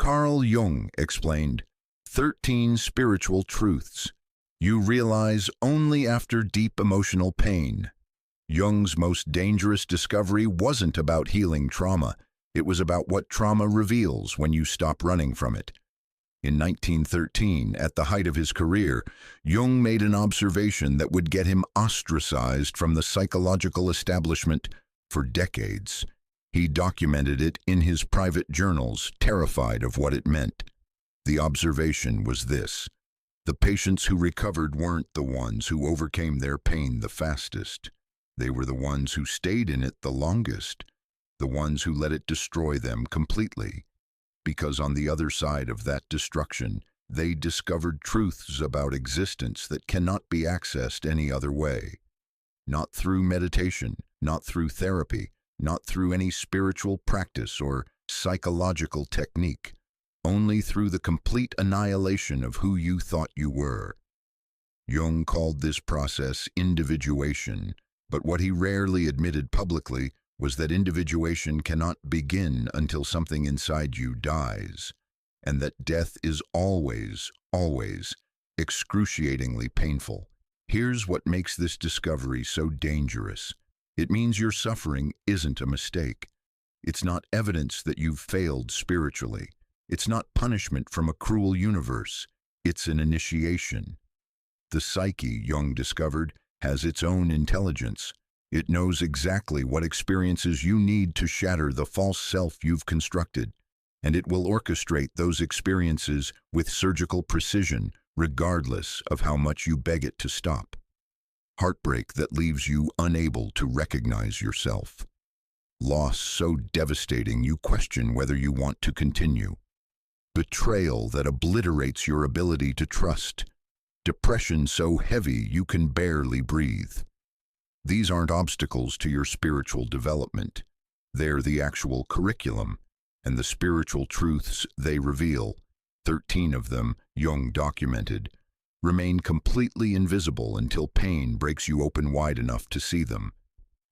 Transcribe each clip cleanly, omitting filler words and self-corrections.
Carl Jung explained, 13 spiritual truths you realize only after deep emotional pain. Jung's most dangerous discovery wasn't about healing trauma. It was about what trauma reveals when you stop running from it. In 1913, at the height of his career, Jung made an observation that would get him ostracized from the psychological establishment for decades. He documented it in his private journals, terrified of what it meant. The observation was this: the patients who recovered weren't the ones who overcame their pain the fastest. They were the ones who stayed in it the longest, the ones who let it destroy them completely. Because on the other side of that destruction, they discovered truths about existence that cannot be accessed any other way. Not through meditation, not through therapy, not through any spiritual practice or psychological technique, only through the complete annihilation of who you thought you were. Jung called this process individuation, but what he rarely admitted publicly was that individuation cannot begin until something inside you dies, and that death is always, always excruciatingly painful. Here's what makes this discovery so dangerous. It means your suffering isn't a mistake. It's not evidence that you've failed spiritually. It's not punishment from a cruel universe. It's an initiation. The psyche, Jung discovered, has its own intelligence. It knows exactly what experiences you need to shatter the false self you've constructed, and it will orchestrate those experiences with surgical precision, regardless of how much you beg it to stop. Heartbreak that leaves you unable to recognize yourself. Loss so devastating you question whether you want to continue. Betrayal that obliterates your ability to trust. Depression so heavy you can barely breathe. These aren't obstacles to your spiritual development. They're the actual curriculum, and the spiritual truths they reveal, 13 of them, Jung documented, remain completely invisible until pain breaks you open wide enough to see them.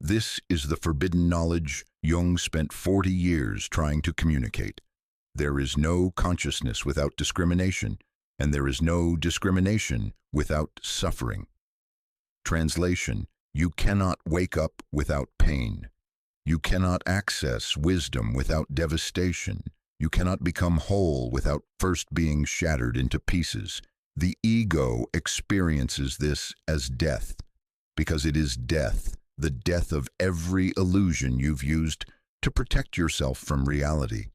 This is the forbidden knowledge Jung spent 40 years trying to communicate. There is no consciousness without discrimination, and there is no discrimination without suffering. Translation: you cannot wake up without pain. You cannot access wisdom without devastation. You cannot become whole without first being shattered into pieces. The ego experiences this as death, because it is death, the death of every illusion you've used to protect yourself from reality.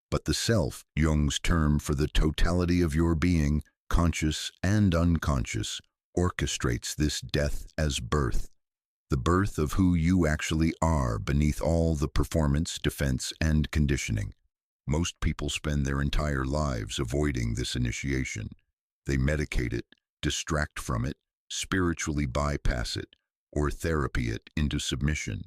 But the self, Jung's term for the totality of your being, conscious and unconscious, orchestrates this death as birth. The birth of who you actually are beneath all the performance, defense, and conditioning. Most people spend their entire lives avoiding this initiation. They medicate it, distract from it, spiritually bypass it, or therapy it into submission.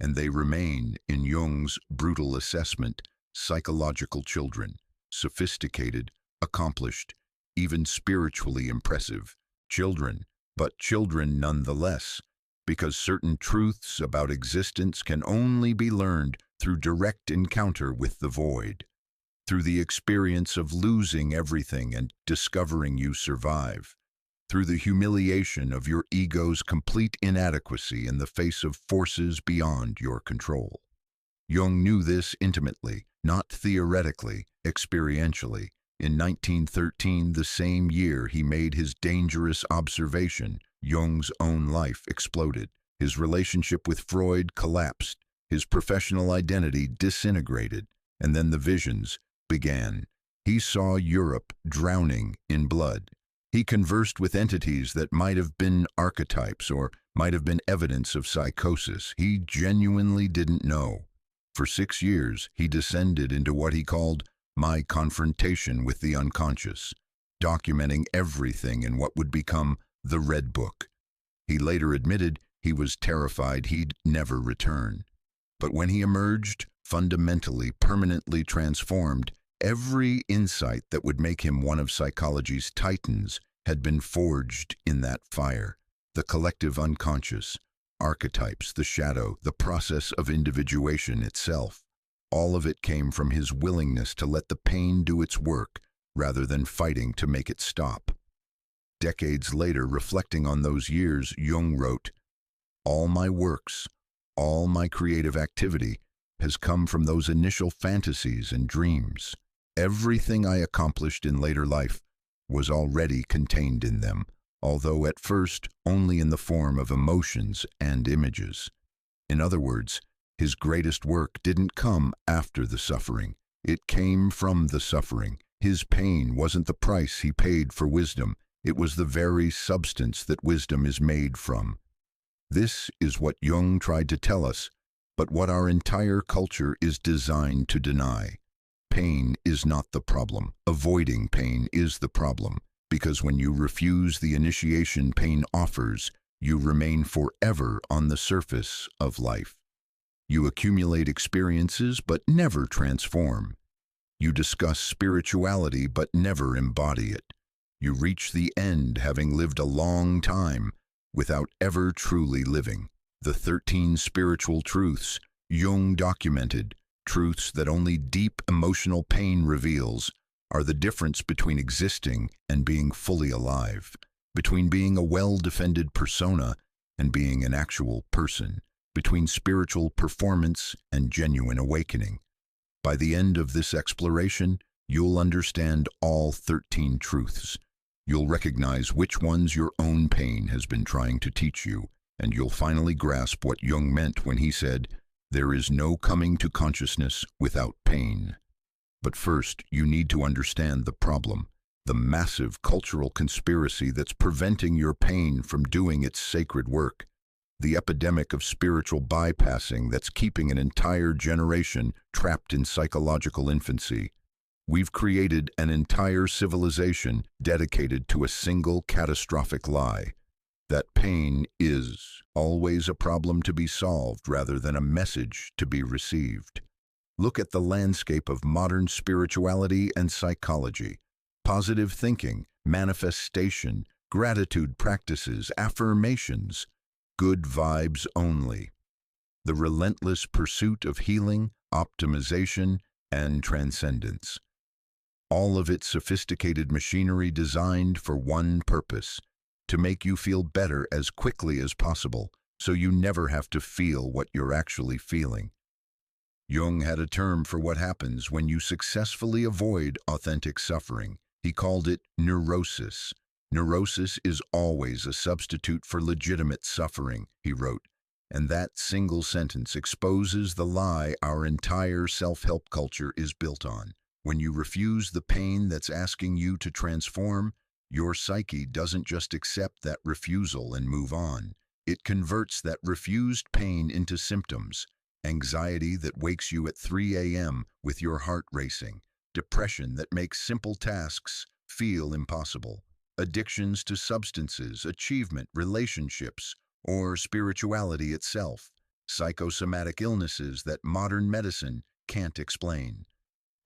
And they remain, in Jung's brutal assessment, psychological children, sophisticated, accomplished, even spiritually impressive. Children, but children nonetheless, because certain truths about existence can only be learned through direct encounter with the void, through the experience of losing everything and discovering you survive, through the humiliation of your ego's complete inadequacy in the face of forces beyond your control. Jung knew this intimately, not theoretically, experientially. In 1913, the same year he made his dangerous observation, Jung's own life exploded. His relationship with Freud collapsed. His professional identity disintegrated. And then the visions began. He saw Europe drowning in blood. He conversed with entities that might have been archetypes or might have been evidence of psychosis. He genuinely didn't know. For 6 years, he descended into what he called my confrontation with the unconscious, documenting everything in what would become the Red Book. He later admitted he was terrified he'd never return. But when he emerged, fundamentally, permanently transformed, every insight that would make him one of psychology's titans had been forged in that fire. The collective unconscious, archetypes, the shadow, the process of individuation itself. All of it came from his willingness to let the pain do its work rather than fighting to make it stop. Decades later, reflecting on those years, Jung wrote, "All my works, all my creative activity has come from those initial fantasies and dreams. Everything I accomplished in later life was already contained in them, although at first only in the form of emotions and images." In other words, his greatest work didn't come after the suffering. It came from the suffering. His pain wasn't the price he paid for wisdom. It was the very substance that wisdom is made from. This is what Jung tried to tell us, but what our entire culture is designed to deny. Pain is not the problem. Avoiding pain is the problem, because when you refuse the initiation pain offers, you remain forever on the surface of life. You accumulate experiences but never transform. You discuss spirituality but never embody it. You reach the end having lived a long time without ever truly living. The 13 spiritual truths Jung documented, truths that only deep emotional pain reveals, are the difference between existing and being fully alive, between being a well-defended persona and being an actual person, between spiritual performance and genuine awakening. By the end of this exploration, you'll understand all 13 truths. You'll recognize which ones your own pain has been trying to teach you, and you'll finally grasp what Jung meant when he said, "There is no coming to consciousness without pain." But first, you need to understand the problem, the massive cultural conspiracy that's preventing your pain from doing its sacred work, the epidemic of spiritual bypassing that's keeping an entire generation trapped in psychological infancy. We've created an entire civilization dedicated to a single catastrophic lie, that pain is always a problem to be solved rather than a message to be received. Look at the landscape of modern spirituality and psychology. Positive thinking, manifestation, gratitude practices, affirmations, good vibes only. The relentless pursuit of healing, optimization, and transcendence. All of it sophisticated machinery designed for one purpose, to make you feel better as quickly as possible, so you never have to feel what you're actually feeling. Jung had a term for what happens when you successfully avoid authentic suffering. He called it neurosis. Neurosis is always a substitute for legitimate suffering, he wrote, and that single sentence exposes the lie our entire self-help culture is built on. When you refuse the pain that's asking you to transform, your psyche doesn't just accept that refusal and move on. It converts that refused pain into symptoms: anxiety that wakes you at 3 a.m. with your heart racing, depression that makes simple tasks feel impossible, addictions to substances, achievement, relationships, or spirituality itself, psychosomatic illnesses that modern medicine can't explain.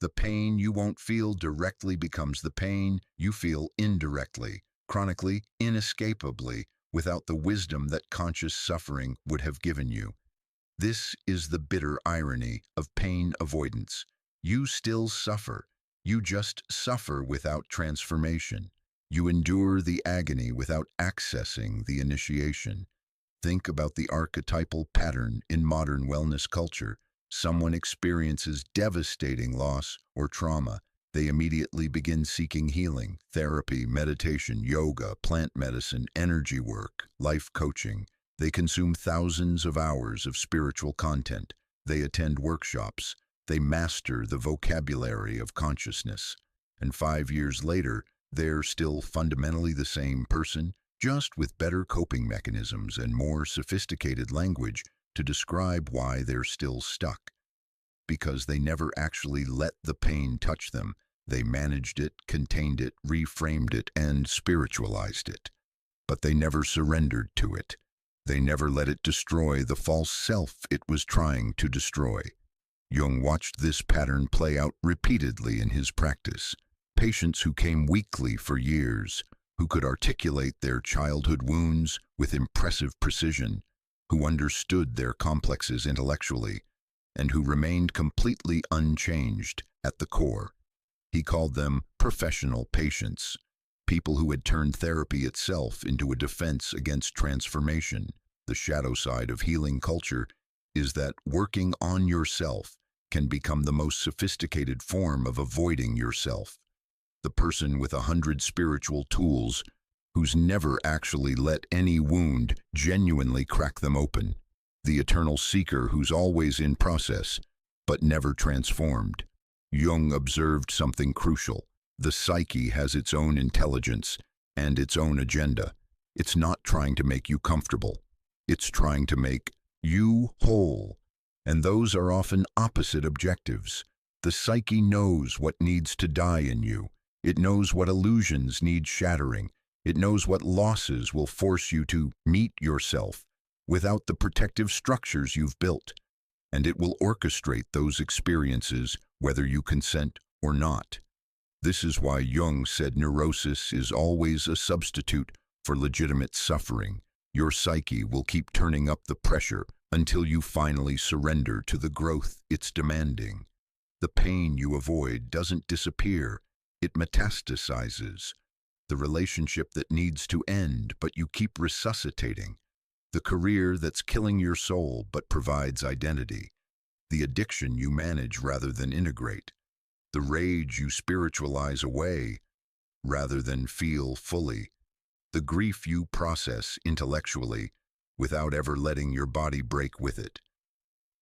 The pain you won't feel directly becomes the pain you feel indirectly, chronically, inescapably, without the wisdom that conscious suffering would have given you. This is the bitter irony of pain avoidance. You still suffer. You just suffer without transformation. You endure the agony without accessing the initiation. Think about the archetypal pattern in modern wellness culture. Someone experiences devastating loss or trauma. They immediately begin seeking healing, therapy, meditation, yoga, plant medicine, energy work, life coaching. They consume thousands of hours of spiritual content. They attend workshops. They master the vocabulary of consciousness. And 5 years later, they're still fundamentally the same person, just with better coping mechanisms and more sophisticated language to describe why they're still stuck. Because they never actually let the pain touch them. They managed it, contained it, reframed it, and spiritualized it. But they never surrendered to it. They never let it destroy the false self it was trying to destroy. Jung watched this pattern play out repeatedly in his practice. Patients who came weekly for years, who could articulate their childhood wounds with impressive precision, who understood their complexes intellectually, and who remained completely unchanged at the core. He called them professional patients, people who had turned therapy itself into a defense against transformation. The shadow side of healing culture is that working on yourself can become the most sophisticated form of avoiding yourself. The person with 100 spiritual tools who's never actually let any wound genuinely crack them open. The eternal seeker who's always in process, but never transformed. Jung observed something crucial. The psyche has its own intelligence and its own agenda. It's not trying to make you comfortable. It's trying to make you whole. And those are often opposite objectives. The psyche knows what needs to die in you. It knows what illusions need shattering. It knows what losses will force you to meet yourself without the protective structures you've built. And it will orchestrate those experiences whether you consent or not. This is why Jung said neurosis is always a substitute for legitimate suffering. Your psyche will keep turning up the pressure until you finally surrender to the growth it's demanding. The pain you avoid doesn't disappear, it metastasizes. The relationship that needs to end, but you keep resuscitating. The career that's killing your soul but provides identity. The addiction you manage rather than integrate. The rage you spiritualize away rather than feel fully. The grief you process intellectually without ever letting your body break with it.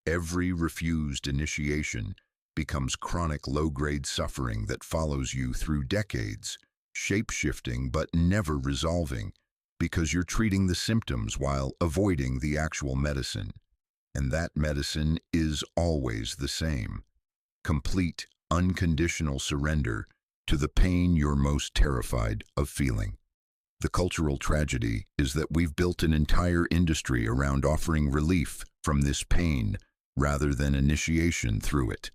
Every refused initiation becomes chronic low-grade suffering that follows you through decades, shape-shifting but never resolving, because you're treating the symptoms while avoiding the actual medicine. And that medicine is always the same. Complete, unconditional surrender to the pain you're most terrified of feeling. The cultural tragedy is that we've built an entire industry around offering relief from this pain rather than initiation through it.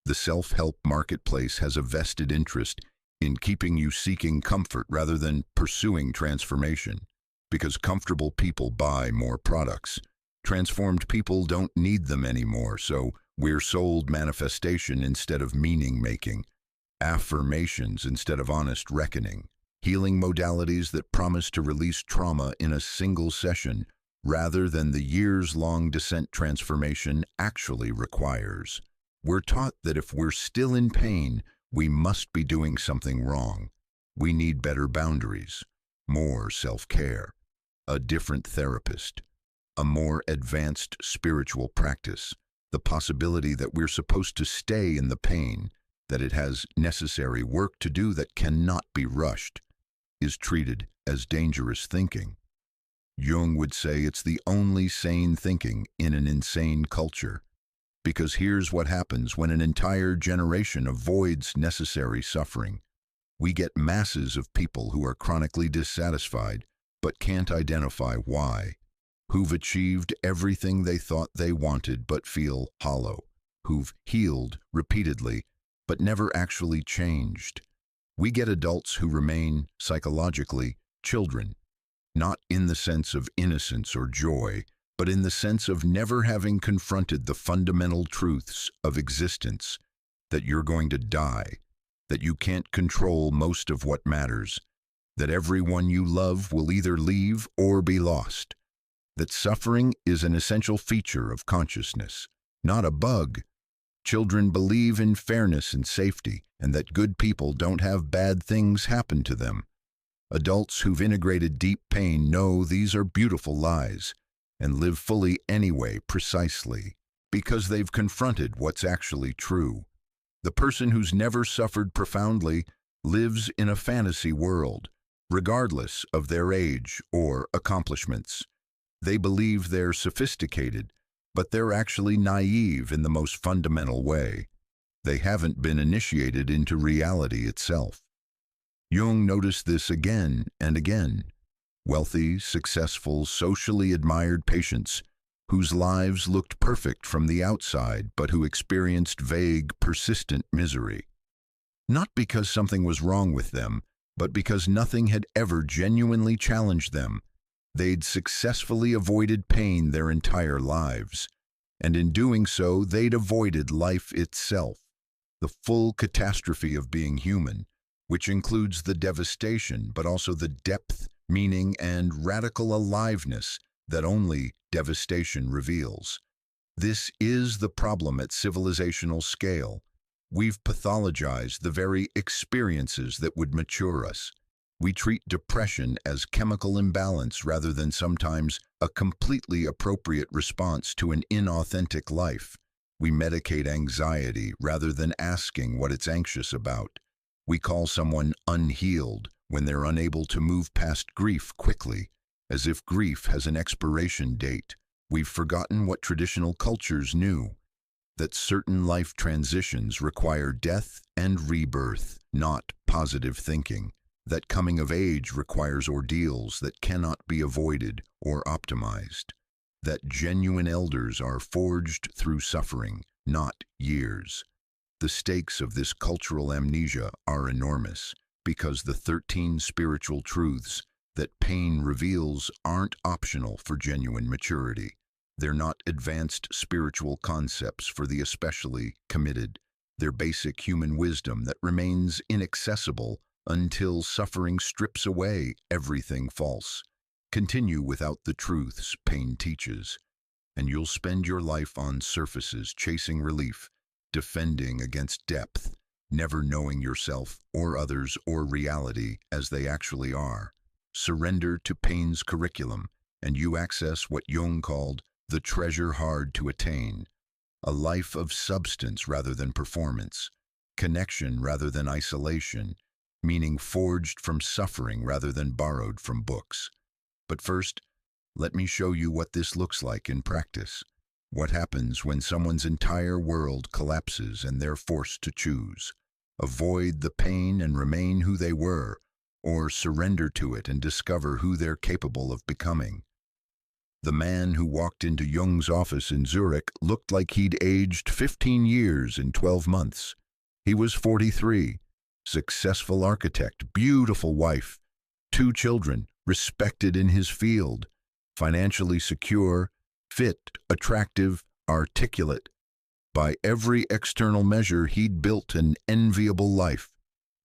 The self-help marketplace has a vested interest in keeping you seeking comfort rather than pursuing transformation, because comfortable people buy more products. Transformed people don't need them anymore, so we're sold manifestation instead of meaning-making, affirmations instead of honest reckoning, healing modalities that promise to release trauma in a single session rather than the years-long descent transformation actually requires. We're taught that if we're still in pain, we must be doing something wrong. We need better boundaries, more self-care, a different therapist, a more advanced spiritual practice, the possibility that we're supposed to stay in the pain, that it has necessary work to do that cannot be rushed, is treated as dangerous thinking. Jung would say it's the only sane thinking in an insane culture. Because here's what happens when an entire generation avoids necessary suffering. We get masses of people who are chronically dissatisfied but can't identify why, who've achieved everything they thought they wanted but feel hollow, who've healed repeatedly but never actually changed. We get adults who remain, psychologically, children, not in the sense of innocence or joy, but in the sense of never having confronted the fundamental truths of existence, that you're going to die, that you can't control most of what matters, that everyone you love will either leave or be lost, that suffering is an essential feature of consciousness, not a bug. Children believe in fairness and safety, and that good people don't have bad things happen to them. Adults who've integrated deep pain know these are beautiful lies, and live fully anyway precisely, because they've confronted what's actually true. The person who's never suffered profoundly lives in a fantasy world, regardless of their age or accomplishments. They believe they're sophisticated, but they're actually naive in the most fundamental way. They haven't been initiated into reality itself. Jung noticed this again and again. Wealthy, successful, socially admired patients whose lives looked perfect from the outside but who experienced vague, persistent misery. Not because something was wrong with them, but because nothing had ever genuinely challenged them. They'd successfully avoided pain their entire lives. and in doing so, they'd avoided life itself, the full catastrophe of being human, which includes the devastation, but also the depth, meaning, and radical aliveness that only devastation reveals. This is the problem at civilizational scale. We've pathologized the very experiences that would mature us. We treat depression as chemical imbalance rather than sometimes a completely appropriate response to an inauthentic life. We medicate anxiety rather than asking what it's anxious about. We call someone unhealed when they're unable to move past grief quickly, as if grief has an expiration date. We've forgotten what traditional cultures knew, that certain life transitions require death and rebirth, not positive thinking. That coming of age requires ordeals that cannot be avoided or optimized. That genuine elders are forged through suffering, not years. The stakes of this cultural amnesia are enormous because the 13 spiritual truths that pain reveals aren't optional for genuine maturity. They're not advanced spiritual concepts for the especially committed. They're basic human wisdom that remains inaccessible until suffering strips away everything false. Continue without the truths pain teaches, and you'll spend your life on surfaces chasing relief, defending against depth, never knowing yourself or others or reality as they actually are. Surrender to pain's curriculum, and you access what Jung called the treasure hard to attain, a life of substance rather than performance, connection rather than isolation, meaning forged from suffering rather than borrowed from books. But first, let me show you what this looks like in practice. What happens when someone's entire world collapses and they're forced to choose? Avoid the pain and remain who they were, or surrender to it and discover who they're capable of becoming. The man who walked into Jung's office in Zurich looked like he'd aged 15 years in 12 months. He was 43. Successful architect, beautiful wife, 2 children, respected in his field, financially secure, fit, attractive, articulate. By every external measure, he'd built an enviable life,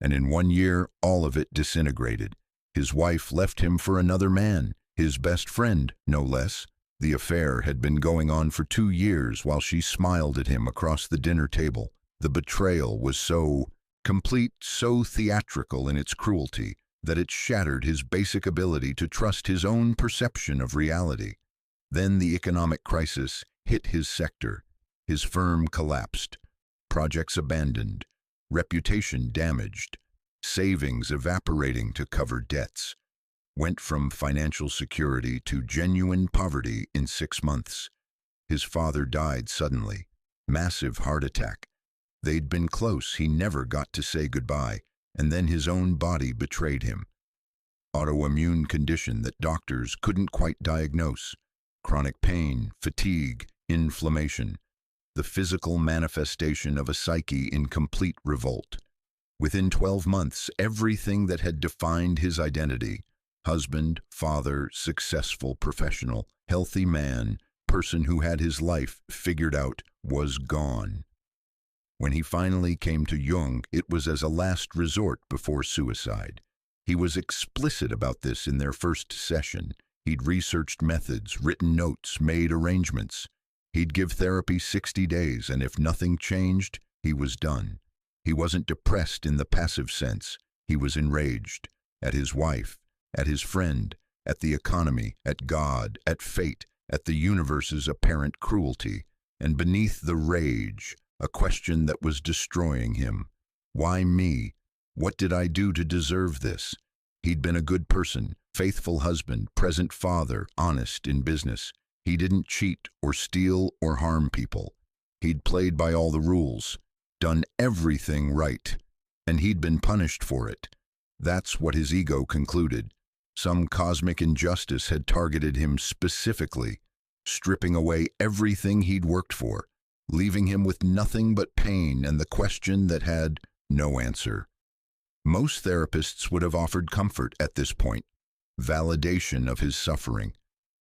and in 1 year, all of it disintegrated. His wife left him for another man, his best friend, no less. The affair had been going on for 2 years while she smiled at him across the dinner table. The betrayal was so complete, so theatrical in its cruelty, that it shattered his basic ability to trust his own perception of reality. Then the economic crisis hit his sector. His firm collapsed, projects abandoned, reputation damaged, savings evaporating to cover debts. Went from financial security to genuine poverty in 6 months. His father died suddenly, massive heart attack. They'd been close, he never got to say goodbye, and then his own body betrayed him. Autoimmune condition that doctors couldn't quite diagnose. Chronic pain, fatigue, inflammation. The physical manifestation of a psyche in complete revolt. Within 12 months, everything that had defined his identity, husband, father, successful professional, healthy man, person who had his life figured out, was gone. When he finally came to Jung, it was as a last resort before suicide. He was explicit about this in their first session. He'd researched methods, written notes, made arrangements. He'd give therapy 60 days, and if nothing changed, he was done. He wasn't depressed in the passive sense. He was enraged at his wife, at his friend, at the economy, at God, at fate, at the universe's apparent cruelty. And beneath the rage, a question that was destroying him. Why me? What did I do to deserve this? He'd been a good person, faithful husband, present father, honest in business. He didn't cheat or steal or harm people. He'd played by all the rules, done everything right, and he'd been punished for it. That's what his ego concluded. Some cosmic injustice had targeted him specifically, stripping away everything he'd worked for, leaving him with nothing but pain and the question that had no answer. Most therapists would have offered comfort at this point, validation of his suffering,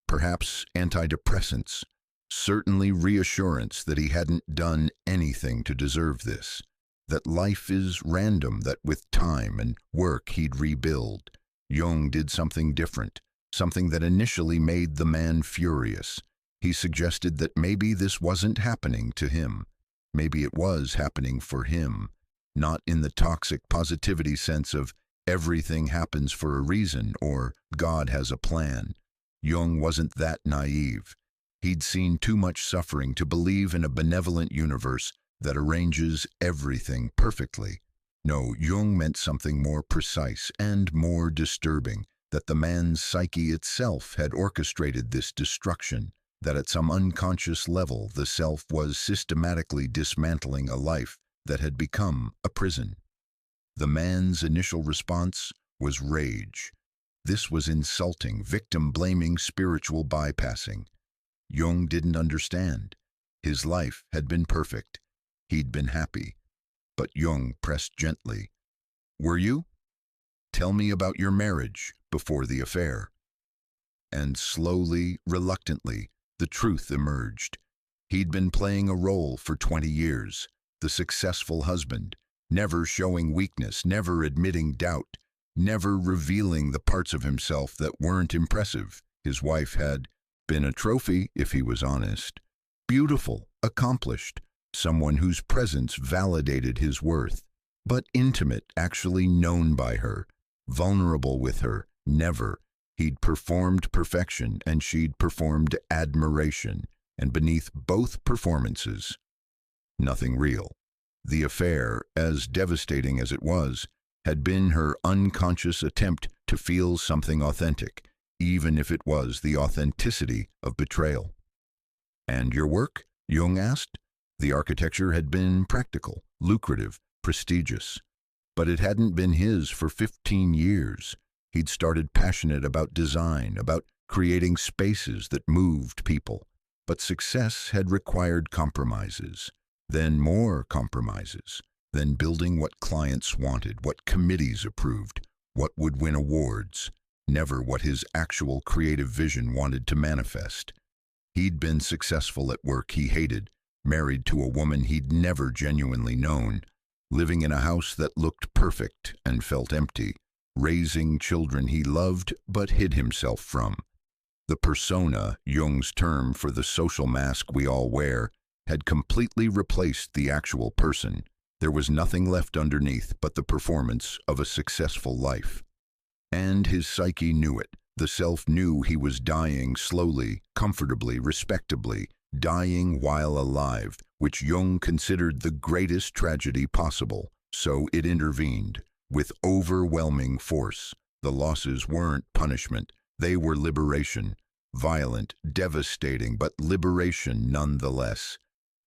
perhaps antidepressants, Certainly reassurance that he hadn't done anything to deserve this, that life is random, that with time and work he'd rebuild. Jung did something different, something that initially made the man furious. He suggested that maybe this wasn't happening to him. Maybe it was happening for him, not in the toxic positivity sense of everything happens for a reason or God has a plan. Jung wasn't that naive. He'd seen too much suffering to believe in a benevolent universe that arranges everything perfectly. No, Jung meant something more precise and more disturbing, that the man's psyche itself had orchestrated this destruction, that at some unconscious level the self was systematically dismantling a life that had become a prison. The man's initial response was rage. This was insulting, victim-blaming, spiritual bypassing. Jung didn't understand. His life had been perfect. He'd been happy. But Jung pressed gently. "Were you? Tell me about your marriage before the affair." And slowly, reluctantly, the truth emerged. He'd been playing a role for 20 years, the successful husband, never showing weakness, never admitting doubt, never revealing the parts of himself that weren't impressive. His wife had been a trophy, if he was honest. Beautiful, accomplished, someone whose presence validated his worth. But intimate, actually known by her. Vulnerable with her, never. He'd performed perfection and she'd performed admiration. And beneath both performances, nothing real. The affair, as devastating as it was, had been her unconscious attempt to feel something authentic, even if it was the authenticity of betrayal. "And your work?" Jung asked. The architecture had been practical, lucrative, prestigious. But it hadn't been his for 15 years. He'd started passionate about design, about creating spaces that moved people. But success had required compromises, then more compromises, then building what clients wanted, what committees approved, what would win awards, never what his actual creative vision wanted to manifest. He'd been successful at work he hated, married to a woman he'd never genuinely known, living in a house that looked perfect and felt empty, raising children he loved but hid himself from. The persona, Jung's term for the social mask we all wear, had completely replaced the actual person. There was nothing left underneath but the performance of a successful life. And his psyche knew it. The self knew he was dying slowly, comfortably, respectably, dying while alive, which Jung considered the greatest tragedy possible. So it intervened, with overwhelming force. The losses weren't punishment, they were liberation. Violent, devastating, but liberation nonetheless.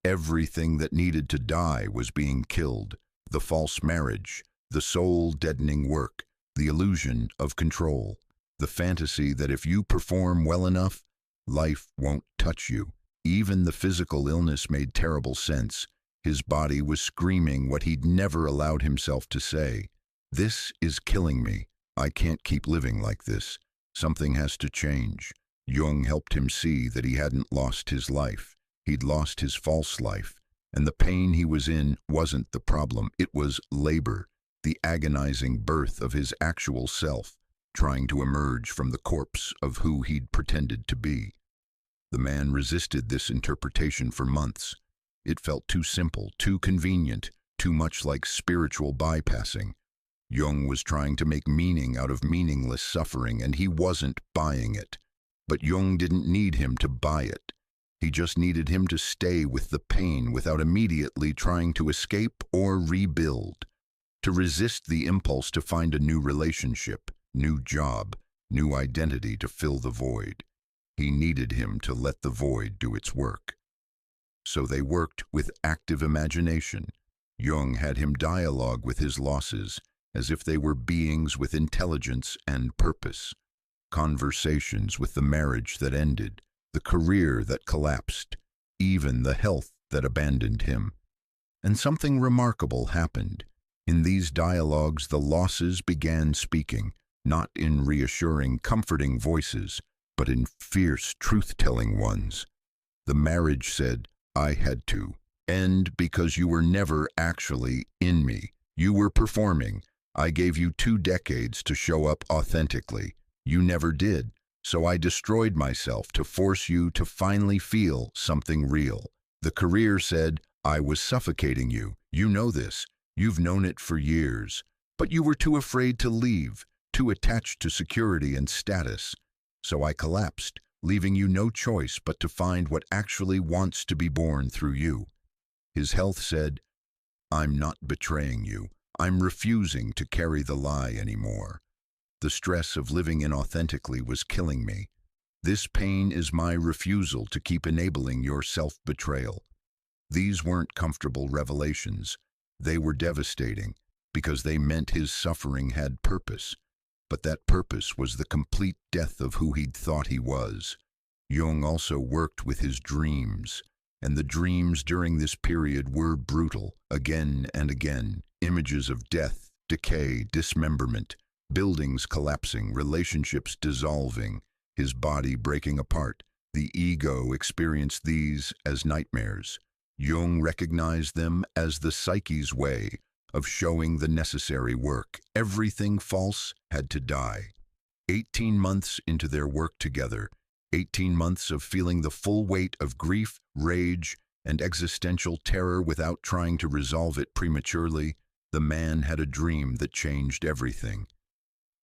Everything that needed to die was being killed. The false marriage, the soul-deadening work, the illusion of control, the fantasy that if you perform well enough, life won't touch you. Even the physical illness made terrible sense. His body was screaming what he'd never allowed himself to say. "This is killing me. I can't keep living like this. Something has to change." Jung helped him see that he hadn't lost his life. He'd lost his false life. And the pain he was in wasn't the problem. It was labor, the agonizing birth of his actual self, trying to emerge from the corpse of who he'd pretended to be. The man resisted this interpretation for months. It felt too simple, too convenient, too much like spiritual bypassing. Jung was trying to make meaning out of meaningless suffering, and he wasn't buying it. But Jung didn't need him to buy it. He just needed him to stay with the pain without immediately trying to escape or rebuild, to resist the impulse to find a new relationship, new job, new identity to fill the void. He needed him to let the void do its work. So they worked with active imagination. Jung had him dialogue with his losses as if they were beings with intelligence and purpose. Conversations with the marriage that ended, the career that collapsed, even the health that abandoned him. And something remarkable happened. In these dialogues, the losses began speaking, not in reassuring, comforting voices, but in fierce, truth-telling ones. The marriage said, I had to end because you were never actually in me. You were performing. I gave you 2 decades to show up authentically. You never did. So I destroyed myself to force you to finally feel something real. The career said, I was suffocating you. You know this. You've known it for years. But you were too afraid to leave, too attached to security and status. So I collapsed, leaving you no choice but to find what actually wants to be born through you. His health said, I'm not betraying you. I'm refusing to carry the lie anymore. The stress of living inauthentically was killing me. This pain is my refusal to keep enabling your self-betrayal. These weren't comfortable revelations. They were devastating, because they meant his suffering had purpose. But that purpose was the complete death of who he'd thought he was. Jung also worked with his dreams, and the dreams during this period were brutal, again and again. Images of death, decay, dismemberment, buildings collapsing, relationships dissolving, his body breaking apart. The ego experienced these as nightmares. Jung recognized them as the psyche's way of showing the necessary work. Everything false had to die. 18 months into their work together, 18 months of feeling the full weight of grief, rage, and existential terror without trying to resolve it prematurely, the man had a dream that changed everything.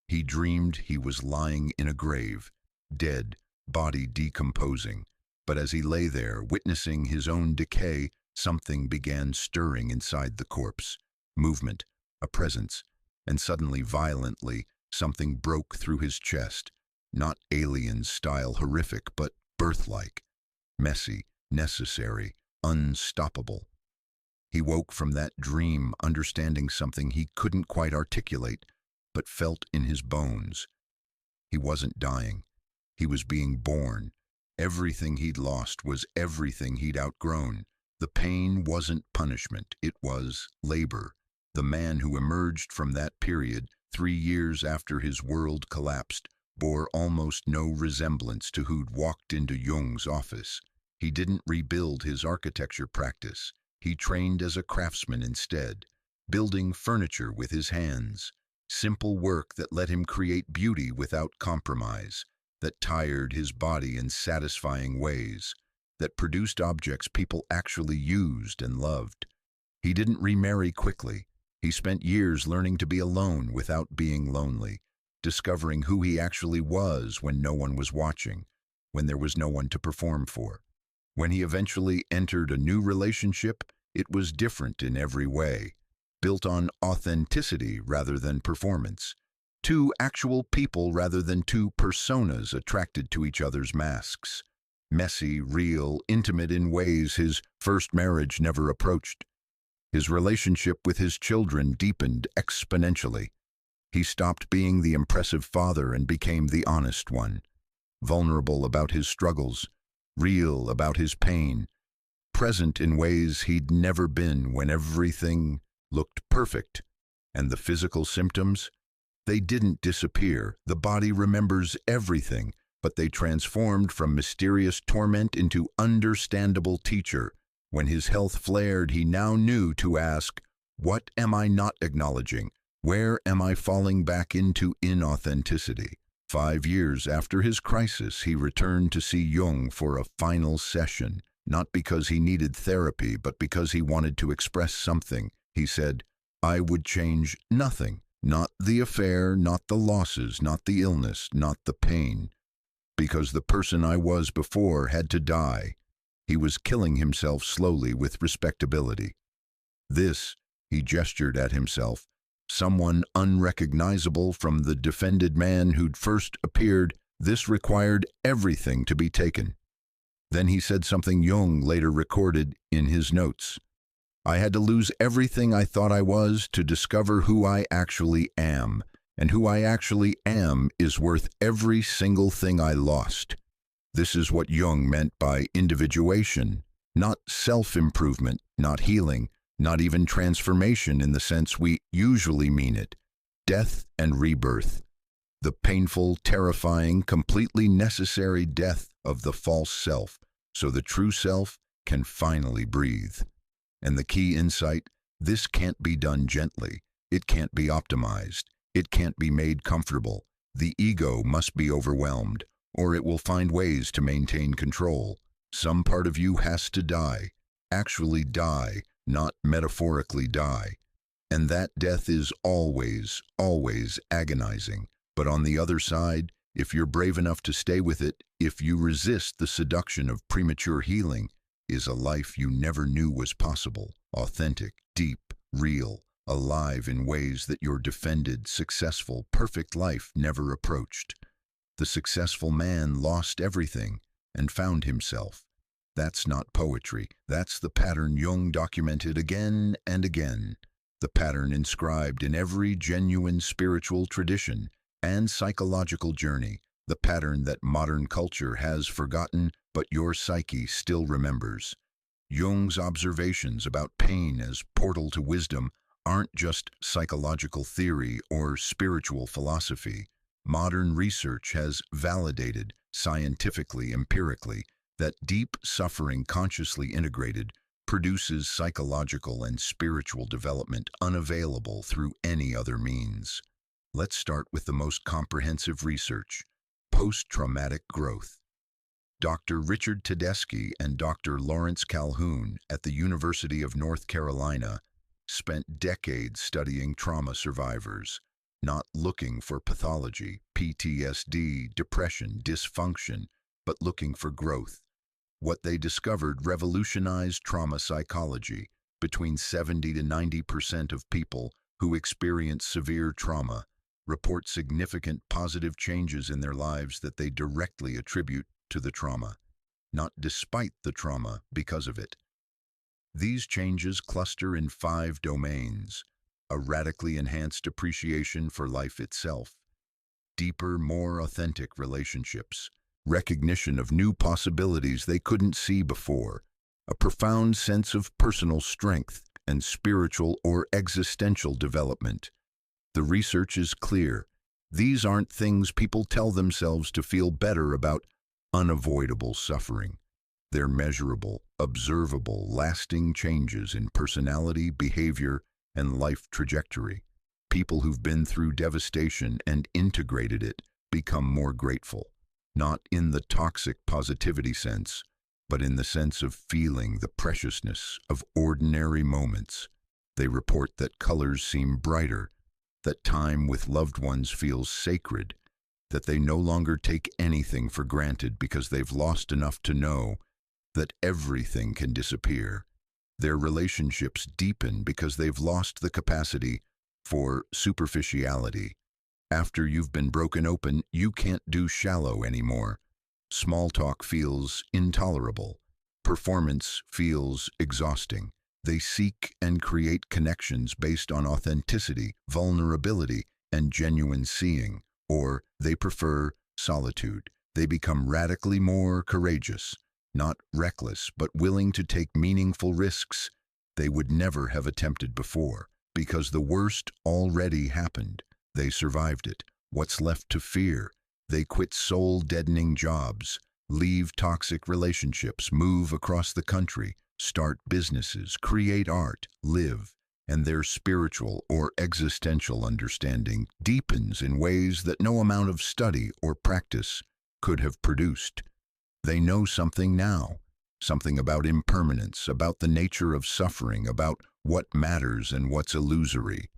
He dreamed he was lying in a grave, dead, body decomposing. But as he lay there, witnessing his own decay, something began stirring inside the corpse. Movement, a presence, and suddenly, violently, something broke through his chest. Not alien-style horrific, but birth-like. Messy, necessary, unstoppable. He woke from that dream understanding something he couldn't quite articulate, but felt in his bones. He wasn't dying. He was being born. Everything he'd lost was everything he'd outgrown. The pain wasn't punishment, it was labor. The man who emerged from that period, 3 years after his world collapsed, bore almost no resemblance to who'd walked into Jung's office. He didn't rebuild his architecture practice. He trained as a craftsman instead, building furniture with his hands. Simple work that let him create beauty without compromise, that tired his body in satisfying ways, that produced objects people actually used and loved. He didn't remarry quickly. He spent years learning to be alone without being lonely, discovering who he actually was when no one was watching, when there was no one to perform for. When he eventually entered a new relationship, it was different in every way, built on authenticity rather than performance. 2 actual people rather than 2 personas attracted to each other's masks. Messy, real, intimate in ways his first marriage never approached. His relationship with his children deepened exponentially. He stopped being the impressive father and became the honest one, vulnerable about his struggles, real about his pain, present in ways he'd never been when everything looked perfect. And the physical symptoms? They didn't disappear. The body remembers everything, but they transformed from mysterious torment into understandable teacher. When his health flared, he now knew to ask, what am I not acknowledging? Where am I falling back into inauthenticity? 5 years after his crisis, he returned to see Jung for a final session, not because he needed therapy, but because he wanted to express something. He said, I would change nothing, not the affair, not the losses, not the illness, not the pain, because the person I was before had to die. He was killing himself slowly with respectability. This, he gestured at himself, someone unrecognizable from the defended man who'd first appeared, this required everything to be taken. Then he said something Jung later recorded in his notes. I had to lose everything I thought I was to discover who I actually am, and who I actually am is worth every single thing I lost. This is what Jung meant by individuation, not self-improvement, not healing, not even transformation in the sense we usually mean it. Death and rebirth. The painful, terrifying, completely necessary death of the false self, so the true self can finally breathe. And the key insight: this can't be done gently. It can't be optimized. It can't be made comfortable. The ego must be overwhelmed, or it will find ways to maintain control. Some part of you has to die. Actually die, not metaphorically die. And that death is always, always agonizing. But on the other side, if you're brave enough to stay with it, if you resist the seduction of premature healing, is a life you never knew was possible, authentic, deep, real, alive in ways that your defended, successful, perfect life never approached. The successful man lost everything and found himself. That's not poetry. That's the pattern Jung documented again and again. The pattern inscribed in every genuine spiritual tradition and psychological journey. The pattern that modern culture has forgotten, but your psyche still remembers. Jung's observations about pain as portal to wisdom aren't just psychological theory or spiritual philosophy. Modern research has validated, scientifically, empirically, that deep suffering consciously integrated produces psychological and spiritual development unavailable through any other means. Let's start with the most comprehensive research: post-traumatic growth. Dr. Richard Tedeschi and Dr. Lawrence Calhoun at the University of North Carolina spent decades studying trauma survivors, not looking for pathology, PTSD, depression, dysfunction, but looking for growth. What they discovered revolutionized trauma psychology. Between 70 to 90% of people who experience severe trauma report significant positive changes in their lives that they directly attribute to the trauma, not despite the trauma, because of it. These changes cluster in 5 domains: a radically enhanced appreciation for life itself, deeper, more authentic relationships, recognition of new possibilities they couldn't see before, a profound sense of personal strength, and spiritual or existential development. The research is clear. These aren't things people tell themselves to feel better about unavoidable suffering. They're measurable, observable, lasting changes in personality, behavior, and life trajectory. People who've been through devastation and integrated it become more grateful, not in the toxic positivity sense, but in the sense of feeling the preciousness of ordinary moments. They report that colors seem brighter, that time with loved ones feels sacred, that they no longer take anything for granted because they've lost enough to know that everything can disappear. Their relationships deepen because they've lost the capacity for superficiality. After you've been broken open, you can't do shallow anymore. Small talk feels intolerable. Performance feels exhausting. They seek and create connections based on authenticity, vulnerability, and genuine seeing, or they prefer solitude. They become radically more courageous, not reckless, but willing to take meaningful risks they would never have attempted before, because the worst already happened. They survived it. What's left to fear? They quit soul-deadening jobs, leave toxic relationships, move across the country, start businesses, create art, live, and their spiritual or existential understanding deepens in ways that no amount of study or practice could have produced. They know something now, something about impermanence, about the nature of suffering, about what matters and what's illusory.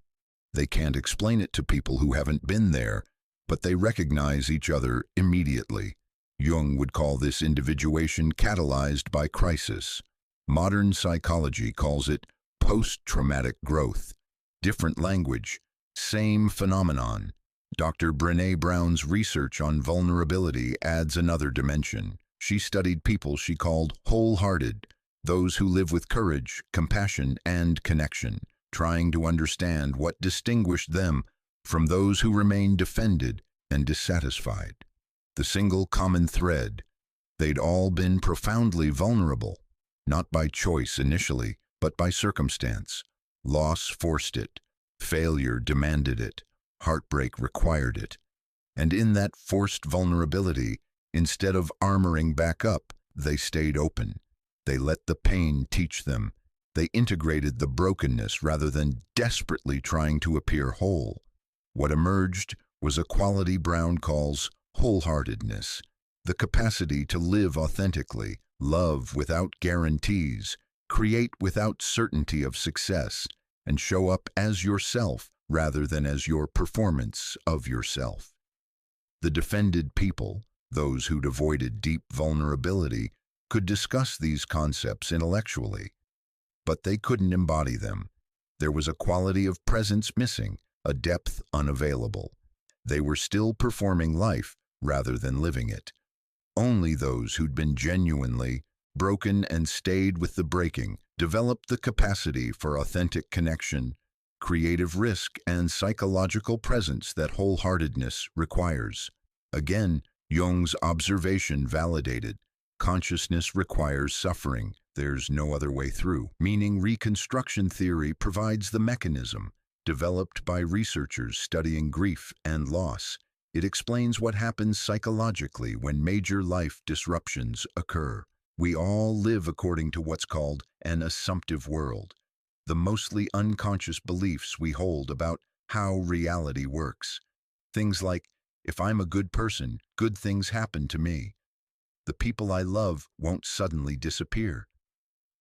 They can't explain it to people who haven't been there, but they recognize each other immediately. Jung would call this individuation catalyzed by crisis. Modern psychology calls it post-traumatic growth. Different language, same phenomenon. Dr. Brené Brown's research on vulnerability adds another dimension. She studied people she called wholehearted, those who live with courage, compassion, and connection, trying to understand what distinguished them from those who remain defended and dissatisfied. The single common thread: they'd all been profoundly vulnerable, not by choice initially, but by circumstance. Loss forced it, failure demanded it, heartbreak required it. And in that forced vulnerability, instead of armoring back up, They stayed open. They let the pain teach them. They integrated the brokenness rather than desperately trying to appear whole. What emerged was a quality Brown calls wholeheartedness, the capacity to live authentically, love without guarantees, create without certainty of success, and show up as yourself rather than as your performance of yourself. The defended people, those who'd avoided deep vulnerability, could discuss these concepts intellectually, but they couldn't embody them. There was a quality of presence missing, a depth unavailable. They were still performing life rather than living it. Only those who'd been genuinely broken and stayed with the breaking developed the capacity for authentic connection, creative risk, and psychological presence that wholeheartedness requires. Again, Jung's observation validated. Consciousness requires suffering. There's no other way through. Meaning reconstruction theory provides the mechanism, developed by researchers studying grief and loss. It explains what happens psychologically when major life disruptions occur. We all live according to what's called an assumptive world, the mostly unconscious beliefs we hold about how reality works. Things like, if I'm a good person, good things happen to me. The people I love won't suddenly disappear.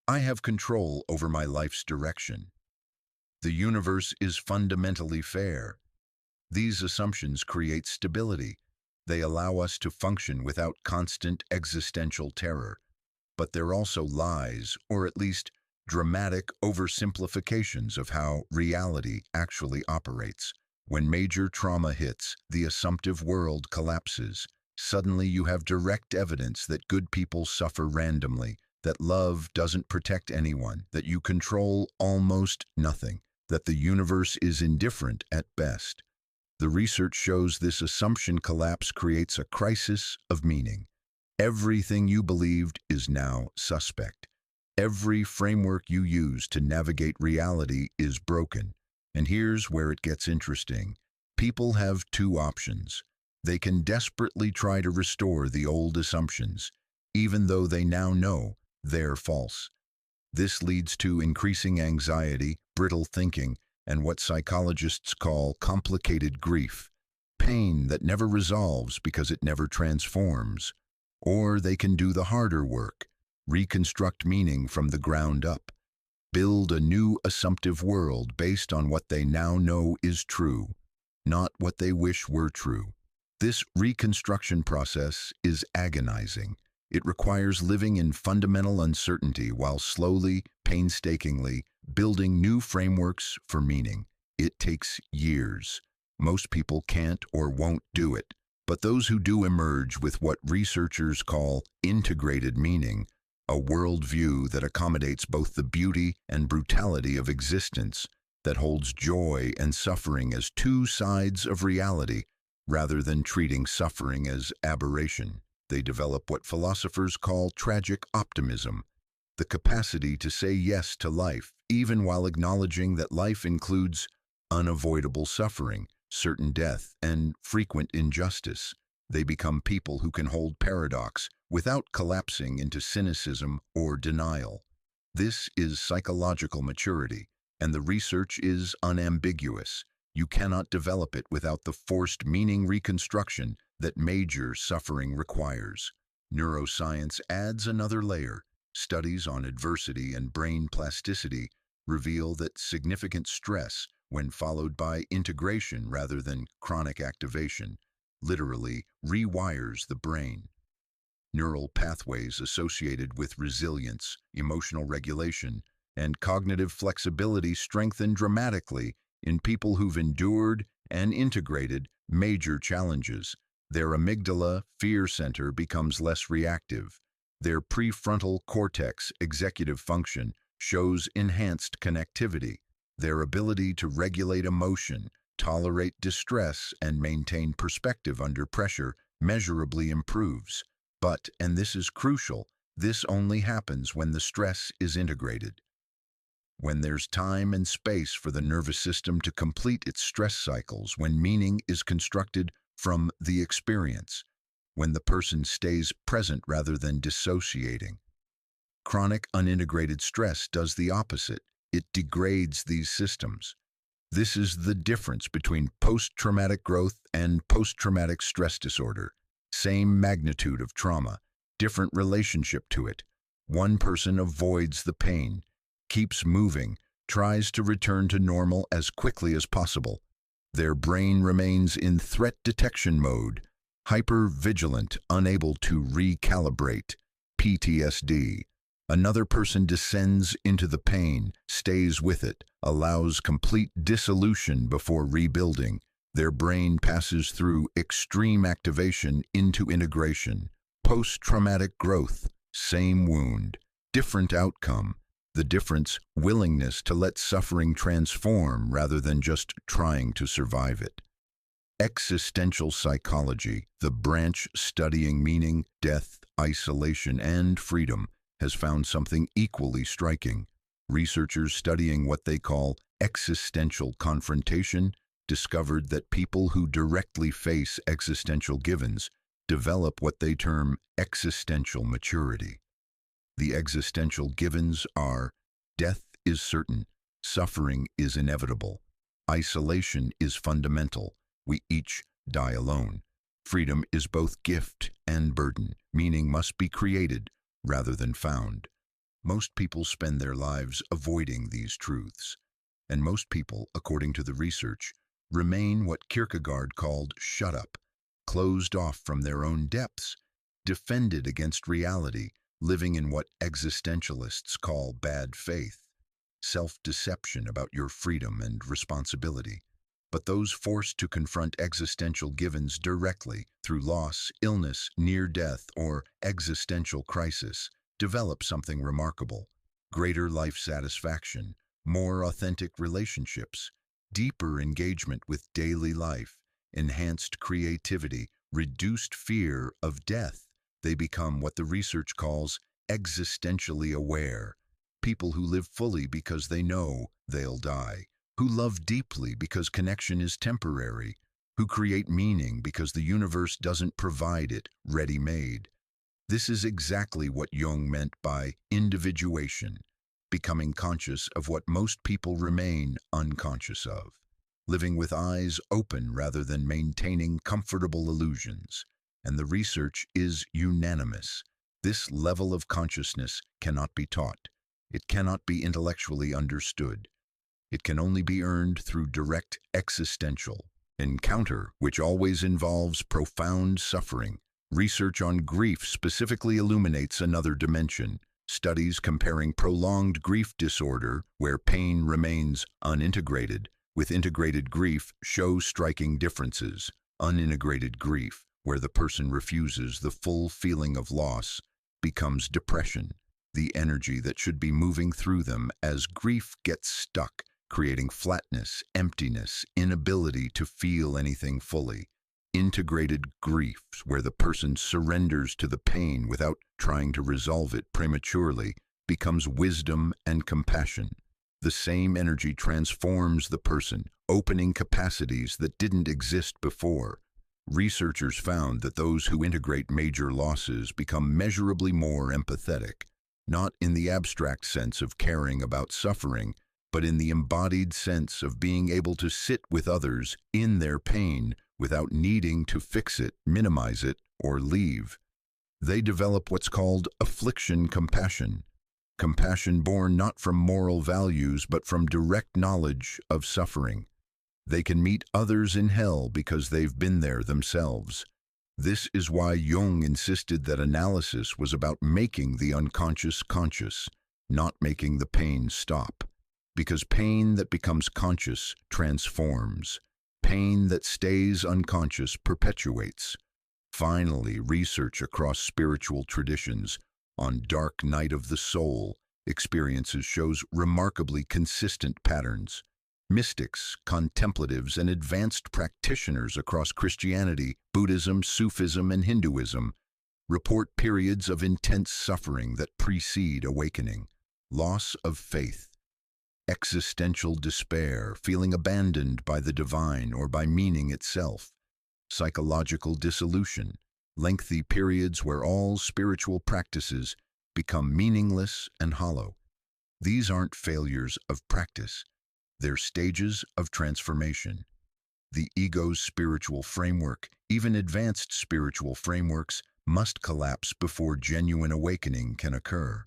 I have control over my life's direction. The universe is fundamentally fair. These assumptions create stability. They allow us to function without constant existential terror. But they're also lies, or at least dramatic oversimplifications of how reality actually operates. When major trauma hits, the assumptive world collapses. Suddenly you have direct evidence that good people suffer randomly, that love doesn't protect anyone, that you control almost nothing, that the universe is indifferent at best. The research shows this assumption collapse creates a crisis of meaning. Everything you believed is now suspect. Every framework you use to navigate reality is broken. And here's where it gets interesting. People have two options. They can desperately try to restore the old assumptions, even though they now know they're false. This leads to increasing anxiety, brittle thinking, and what psychologists call complicated grief, pain that never resolves because it never transforms. Or they can do the harder work, reconstruct meaning from the ground up, build a new assumptive world based on what they now know is true, not what they wish were true. This reconstruction process is agonizing. It requires living in fundamental uncertainty while slowly, painstakingly, building new frameworks for meaning. It takes years. Most people can't or won't do it. But those who do emerge with what researchers call integrated meaning, a worldview that accommodates both the beauty and brutality of existence, that holds joy and suffering as two sides of reality, rather than treating suffering as aberration. They develop what philosophers call tragic optimism, the capacity to say yes to life, even while acknowledging that life includes unavoidable suffering, certain death, and frequent injustice. They become people who can hold paradox without collapsing into cynicism or denial. This is psychological maturity, and the research is unambiguous. You cannot develop it without the forced meaning reconstruction that major suffering requires. Neuroscience adds another layer. Studies on adversity and brain plasticity reveal that significant stress, when followed by integration rather than chronic activation, literally rewires the brain. Neural pathways associated with resilience, emotional regulation, and cognitive flexibility strengthen dramatically in people who've endured and integrated major challenges. Their amygdala, fear center, becomes less reactive. Their prefrontal cortex, executive function, shows enhanced connectivity. Their ability to regulate emotion, tolerate distress, and maintain perspective under pressure measurably improves. But, and this is crucial, this only happens when the stress is integrated. When there's time and space for the nervous system to complete its stress cycles, when meaning is constructed from the experience, when the person stays present rather than dissociating. Chronic unintegrated stress does the opposite. It degrades these systems. This is the difference between post-traumatic growth and post-traumatic stress disorder. Same magnitude of trauma, different relationship to it. One person avoids the pain, keeps moving, tries to return to normal as quickly as possible. Their brain remains in threat detection mode, hyper-vigilant, unable to recalibrate. PTSD. Another person descends into the pain, stays with it, allows complete dissolution before rebuilding. Their brain passes through extreme activation into integration. Post-traumatic growth, same wound, different outcome. The difference, willingness to let suffering transform rather than just trying to survive it. Existential psychology, the branch studying meaning, death, isolation, and freedom, has found something equally striking. Researchers studying what they call existential confrontation discovered that people who directly face existential givens develop what they term existential maturity. The existential givens are: death is certain, suffering is inevitable, isolation is fundamental, we each die alone. Freedom is both gift and burden, meaning must be created rather than found. Most people spend their lives avoiding these truths, and most people, according to the research, remain what Kierkegaard called shut up, closed off from their own depths, defended against reality, living in what existentialists call bad faith, self-deception about your freedom and responsibility. But those forced to confront existential givens directly through loss, illness, near death, or existential crisis develop something remarkable: greater life satisfaction, more authentic relationships, deeper engagement with daily life, enhanced creativity, reduced fear of death. They become what the research calls existentially aware, people who live fully because they know they'll die, who love deeply because connection is temporary, who create meaning because the universe doesn't provide it ready-made. This is exactly what Jung meant by individuation, becoming conscious of what most people remain unconscious of, living with eyes open rather than maintaining comfortable illusions. And the research is unanimous. This level of consciousness cannot be taught. It cannot be intellectually understood. It can only be earned through direct existential encounter, which always involves profound suffering. Research on grief specifically illuminates another dimension. Studies comparing prolonged grief disorder, where pain remains unintegrated, with integrated grief show striking differences. Unintegrated grief, where the person refuses the full feeling of loss, becomes depression, the energy that should be moving through them as grief gets stuck, creating flatness, emptiness, inability to feel anything fully. Integrated grief, where the person surrenders to the pain without trying to resolve it prematurely, becomes wisdom and compassion. The same energy transforms the person, opening capacities that didn't exist before. Researchers found that those who integrate major losses become measurably more empathetic, not in the abstract sense of caring about suffering, but in the embodied sense of being able to sit with others in their pain without needing to fix it, minimize it, or leave. They develop what's called affliction compassion, compassion born not from moral values but from direct knowledge of suffering. They can meet others in hell because they've been there themselves. This is why Jung insisted that analysis was about making the unconscious conscious, not making the pain stop. Because pain that becomes conscious transforms. Pain that stays unconscious perpetuates. Finally, research across spiritual traditions on dark night of the soul experiences shows remarkably consistent patterns. Mystics, contemplatives, and advanced practitioners across Christianity, Buddhism, Sufism, and Hinduism report periods of intense suffering that precede awakening. Loss of faith, existential despair, feeling abandoned by the divine or by meaning itself, psychological dissolution, lengthy periods where all spiritual practices become meaningless and hollow. These aren't failures of practice, they're stages of transformation. The ego's spiritual framework, even advanced spiritual frameworks, must collapse before genuine awakening can occur.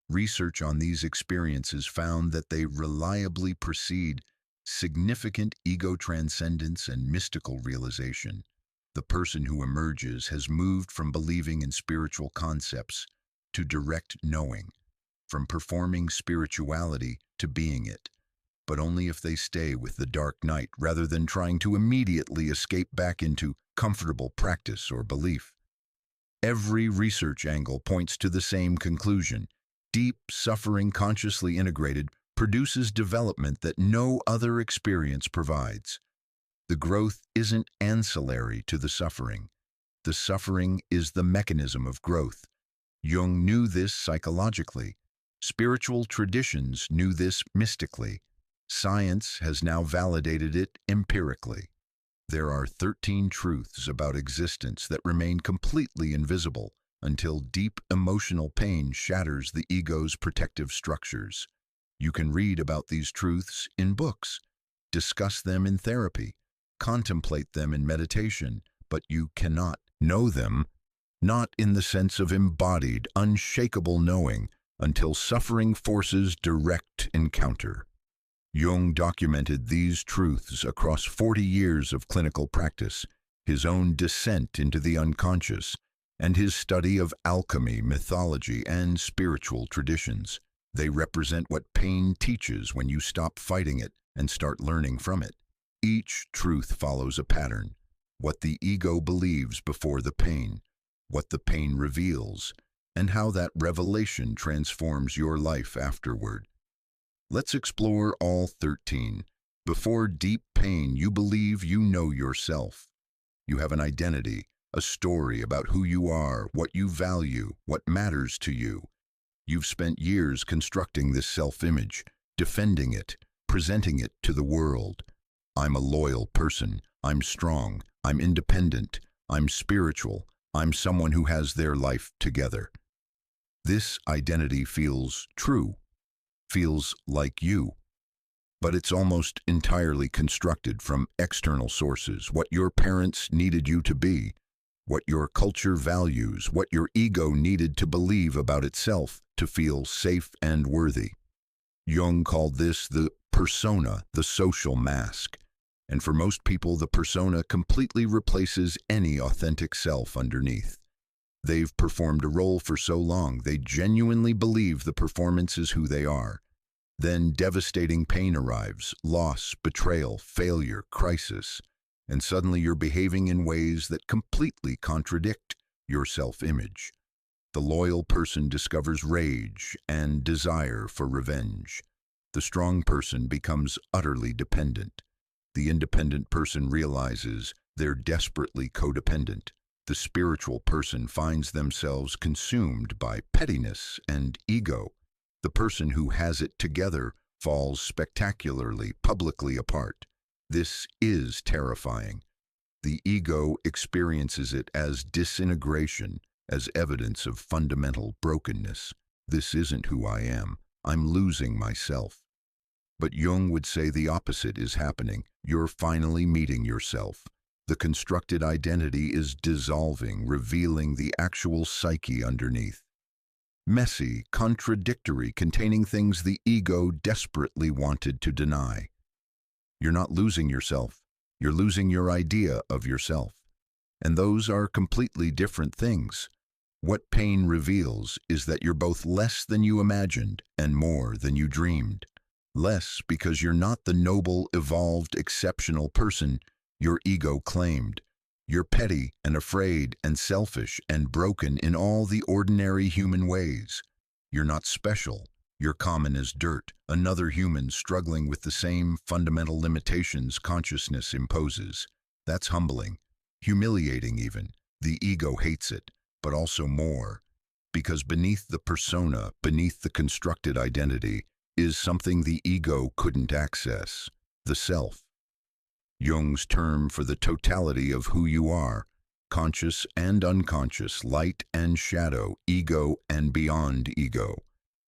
Research on these experiences found that they reliably precede significant ego transcendence and mystical realization. The person who emerges has moved from believing in spiritual concepts to direct knowing, from performing spirituality to being it, but only if they stay with the dark night rather than trying to immediately escape back into comfortable practice or belief. Every research angle points to the same conclusion. Deep suffering consciously integrated produces development that no other experience provides. The growth isn't ancillary to the suffering. The suffering is the mechanism of growth. Jung knew this psychologically. Spiritual traditions knew this mystically. Science has now validated it empirically. There are 13 truths about existence that remain completely invisible until deep emotional pain shatters the ego's protective structures. You can read about these truths in books, discuss them in therapy, contemplate them in meditation, but you cannot know them, not in the sense of embodied, unshakable knowing, until suffering forces direct encounter. Jung documented these truths across 40 years of clinical practice, his own descent into the unconscious, and his study of alchemy, mythology, and spiritual traditions. They represent what pain teaches when you stop fighting it and start learning from it. Each truth follows a pattern: what the ego believes before the pain, what the pain reveals, and how that revelation transforms your life afterward. Let's explore all 13. Before deep pain, you believe you know yourself. You have an identity, a story about who you are, what you value, what matters to you. You've spent years constructing this self-image, defending it, presenting it to the world. I'm a loyal person. I'm strong. I'm independent. I'm spiritual. I'm someone who has their life together. This identity feels true, feels like you, but it's almost entirely constructed from external sources: what your parents needed you to be, what your culture values, what your ego needed to believe about itself to feel safe and worthy. Jung called this the persona, the social mask, and for most people the persona completely replaces any authentic self underneath. They've performed a role for so long, they genuinely believe the performance is who they are. Then devastating pain arrives: loss, betrayal, failure, crisis, and suddenly you're behaving in ways that completely contradict your self-image. The loyal person discovers rage and desire for revenge. The strong person becomes utterly dependent. The independent person realizes they're desperately codependent. The spiritual person finds themselves consumed by pettiness and ego. The person who has it together falls spectacularly, publicly apart. This is terrifying. The ego experiences it as disintegration, as evidence of fundamental brokenness. This isn't who I am. I'm losing myself. But Jung would say the opposite is happening. You're finally meeting yourself. The constructed identity is dissolving, revealing the actual psyche underneath. Messy, contradictory, containing things the ego desperately wanted to deny. You're not losing yourself. You're losing your idea of yourself. And those are completely different things. What pain reveals is that you're both less than you imagined and more than you dreamed. Less because you're not the noble, evolved, exceptional person your ego claimed. You're petty and afraid and selfish and broken in all the ordinary human ways. You're not special. You're common as dirt, another human struggling with the same fundamental limitations consciousness imposes. That's humbling, humiliating even. The ego hates it, but also more, because beneath the persona, beneath the constructed identity, is something the ego couldn't access: the self. Jung's term for the totality of who you are. conscious and unconscious, light and shadow, ego and beyond ego.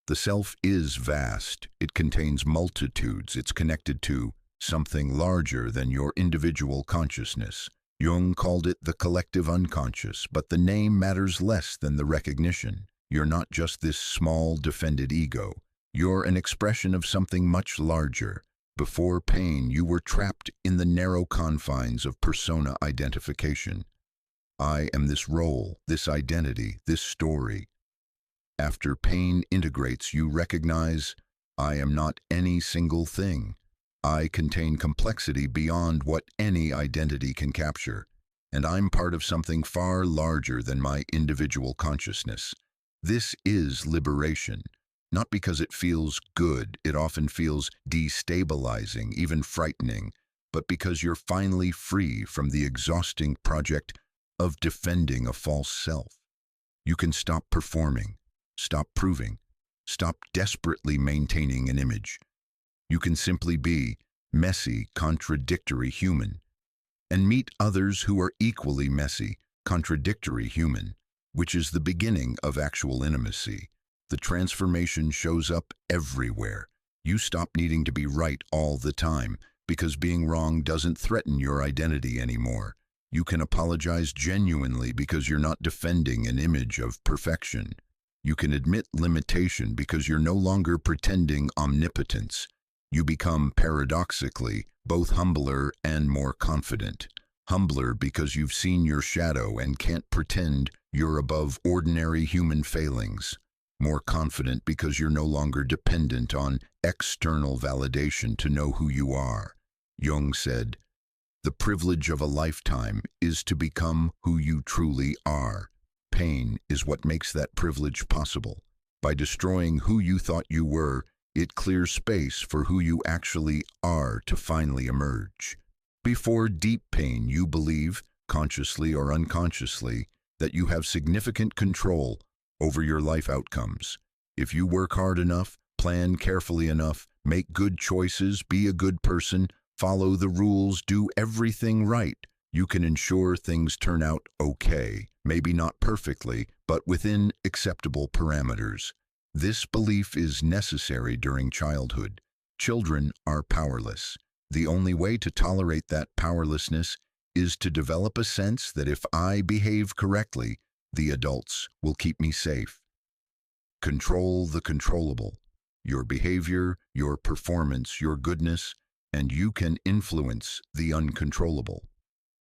The self is vast. It contains multitudes. It's connected to something larger than your individual consciousness. Jung called it the collective unconscious, but the name matters less than the recognition. You're not just this small, defended ego. You're an expression of something much larger. Before pain, you were trapped in the narrow confines of persona identification. I am this role, this identity, this story. After pain integrates, you recognize, I am not any single thing. I contain complexity beyond what any identity can capture, and I'm part of something far larger than my individual consciousness. This is liberation. Not because it feels good, it often feels destabilizing, even frightening, but because you're finally free from the exhausting project of defending a false self. You can stop performing, stop proving, stop desperately maintaining an image. You can simply be messy, contradictory human, and meet others who are equally messy, contradictory human, which is the beginning of actual intimacy. The transformation shows up everywhere. You stop needing to be right all the time because being wrong doesn't threaten your identity anymore. You can apologize genuinely because you're not defending an image of perfection. You can admit limitation because you're no longer pretending omnipotence. You become, paradoxically, both humbler and more confident. Humbler because you've seen your shadow and can't pretend you're above ordinary human failings. More confident because you're no longer dependent on external validation to know who you are. Jung said, "The privilege of a lifetime is to become who you truly are." Pain is what makes that privilege possible. By destroying who you thought you were, it clears space for who you actually are to finally emerge. Before deep pain, you believe, consciously or unconsciously, that you have significant control over your life outcomes. If you work hard enough, plan carefully enough, make good choices, be a good person, follow the rules, do everything right, you can ensure things turn out okay. Maybe not perfectly, but within acceptable parameters. This belief is necessary during childhood. Children are powerless. The only way to tolerate that powerlessness is to develop a sense that if I behave correctly, the adults will keep me safe. Control the controllable. Your behavior, your performance, your goodness, and you can influence the uncontrollable.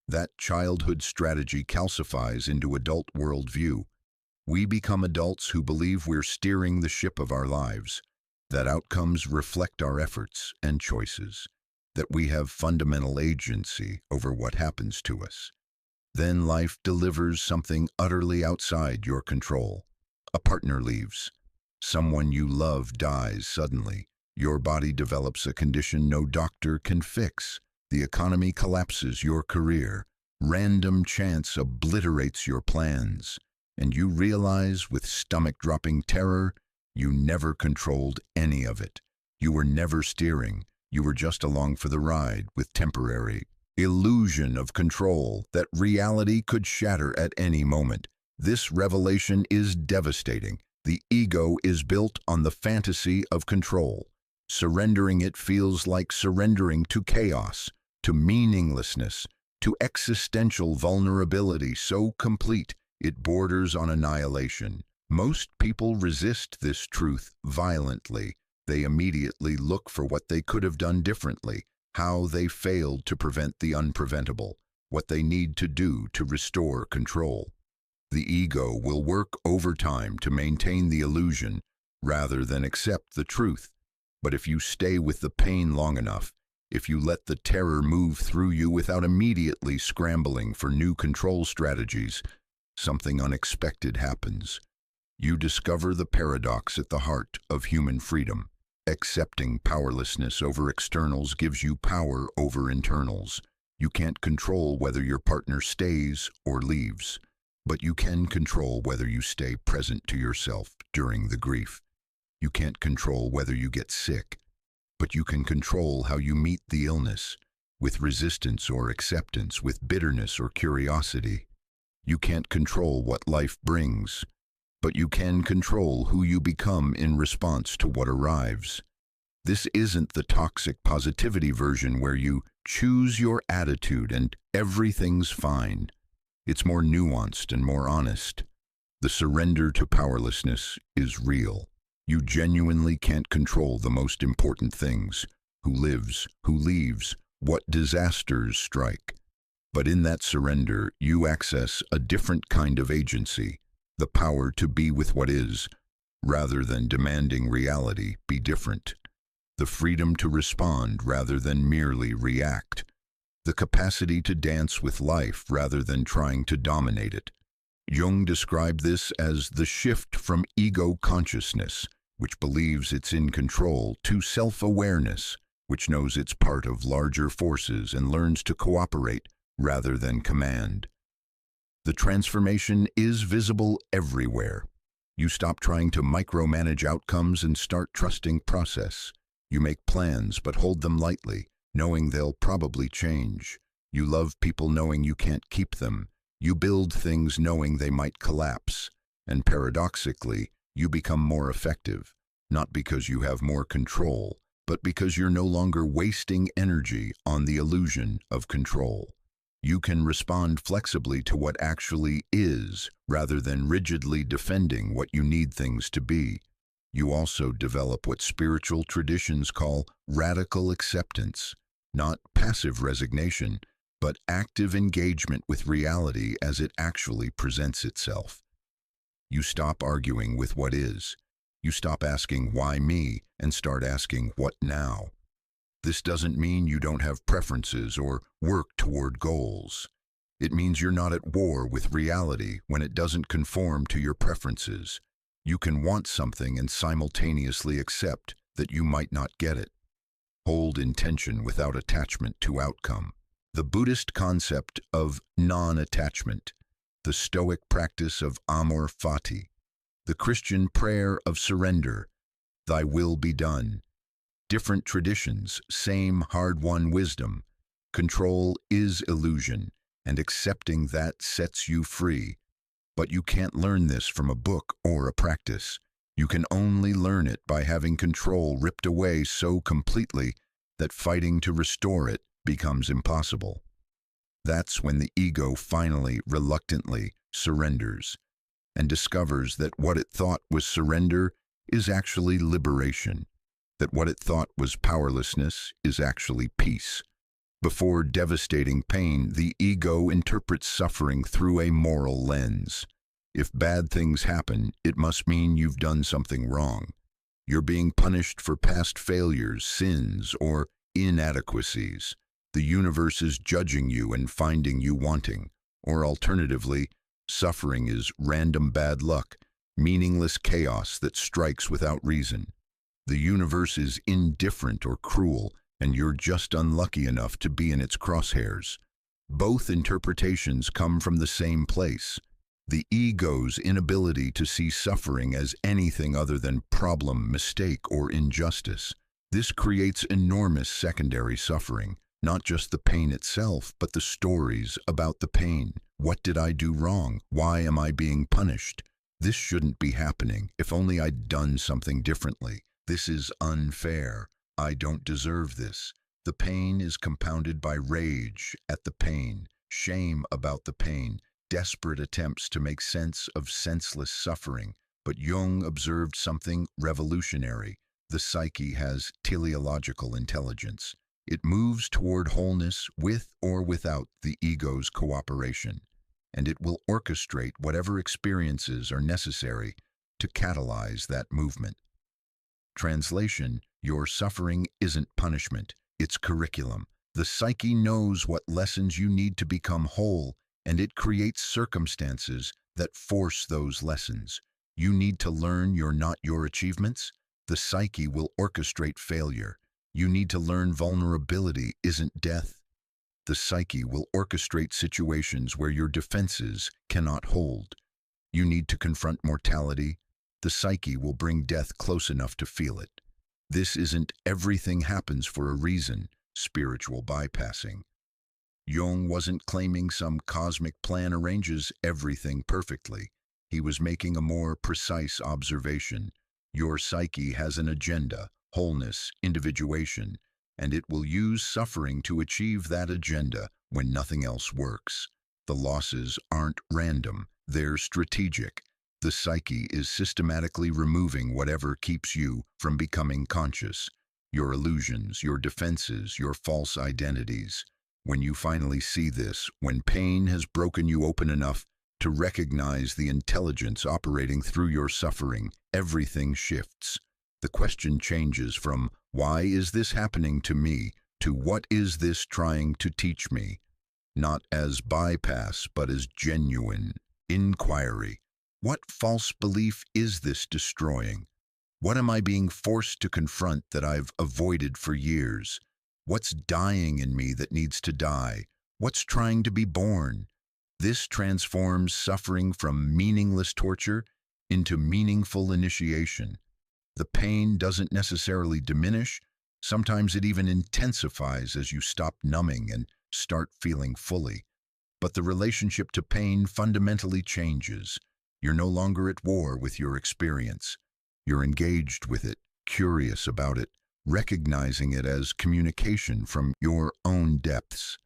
That childhood strategy calcifies into adult worldview. We become adults who believe we're steering the ship of our lives, that outcomes reflect our efforts and choices, that we have fundamental agency over what happens to us. Then life delivers something utterly outside your control. A partner leaves. Someone you love dies suddenly. Your body develops a condition no doctor can fix. The economy collapses your career. Random chance obliterates your plans. And you realize with stomach-dropping terror, you never controlled any of it. You were never steering. You were just along for the ride with temporary illusion of control that reality could shatter at any moment. This revelation is devastating. The ego is built on the fantasy of control. Surrendering it feels like surrendering to chaos, to meaninglessness, to existential vulnerability so complete it borders on annihilation. Most people resist this truth violently. They immediately look for what they could have done differently, how they failed to prevent the unpreventable, what they need to do to restore control. The ego will work overtime to maintain the illusion rather than accept the truth. But if you stay with the pain long enough, if you let the terror move through you without immediately scrambling for new control strategies, something unexpected happens. You discover the paradox at the heart of human freedom. Accepting powerlessness over externals gives you power over internals. You can't control whether your partner stays or leaves, but you can control whether you stay present to yourself during the grief. You can't control whether you get sick, but you can control how you meet the illness, with resistance or acceptance, with bitterness or curiosity. You can't control what life brings, but you can control who you become in response to what arrives. This isn't the toxic positivity version where you choose your attitude and everything's fine. It's more nuanced and more honest. The surrender to powerlessness is real. You genuinely can't control the most important things: who lives, who leaves, what disasters strike. But in that surrender, you access a different kind of agency, the power to be with what is, rather than demanding reality be different. The freedom to respond rather than merely react. The capacity to dance with life rather than trying to dominate it. Jung described this as the shift from ego consciousness, which believes it's in control, to self-awareness, which knows it's part of larger forces and learns to cooperate rather than command. The transformation is visible everywhere. You stop trying to micromanage outcomes and start trusting process. You make plans but hold them lightly, knowing they'll probably change. You love people knowing you can't keep them. You build things knowing they might collapse. And paradoxically, you become more effective, not because you have more control, but because you're no longer wasting energy on the illusion of control. You can respond flexibly to what actually is, rather than rigidly defending what you need things to be. You also develop what spiritual traditions call radical acceptance, not passive resignation, but active engagement with reality as it actually presents itself. You stop arguing with what is. You stop asking, why me, and start asking, what now? This doesn't mean you don't have preferences or work toward goals. It means you're not at war with reality when it doesn't conform to your preferences. You can want something and simultaneously accept that you might not get it. Hold intention without attachment to outcome. The Buddhist concept of non-attachment, the Stoic practice of amor fati, the Christian prayer of surrender, thy will be done. Different traditions, same hard-won wisdom. Control is illusion, and accepting that sets you free. But you can't learn this from a book or a practice. You can only learn it by having control ripped away so completely that fighting to restore it becomes impossible. That's when the ego finally, reluctantly, surrenders and discovers that what it thought was surrender is actually liberation, that what it thought was powerlessness is actually peace. Before devastating pain, the ego interprets suffering through a moral lens. If bad things happen, it must mean you've done something wrong. You're being punished for past failures, sins, or inadequacies. The universe is judging you and finding you wanting. Or alternatively, suffering is random bad luck, meaningless chaos that strikes without reason. The universe is indifferent or cruel, and you're just unlucky enough to be in its crosshairs. Both interpretations come from the same place: the ego's inability to see suffering as anything other than problem, mistake, or injustice. This creates enormous secondary suffering, not just the pain itself, but the stories about the pain. What did I do wrong? Why am I being punished? This shouldn't be happening. If only I'd done something differently. This is unfair. I don't deserve this. The pain is compounded by rage at the pain, shame about the pain, desperate attempts to make sense of senseless suffering. But Jung observed something revolutionary. The psyche has teleological intelligence. It moves toward wholeness with or without the ego's cooperation, and it will orchestrate whatever experiences are necessary to catalyze that movement. Translation: your suffering isn't punishment, it's curriculum. The psyche knows what lessons you need to become whole, and it creates circumstances that force those lessons. You need to learn you're not your achievements. The psyche will orchestrate failure. You need to learn vulnerability isn't death. The psyche will orchestrate situations where your defenses cannot hold. You need to confront mortality. The psyche will bring death close enough to feel it. This isn't everything happens for a reason, spiritual bypassing. Jung wasn't claiming some cosmic plan arranges everything perfectly. He was making a more precise observation. Your psyche has an agenda, wholeness, individuation, and it will use suffering to achieve that agenda when nothing else works. The losses aren't random, they're strategic. The psyche is systematically removing whatever keeps you from becoming conscious. Your illusions, your defenses, your false identities. When you finally see this, when pain has broken you open enough to recognize the intelligence operating through your suffering, everything shifts. The question changes from, why is this happening to me, to what is this trying to teach me? Not as bypass, but as genuine inquiry. What false belief is this destroying? What am I being forced to confront that I've avoided for years? What's dying in me that needs to die? What's trying to be born? This transforms suffering from meaningless torture into meaningful initiation. The pain doesn't necessarily diminish. Sometimes it even intensifies as you stop numbing and start feeling fully. But the relationship to pain fundamentally changes. You're no longer at war with your experience. You're engaged with it, curious about it, recognizing it as communication from your own depths.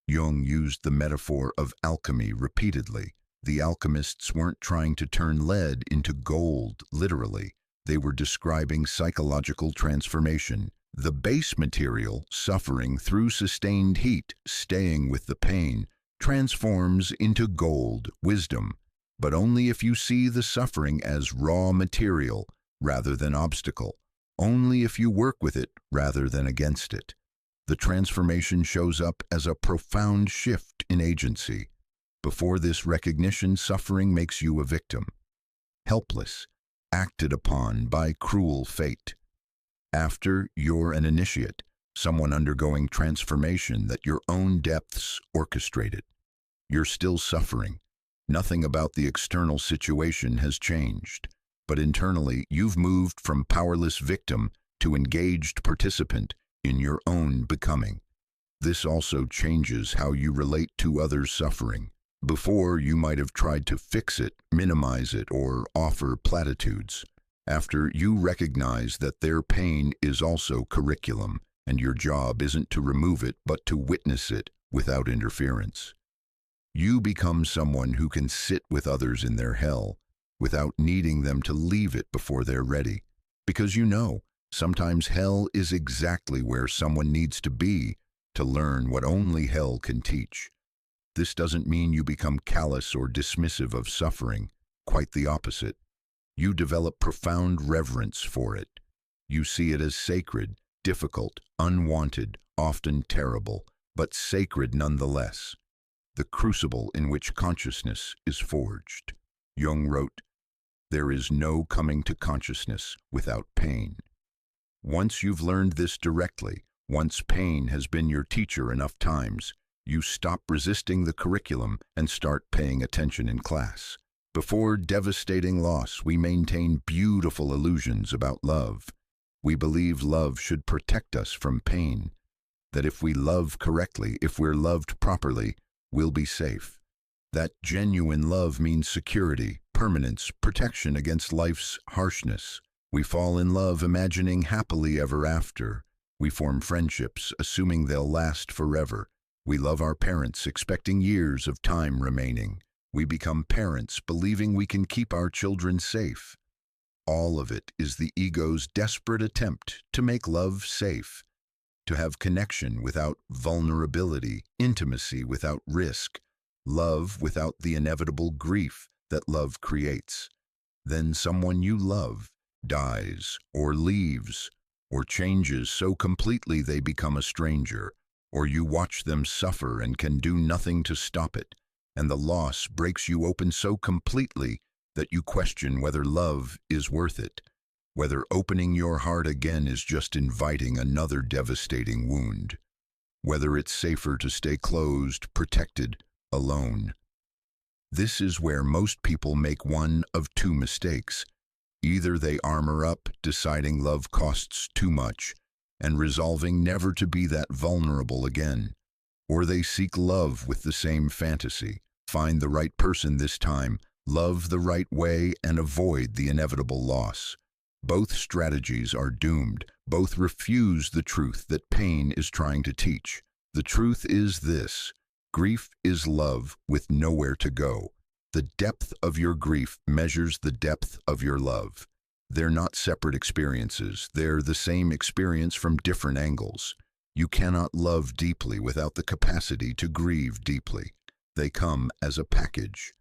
Jung used the metaphor of alchemy repeatedly. The alchemists weren't trying to turn lead into gold, literally. They were describing psychological transformation. The base material, suffering through sustained heat, staying with the pain, transforms into gold, wisdom, but only if you see the suffering as raw material rather than obstacle. Only if you work with it rather than against it. The transformation shows up as a profound shift in agency. Before this recognition, suffering makes you a victim, helpless, acted upon by cruel fate. After, you're an initiate, someone undergoing transformation that your own depths orchestrated. You're still suffering. Nothing about the external situation has changed. But internally, you've moved from powerless victim to engaged participant in your own becoming. This also changes how you relate to others' suffering. Before, you might have tried to fix it, minimize it, or offer platitudes. After, you recognize that their pain is also curriculum, and your job isn't to remove it, but to witness it without interference. You become someone who can sit with others in their hell, without needing them to leave it before they're ready. Because you know, sometimes hell is exactly where someone needs to be to learn what only hell can teach. This doesn't mean you become callous or dismissive of suffering. Quite the opposite. You develop profound reverence for it. You see it as sacred, difficult, unwanted, often terrible, but sacred nonetheless. The crucible in which consciousness is forged. Jung wrote, "There is no coming to consciousness without pain." Once you've learned this directly, once pain has been your teacher enough times, you stop resisting the curriculum and start paying attention in class. Before devastating loss, we maintain beautiful illusions about love. We believe love should protect us from pain, that if we love correctly, if we're loved properly, we'll be safe. That genuine love means security, permanence, protection against life's harshness. We fall in love imagining happily ever after. We form friendships, assuming they'll last forever. We love our parents, expecting years of time remaining. We become parents, believing we can keep our children safe. All of it is the ego's desperate attempt to make love safe, to have connection without vulnerability, intimacy without risk, love without the inevitable grief that love creates. Then someone you love dies or leaves or changes so completely they become a stranger, or you watch them suffer and can do nothing to stop it, and the loss breaks you open so completely that you question whether love is worth it, whether opening your heart again is just inviting another devastating wound, whether it's safer to stay closed, protected, alone. This is where most people make one of two mistakes. Either they armor up, deciding love costs too much, and resolving never to be that vulnerable again, Or they seek love with the same fantasy, find the right person this time, love the right way, and avoid the inevitable loss. Both strategies are doomed. Both refuse the truth that pain is trying to teach. The truth is this: grief is love with nowhere to go. The depth of your grief measures the depth of your love. They're not separate experiences. They're the same experience from different angles. You cannot love deeply without the capacity to grieve deeply. They come as a package.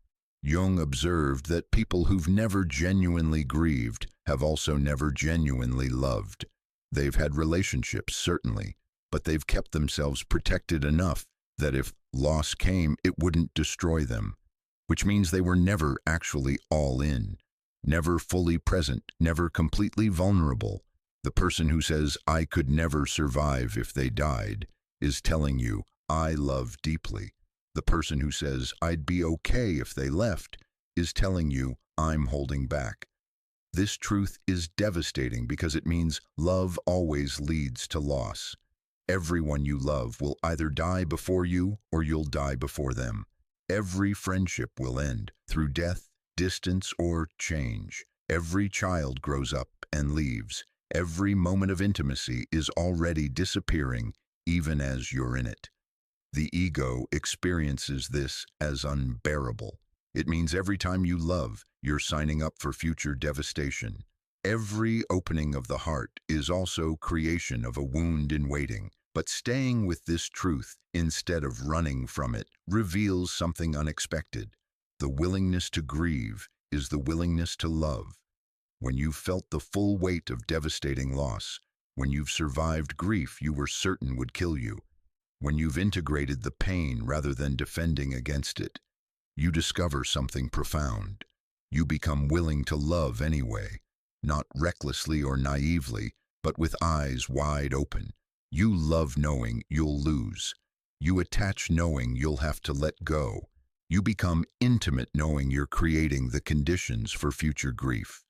Jung observed that people who've never genuinely grieved have also never genuinely loved. They've had relationships, certainly, but they've kept themselves protected enough that if loss came, it wouldn't destroy them, which means they were never actually all in, never fully present, never completely vulnerable. The person who says, "I could never survive if they died," is telling you, "I love deeply." The person who says, "I'd be okay if they left," is telling you, "I'm holding back." This truth is devastating because it means love always leads to loss. Everyone you love will either die before you or you'll die before them. Every friendship will end through death, distance, or change. Every child grows up and leaves. Every moment of intimacy is already disappearing, even as you're in it. The ego experiences this as unbearable. It means every time you love, you're signing up for future devastation. Every opening of the heart is also creation of a wound in waiting. But staying with this truth instead of running from it reveals something unexpected. The willingness to grieve is the willingness to love. When you've felt the full weight of devastating loss, when you've survived grief you were certain would kill you, when you've integrated the pain rather than defending against it, you discover something profound. You become willing to love anyway, not recklessly or naively, but with eyes wide open. You love knowing you'll lose. You attach knowing you'll have to let go. You become intimate knowing you're creating the conditions for future grief.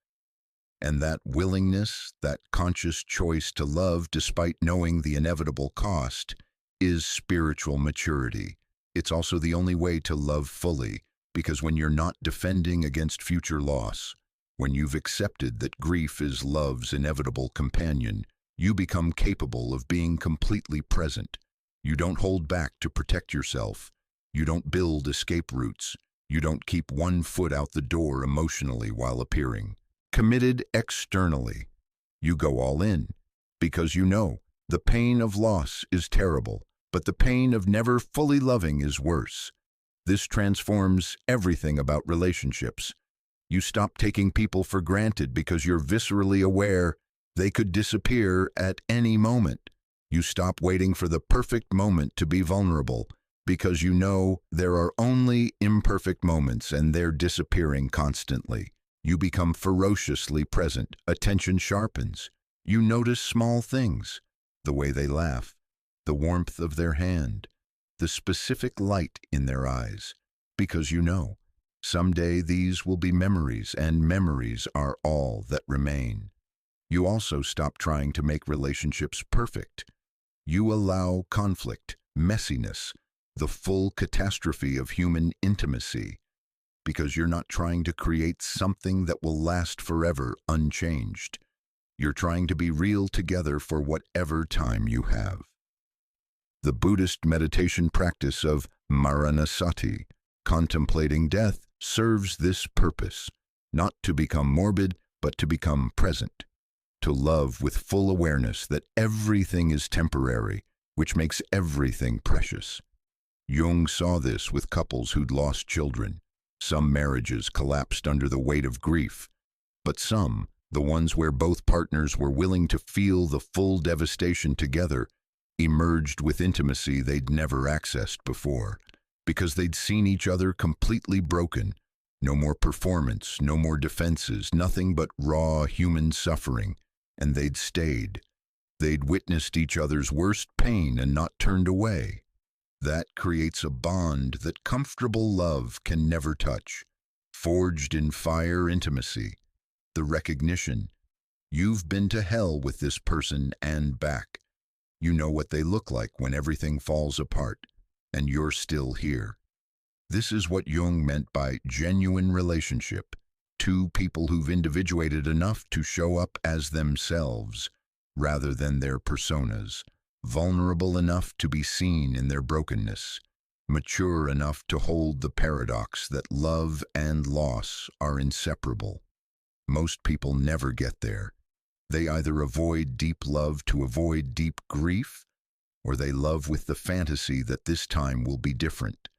And that willingness, that conscious choice to love despite knowing the inevitable cost, is spiritual maturity. It's also the only way to love fully, because when you're not defending against future loss, when you've accepted that grief is love's inevitable companion, you become capable of being completely present. You don't hold back to protect yourself. You don't build escape routes. You don't keep one foot out the door emotionally while appearing committed externally. You go all in, because you know the pain of loss is terrible, but the pain of never fully loving is worse. This transforms everything about relationships. You stop taking people for granted because you're viscerally aware they could disappear at any moment. You stop waiting for the perfect moment to be vulnerable because you know there are only imperfect moments and they're disappearing constantly. You become ferociously present. Attention sharpens. You notice small things, the way they laugh, the warmth of their hand, the specific light in their eyes, because you know someday these will be memories, and memories are all that remain. You also stop trying to make relationships perfect. You allow conflict, messiness, the full catastrophe of human intimacy, because you're not trying to create something that will last forever unchanged. You're trying to be real together for whatever time you have. The Buddhist meditation practice of Maranasati, contemplating death, serves this purpose, not to become morbid, but to become present, to love with full awareness that everything is temporary, which makes everything precious. Jung saw this with couples who'd lost children. Some marriages collapsed under the weight of grief, but some, the ones where both partners were willing to feel the full devastation together, emerged with intimacy they'd never accessed before, because they'd seen each other completely broken. No more performance, no more defenses, nothing but raw human suffering, and they'd stayed. They'd witnessed each other's worst pain and not turned away. That creates a bond that comfortable love can never touch. Forged in fire intimacy, the recognition, you've been to hell with this person and back. You know what they look like when everything falls apart. and you're still here. This is what Jung meant by genuine relationship. Two people who've individuated enough to show up as themselves rather than their personas, vulnerable enough to be seen in their brokenness, mature enough to hold the paradox that love and loss are inseparable. Most people never get there. They either avoid deep love to avoid deep grief, or they love with the fantasy that this time will be different.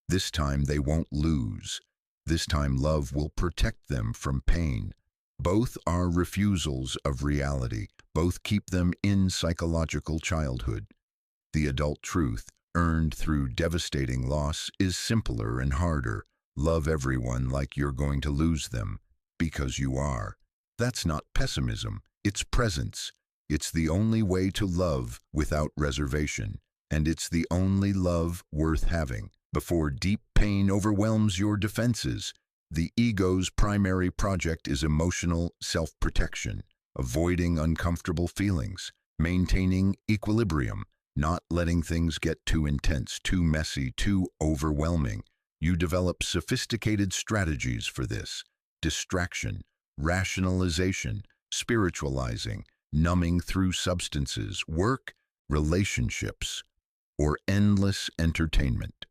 This time they won't lose. This time love will protect them from pain. Both are refusals of reality. Both keep them in psychological childhood. The adult truth, earned through devastating loss, is simpler and harder. Love everyone like you're going to lose them, because you are. That's not pessimism, it's presence. It's the only way to love without reservation, and it's the only love worth having. Before deep pain overwhelms your defenses, the ego's primary project is emotional self-protection, avoiding uncomfortable feelings, maintaining equilibrium, not letting things get too intense, too messy, too overwhelming. You develop sophisticated strategies for this: distraction, rationalization, spiritualizing, numbing through substances, work, relationships, or endless entertainment.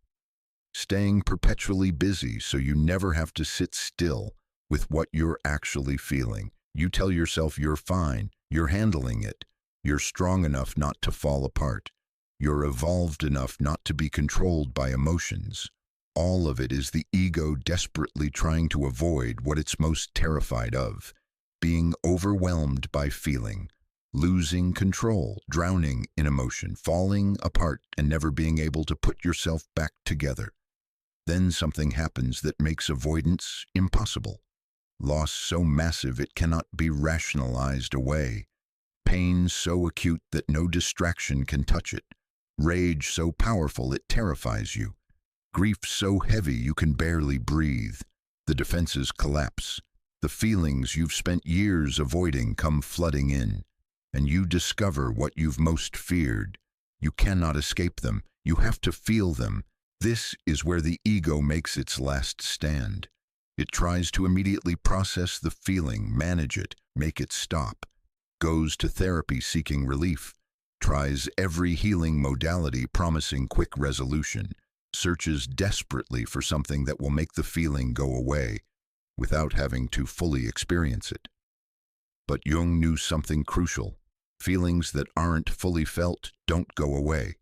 Staying perpetually busy so you never have to sit still with what you're actually feeling. You tell yourself you're fine, you're handling it, you're strong enough not to fall apart, you're evolved enough not to be controlled by emotions. All of it is the ego desperately trying to avoid what it's most terrified of: being overwhelmed by feeling, losing control, drowning in emotion, falling apart, and never being able to put yourself back together. Then something happens that makes avoidance impossible. Loss so massive it cannot be rationalized away. Pain so acute that no distraction can touch it. Rage so powerful it terrifies you. Grief so heavy you can barely breathe. The defenses collapse. The feelings you've spent years avoiding come flooding in, and you discover what you've most feared. You cannot escape them. You have to feel them. This is where the ego makes its last stand. It tries to immediately process the feeling, manage it, make it stop. Goes to therapy seeking relief. Tries every healing modality promising quick resolution. Searches desperately for something that will make the feeling go away without having to fully experience it. But Jung knew something crucial. Feelings that aren't fully felt don't go away.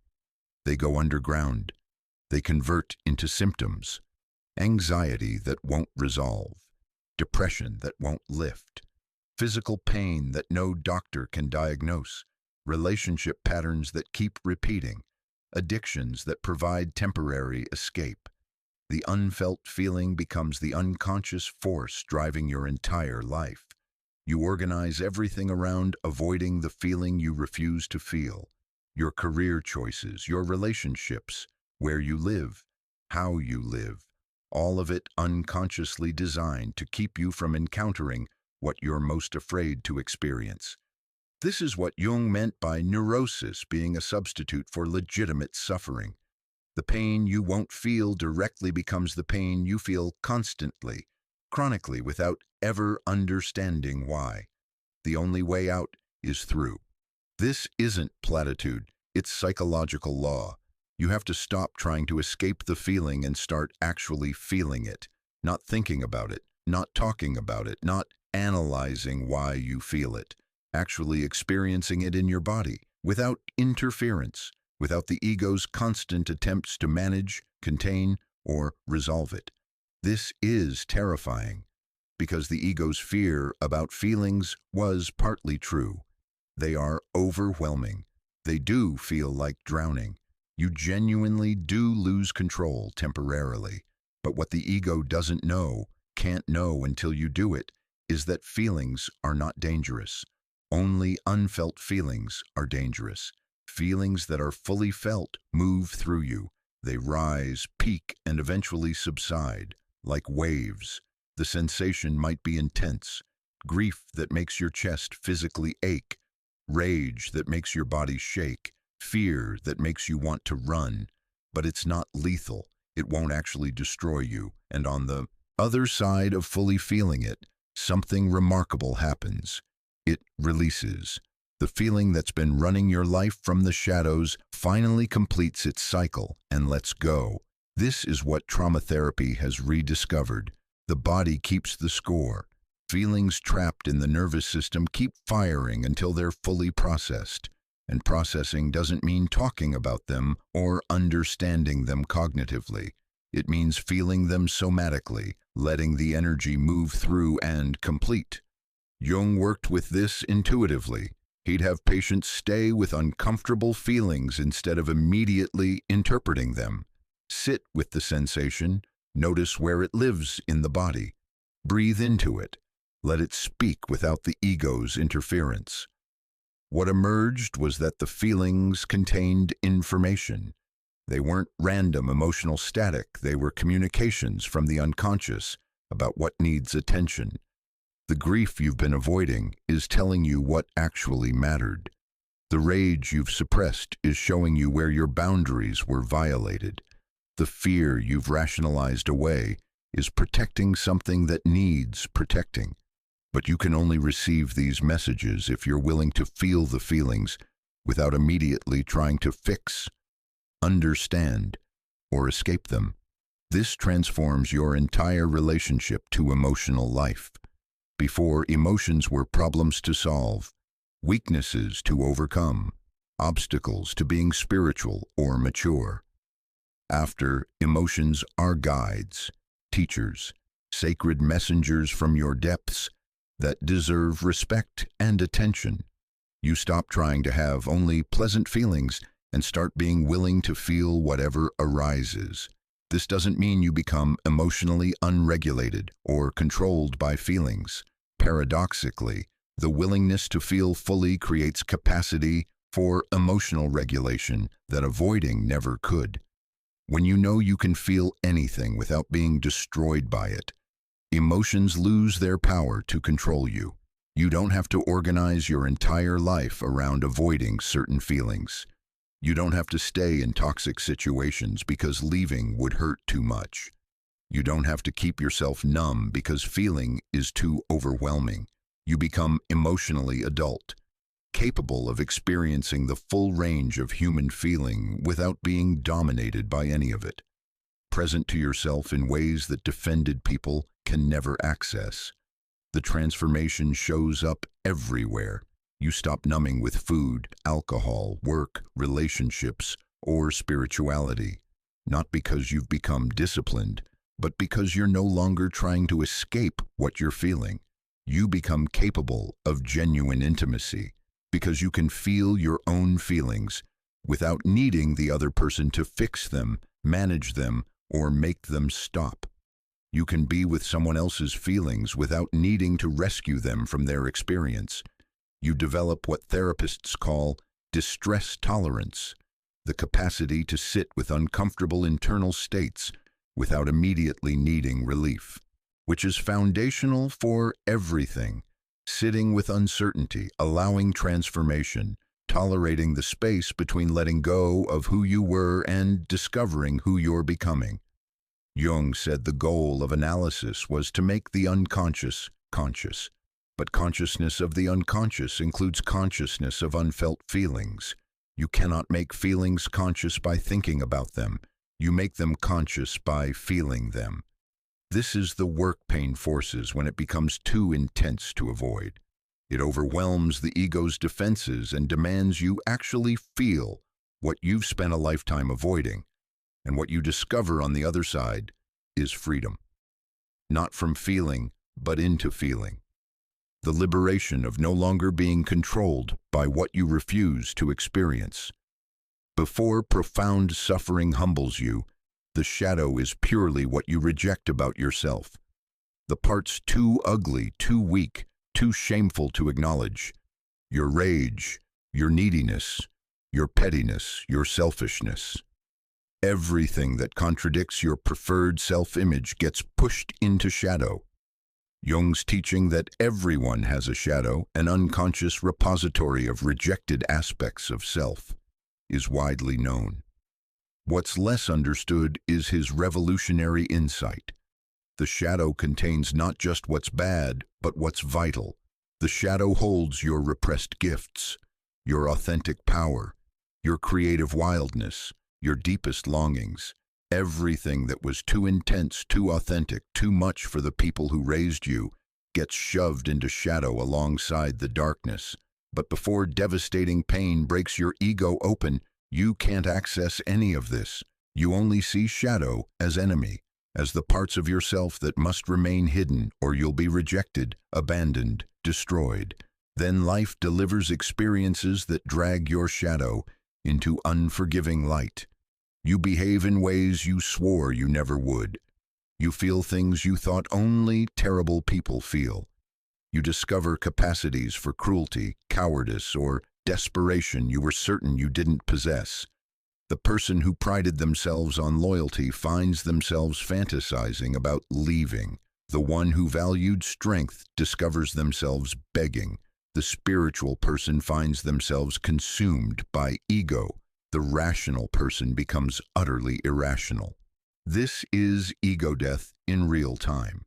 They go underground. They convert into symptoms. Anxiety that won't resolve. Depression that won't lift. Physical pain that no doctor can diagnose. Relationship patterns that keep repeating. Addictions that provide temporary escape. The unfelt feeling becomes the unconscious force driving your entire life. You organize everything around avoiding the feeling you refuse to feel. Your career choices, your relationships, where you live, how you live, all of it unconsciously designed to keep you from encountering what you're most afraid to experience. This is what Jung meant by neurosis being a substitute for legitimate suffering. The pain you won't feel directly becomes the pain you feel constantly, chronically, without ever understanding why. The only way out is through. This isn't platitude, it's psychological law. You have to stop trying to escape the feeling and start actually feeling it, not thinking about it, not talking about it, not analyzing why you feel it, actually experiencing it in your body, without interference, without the ego's constant attempts to manage, contain, or resolve it. This is terrifying, because the ego's fear about feelings was partly true. They are overwhelming. They do feel like drowning. You genuinely do lose control temporarily. But what the ego doesn't know, can't know until you do it, is that feelings are not dangerous. Only unfelt feelings are dangerous. Feelings that are fully felt move through you. They rise, peak, and eventually subside, like waves. The sensation might be intense. Grief that makes your chest physically ache. Rage that makes your body shake. Fear that makes you want to run. but it's not lethal. It won't actually destroy you. And on the other side of fully feeling it, something remarkable happens. It releases. The feeling that's been running your life from the shadows finally completes its cycle and lets go. This is what trauma therapy has rediscovered. The body keeps the score. Feelings trapped in the nervous system keep firing until they're fully processed. And processing doesn't mean talking about them or understanding them cognitively. It means feeling them somatically, letting the energy move through and complete. Jung worked with this intuitively. He'd have patients stay with uncomfortable feelings instead of immediately interpreting them. Sit with the sensation, notice where it lives in the body. Breathe into it. Let it speak without the ego's interference. What emerged was that the feelings contained information. They weren't random emotional static, they were communications from the unconscious about what needs attention. The grief you've been avoiding is telling you what actually mattered. The rage you've suppressed is showing you where your boundaries were violated. The fear you've rationalized away is protecting something that needs protecting. But you can only receive these messages if you're willing to feel the feelings without immediately trying to fix, understand, or escape them. This transforms your entire relationship to emotional life. Before, emotions were problems to solve, weaknesses to overcome, obstacles to being spiritual or mature. After, emotions are guides, teachers, sacred messengers from your depths that deserve respect and attention. You stop trying to have only pleasant feelings and start being willing to feel whatever arises. This doesn't mean you become emotionally unregulated or controlled by feelings. Paradoxically, the willingness to feel fully creates capacity for emotional regulation that avoiding never could. When you know you can feel anything without being destroyed by it, emotions lose their power to control you. You don't have to organize your entire life around avoiding certain feelings. You don't have to stay in toxic situations because leaving would hurt too much. You don't have to keep yourself numb because feeling is too overwhelming. You become emotionally adult, capable of experiencing the full range of human feeling without being dominated by any of it. Present to yourself in ways that defended people can never access. The transformation shows up everywhere. You stop numbing with food, alcohol, work, relationships, or spirituality. Not because you've become disciplined, but because you're no longer trying to escape what you're feeling. You become capable of genuine intimacy because you can feel your own feelings without needing the other person to fix them, manage them, or make them stop. You can be with someone else's feelings without needing to rescue them from their experience. You develop what therapists call distress tolerance, the capacity to sit with uncomfortable internal states without immediately needing relief, which is foundational for everything. Sitting with uncertainty, allowing transformation, tolerating the space between letting go of who you were and discovering who you're becoming. Jung said the goal of analysis was to make the unconscious conscious, but consciousness of the unconscious includes consciousness of unfelt feelings. You cannot make feelings conscious by thinking about them. You make them conscious by feeling them. This is the work pain forces when it becomes too intense to avoid. It overwhelms the ego's defenses and demands you actually feel what you've spent a lifetime avoiding. And what you discover on the other side is freedom. Not from feeling, but into feeling. The liberation of no longer being controlled by what you refuse to experience. Before profound suffering humbles you, the shadow is purely what you reject about yourself. The parts too ugly, too weak, too shameful to acknowledge. Your rage, your neediness, your pettiness, your selfishness. Everything that contradicts your preferred self-image gets pushed into shadow. Jung's teaching that everyone has a shadow, an unconscious repository of rejected aspects of self, is widely known. What's less understood is his revolutionary insight. The shadow contains not just what's bad, but what's vital. The shadow holds your repressed gifts, your authentic power, your creative wildness, your deepest longings. Everything that was too intense, too authentic, too much for the people who raised you gets shoved into shadow alongside the darkness. But before devastating pain breaks your ego open, you can't access any of this. You only see shadow as enemy, as the parts of yourself that must remain hidden or you'll be rejected, abandoned, destroyed. Then life delivers experiences that drag your shadow into unforgiving light. You behave in ways you swore you never would. You feel things you thought only terrible people feel. You discover capacities for cruelty, cowardice, or desperation you were certain you didn't possess. The person who prided themselves on loyalty finds themselves fantasizing about leaving. The one who valued strength discovers themselves begging. The spiritual person finds themselves consumed by ego. The rational person becomes utterly irrational. This is ego death in real time.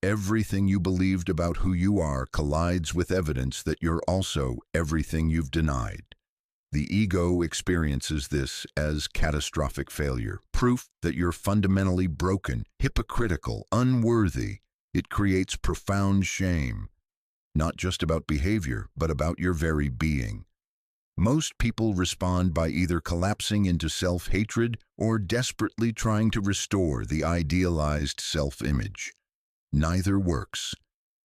Everything you believed about who you are collides with evidence that you're also everything you've denied. The ego experiences this as catastrophic failure, proof that you're fundamentally broken, hypocritical, unworthy. It creates profound shame, not just about behavior, but about your very being. Most people respond by either collapsing into self-hatred or desperately trying to restore the idealized self-image. Neither works.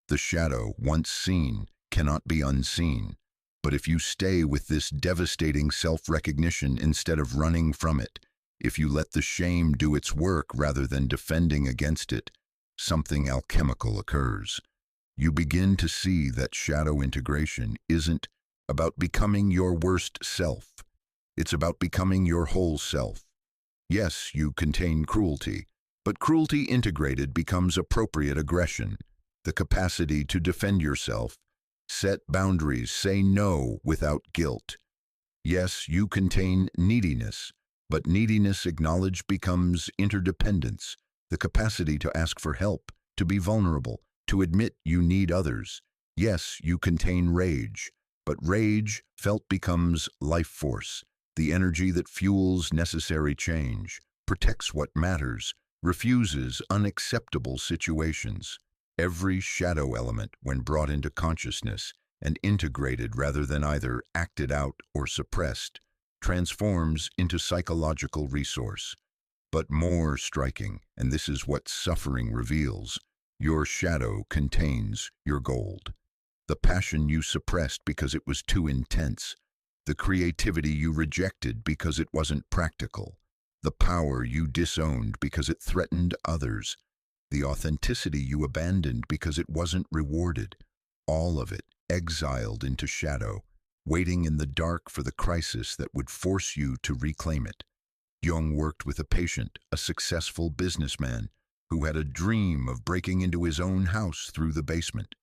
The shadow, once seen, cannot be unseen. But if you stay with this devastating self-recognition instead of running from it, if you let the shame do its work rather than defending against it, something alchemical occurs. You begin to see that shadow integration isn't about becoming your worst self. It's about becoming your whole self. Yes, you contain cruelty, but cruelty integrated becomes appropriate aggression, the capacity to defend yourself, set boundaries, say no without guilt. Yes, you contain neediness, but neediness acknowledged becomes interdependence, the capacity to ask for help, to be vulnerable, to admit you need others. Yes, you contain rage, but rage felt becomes life force, the energy that fuels necessary change, protects what matters, refuses unacceptable situations. Every shadow element, when brought into consciousness and integrated rather than either acted out or suppressed, transforms into psychological resource. But more striking, and this is what suffering reveals, your shadow contains your gold. The passion you suppressed because it was too intense, the creativity you rejected because it wasn't practical, the power you disowned because it threatened others, the authenticity you abandoned because it wasn't rewarded, all of it exiled into shadow, waiting in the dark for the crisis that would force you to reclaim it. Jung worked with a patient, a successful businessman, who had a dream of breaking into his own house through the basement.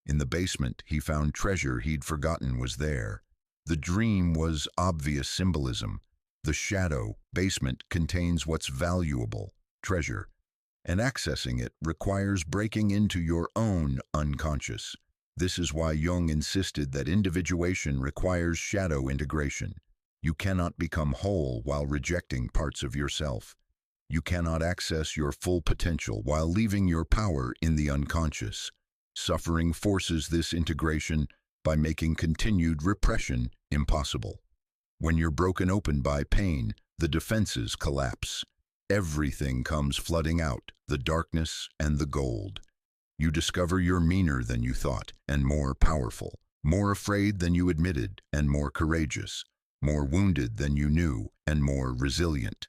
In the basement, he found treasure he'd forgotten was there. The dream was obvious symbolism. The shadow basement contains what's valuable, treasure, and accessing it requires breaking into your own unconscious. This is why Jung insisted that individuation requires shadow integration. You cannot become whole while rejecting parts of yourself. You cannot access your full potential while leaving your power in the unconscious. Suffering forces this integration by making continued repression impossible. When you're broken open by pain, the defenses collapse. Everything comes flooding out, the darkness and the gold. You discover you're meaner than you thought and more powerful, more afraid than you admitted and more courageous, more wounded than you knew and more resilient.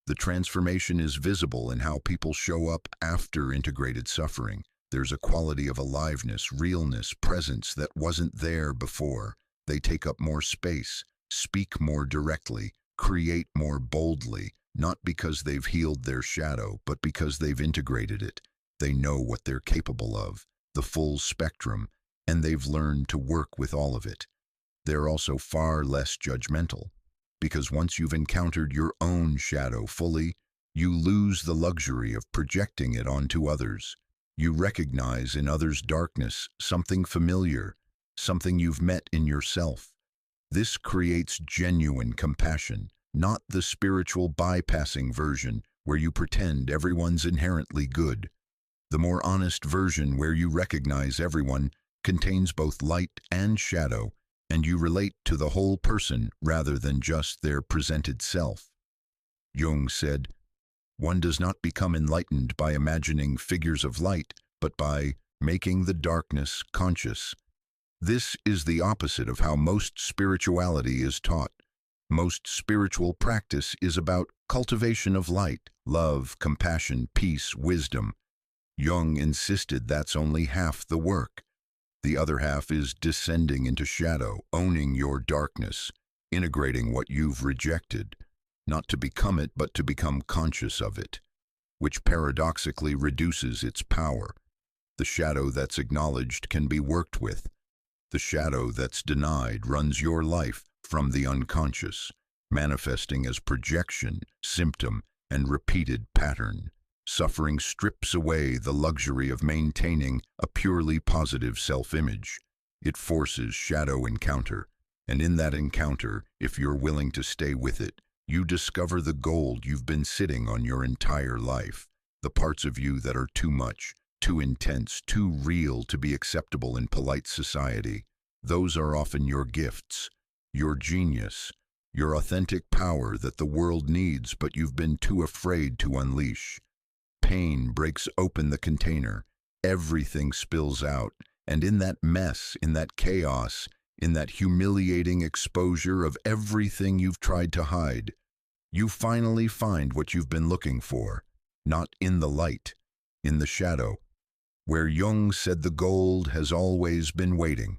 The transformation is visible in how people show up after integrated suffering. There's a quality of aliveness, realness, presence that wasn't there before. They take up more space, speak more directly, create more boldly, not because they've healed their shadow, but because they've integrated it. They know what they're capable of, the full spectrum, and they've learned to work with all of it. They're also far less judgmental. because once you've encountered your own shadow fully, you lose the luxury of projecting it onto others. You recognize in others' darkness something familiar, something you've met in yourself. This creates genuine compassion, not the spiritual bypassing version where you pretend everyone's inherently good. The more honest version where you recognize everyone contains both light and shadow, and you relate to the whole person rather than just their presented self. Jung said, "One does not become enlightened by imagining figures of light, but by making the darkness conscious." This is the opposite of how most spirituality is taught. Most spiritual practice is about cultivation of light, love, compassion, peace, wisdom. Jung insisted that's only half the work. The other half is descending into shadow, owning your darkness, integrating what you've rejected, not to become it, but to become conscious of it, which paradoxically reduces its power. The shadow that's acknowledged can be worked with. The shadow that's denied runs your life from the unconscious, manifesting as projection, symptom, and repeated pattern. Suffering strips away the luxury of maintaining a purely positive self-image. It forces shadow encounter, and in that encounter, if you're willing to stay with it, you discover the gold you've been sitting on your entire life, the parts of you that are too much, too intense, too real to be acceptable in polite society. Those are often your gifts, your genius, your authentic power that the world needs but you've been too afraid to unleash. Pain breaks open the container, everything spills out, and in that mess, in that chaos, in that humiliating exposure of everything you've tried to hide, you finally find what you've been looking for, not in the light, in the shadow, where Jung said the gold has always been waiting.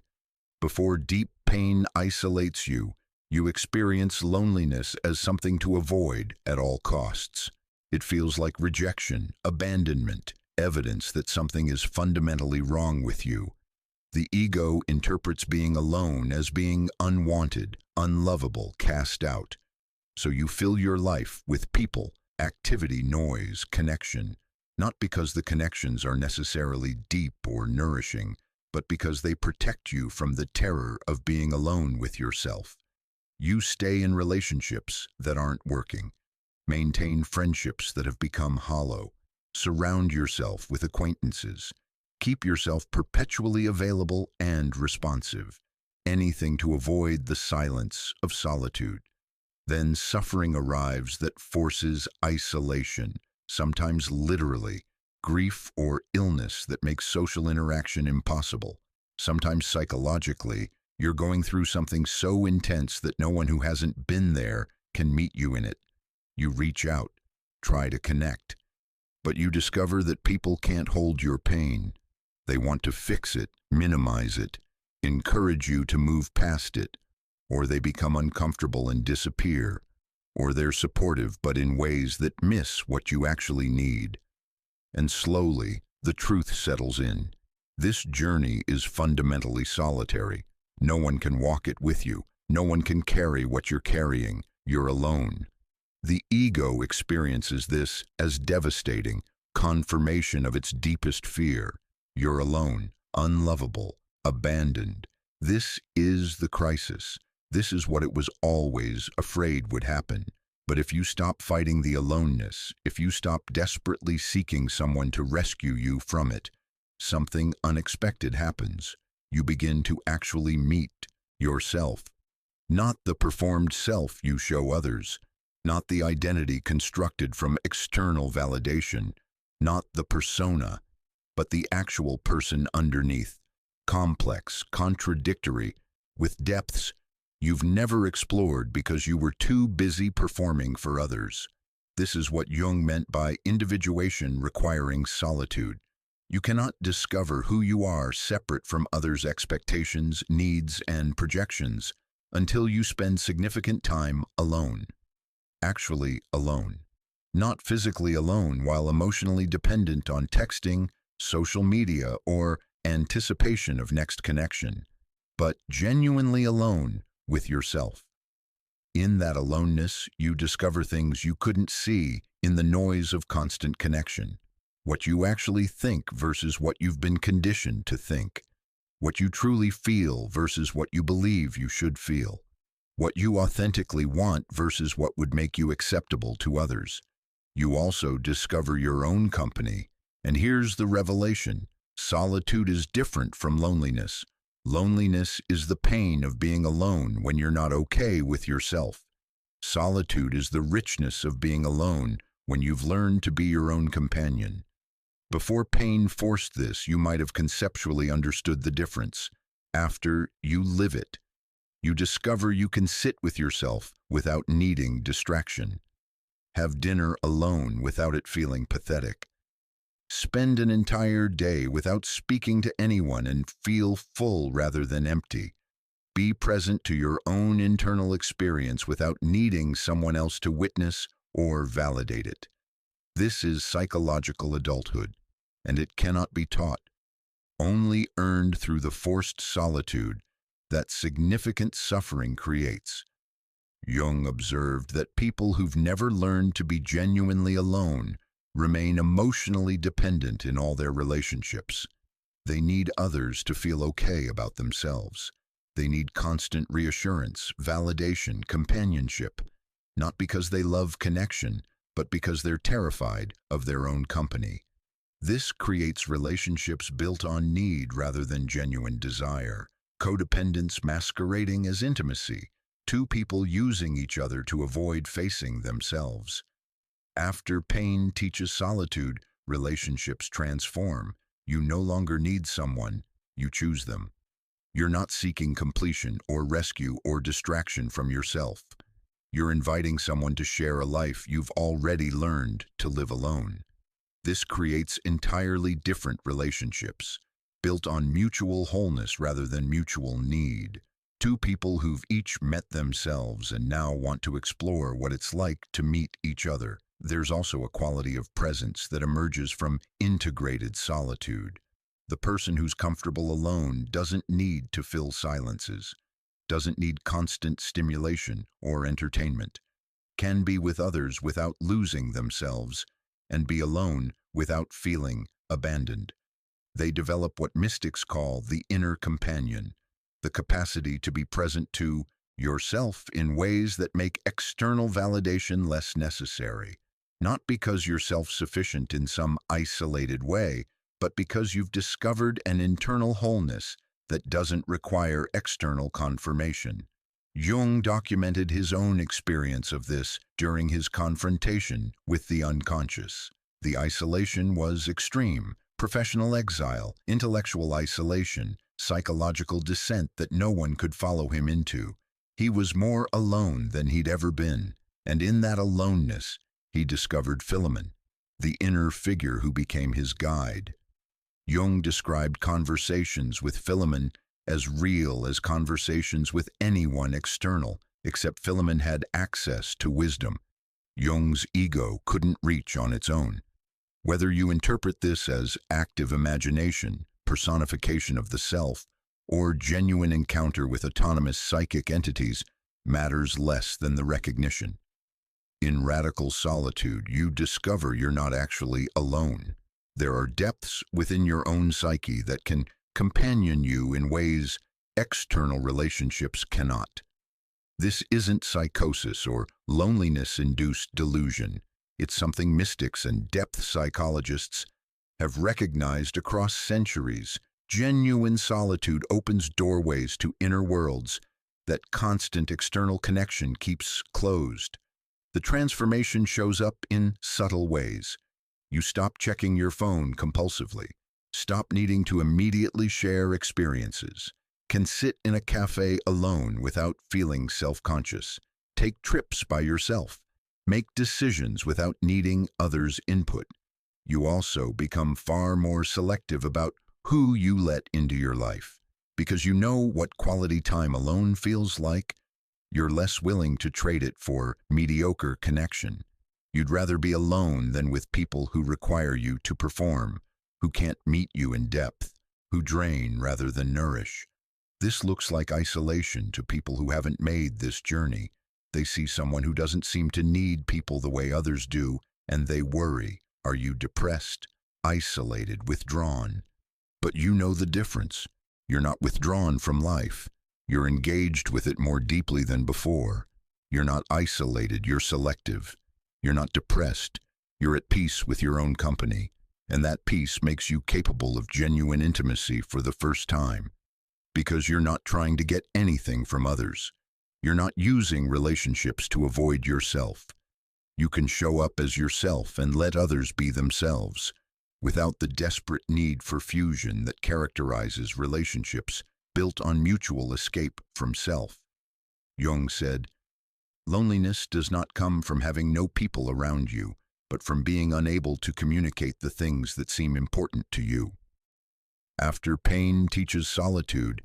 Before deep pain isolates you, you experience loneliness as something to avoid at all costs. It feels like rejection, abandonment, evidence that something is fundamentally wrong with you. The ego interprets being alone as being unwanted, unlovable, cast out. So you fill your life with people, activity, noise, connection, not because the connections are necessarily deep or nourishing, but because they protect you from the terror of being alone with yourself. You stay in relationships that aren't working. Maintain friendships that have become hollow. Surround yourself with acquaintances. Keep yourself perpetually available and responsive. Anything to avoid the silence of solitude. Then suffering arrives that forces isolation, sometimes literally, grief or illness that makes social interaction impossible. Sometimes psychologically, you're going through something so intense that no one who hasn't been there can meet you in it. You reach out, try to connect, but you discover that people can't hold your pain. They want to fix it, minimize it, encourage you to move past it, or they become uncomfortable and disappear, or they're supportive but in ways that miss what you actually need. And slowly, the truth settles in. This journey is fundamentally solitary. No one can walk it with you. No one can carry what you're carrying. You're alone. The ego experiences this as devastating, confirmation of its deepest fear. You're alone, unlovable, abandoned. This is the crisis. This is what it was always afraid would happen. But if you stop fighting the aloneness, if you stop desperately seeking someone to rescue you from it, something unexpected happens. You begin to actually meet yourself. Not the performed self you show others, not the identity constructed from external validation, not the persona, but the actual person underneath, complex, contradictory, with depths you've never explored because you were too busy performing for others. This is what Jung meant by individuation requiring solitude. You cannot discover who you are separate from others' expectations, needs, and projections until you spend significant time alone. Actually alone. Not physically alone while emotionally dependent on texting, social media, or anticipation of next connection, but genuinely alone with yourself. In that aloneness, you discover things you couldn't see in the noise of constant connection. What you actually think versus what you've been conditioned to think. What you truly feel versus what you believe you should feel. What you authentically want versus what would make you acceptable to others. You also discover your own company. And here's the revelation. Solitude is different from loneliness. Loneliness is the pain of being alone when you're not okay with yourself. Solitude is the richness of being alone when you've learned to be your own companion. Before pain forced this, you might have conceptually understood the difference. After, you live it. You discover you can sit with yourself without needing distraction. Have dinner alone without it feeling pathetic. Spend an entire day without speaking to anyone and feel full rather than empty. Be present to your own internal experience without needing someone else to witness or validate it. This is psychological adulthood, and it cannot be taught. Only earned through the forced solitude that significant suffering creates. Jung observed that people who've never learned to be genuinely alone remain emotionally dependent in all their relationships. They need others to feel okay about themselves. They need constant reassurance, validation, companionship, not because they love connection, but because they're terrified of their own company. This creates relationships built on need rather than genuine desire. Codependence masquerading as intimacy, two people using each other to avoid facing themselves. After pain teaches solitude, relationships transform. You no longer need someone, you choose them. You're not seeking completion or rescue or distraction from yourself. You're inviting someone to share a life you've already learned to live alone. This creates entirely different relationships, built on mutual wholeness rather than mutual need. Two people who've each met themselves and now want to explore what it's like to meet each other. There's also a quality of presence that emerges from integrated solitude. The person who's comfortable alone doesn't need to fill silences, doesn't need constant stimulation or entertainment, can be with others without losing themselves, and be alone without feeling abandoned. They develop what mystics call the inner companion, the capacity to be present to yourself in ways that make external validation less necessary. Not because you're self-sufficient in some isolated way, but because you've discovered an internal wholeness that doesn't require external confirmation. Jung documented his own experience of this during his confrontation with the unconscious. The isolation was extreme: professional exile, intellectual isolation, psychological descent that no one could follow him into. He was more alone than he'd ever been, and in that aloneness, he discovered Philemon, the inner figure who became his guide. Jung described conversations with Philemon as real as conversations with anyone external, except Philemon had access to wisdom Jung's ego couldn't reach on its own. Whether you interpret this as active imagination, personification of the self, or genuine encounter with autonomous psychic entities matters less than the recognition. In radical solitude, you discover you're not actually alone. There are depths within your own psyche that can companion you in ways external relationships cannot. This isn't psychosis or loneliness-induced delusion. It's something mystics and depth psychologists have recognized across centuries. Genuine solitude opens doorways to inner worlds that constant external connection keeps closed. The transformation shows up in subtle ways. You stop checking your phone compulsively, stop needing to immediately share experiences, can sit in a cafe alone without feeling self-conscious, take trips by yourself, make decisions without needing others' input. You also become far more selective about who you let into your life. Because you know what quality time alone feels like, you're less willing to trade it for mediocre connection. You'd rather be alone than with people who require you to perform, who can't meet you in depth, who drain rather than nourish. This looks like isolation to people who haven't made this journey, They see someone who doesn't seem to need people the way others do, and they worry. Are you depressed, isolated, withdrawn? But you know the difference. You're not withdrawn from life. You're engaged with it more deeply than before. You're not isolated, you're selective. You're not depressed. You're at peace with your own company. And that peace makes you capable of genuine intimacy for the first time. Because you're not trying to get anything from others. You're not using relationships to avoid yourself. You can show up as yourself and let others be themselves, without the desperate need for fusion that characterizes relationships built on mutual escape from self. Jung said, "Loneliness does not come from having no people around you, but from being unable to communicate the things that seem important to you." After pain teaches solitude,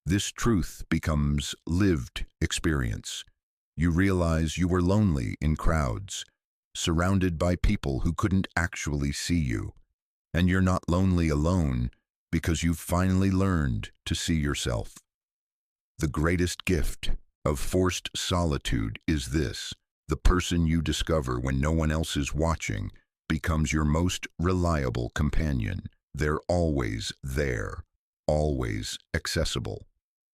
this truth becomes lived experience. You realize you were lonely in crowds, surrounded by people who couldn't actually see you. And you're not lonely alone because you've finally learned to see yourself. The greatest gift of forced solitude is this: the person you discover when no one else is watching becomes your most reliable companion. They're always there, always accessible.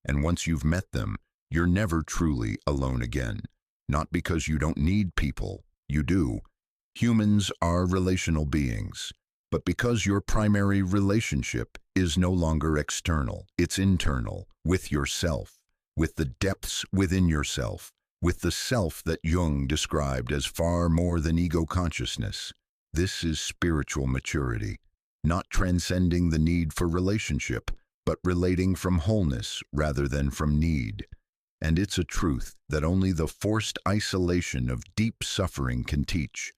And once you've met them, you're never truly alone again. Not because you don't need people, you do. Humans are relational beings. But because your primary relationship is no longer external, it's internal, with yourself, with the depths within yourself, with the self that Jung described as far more than ego consciousness. This is spiritual maturity, not transcending the need for relationship, but relating from wholeness rather than from need. And it's a truth that only the forced isolation of deep suffering can teach.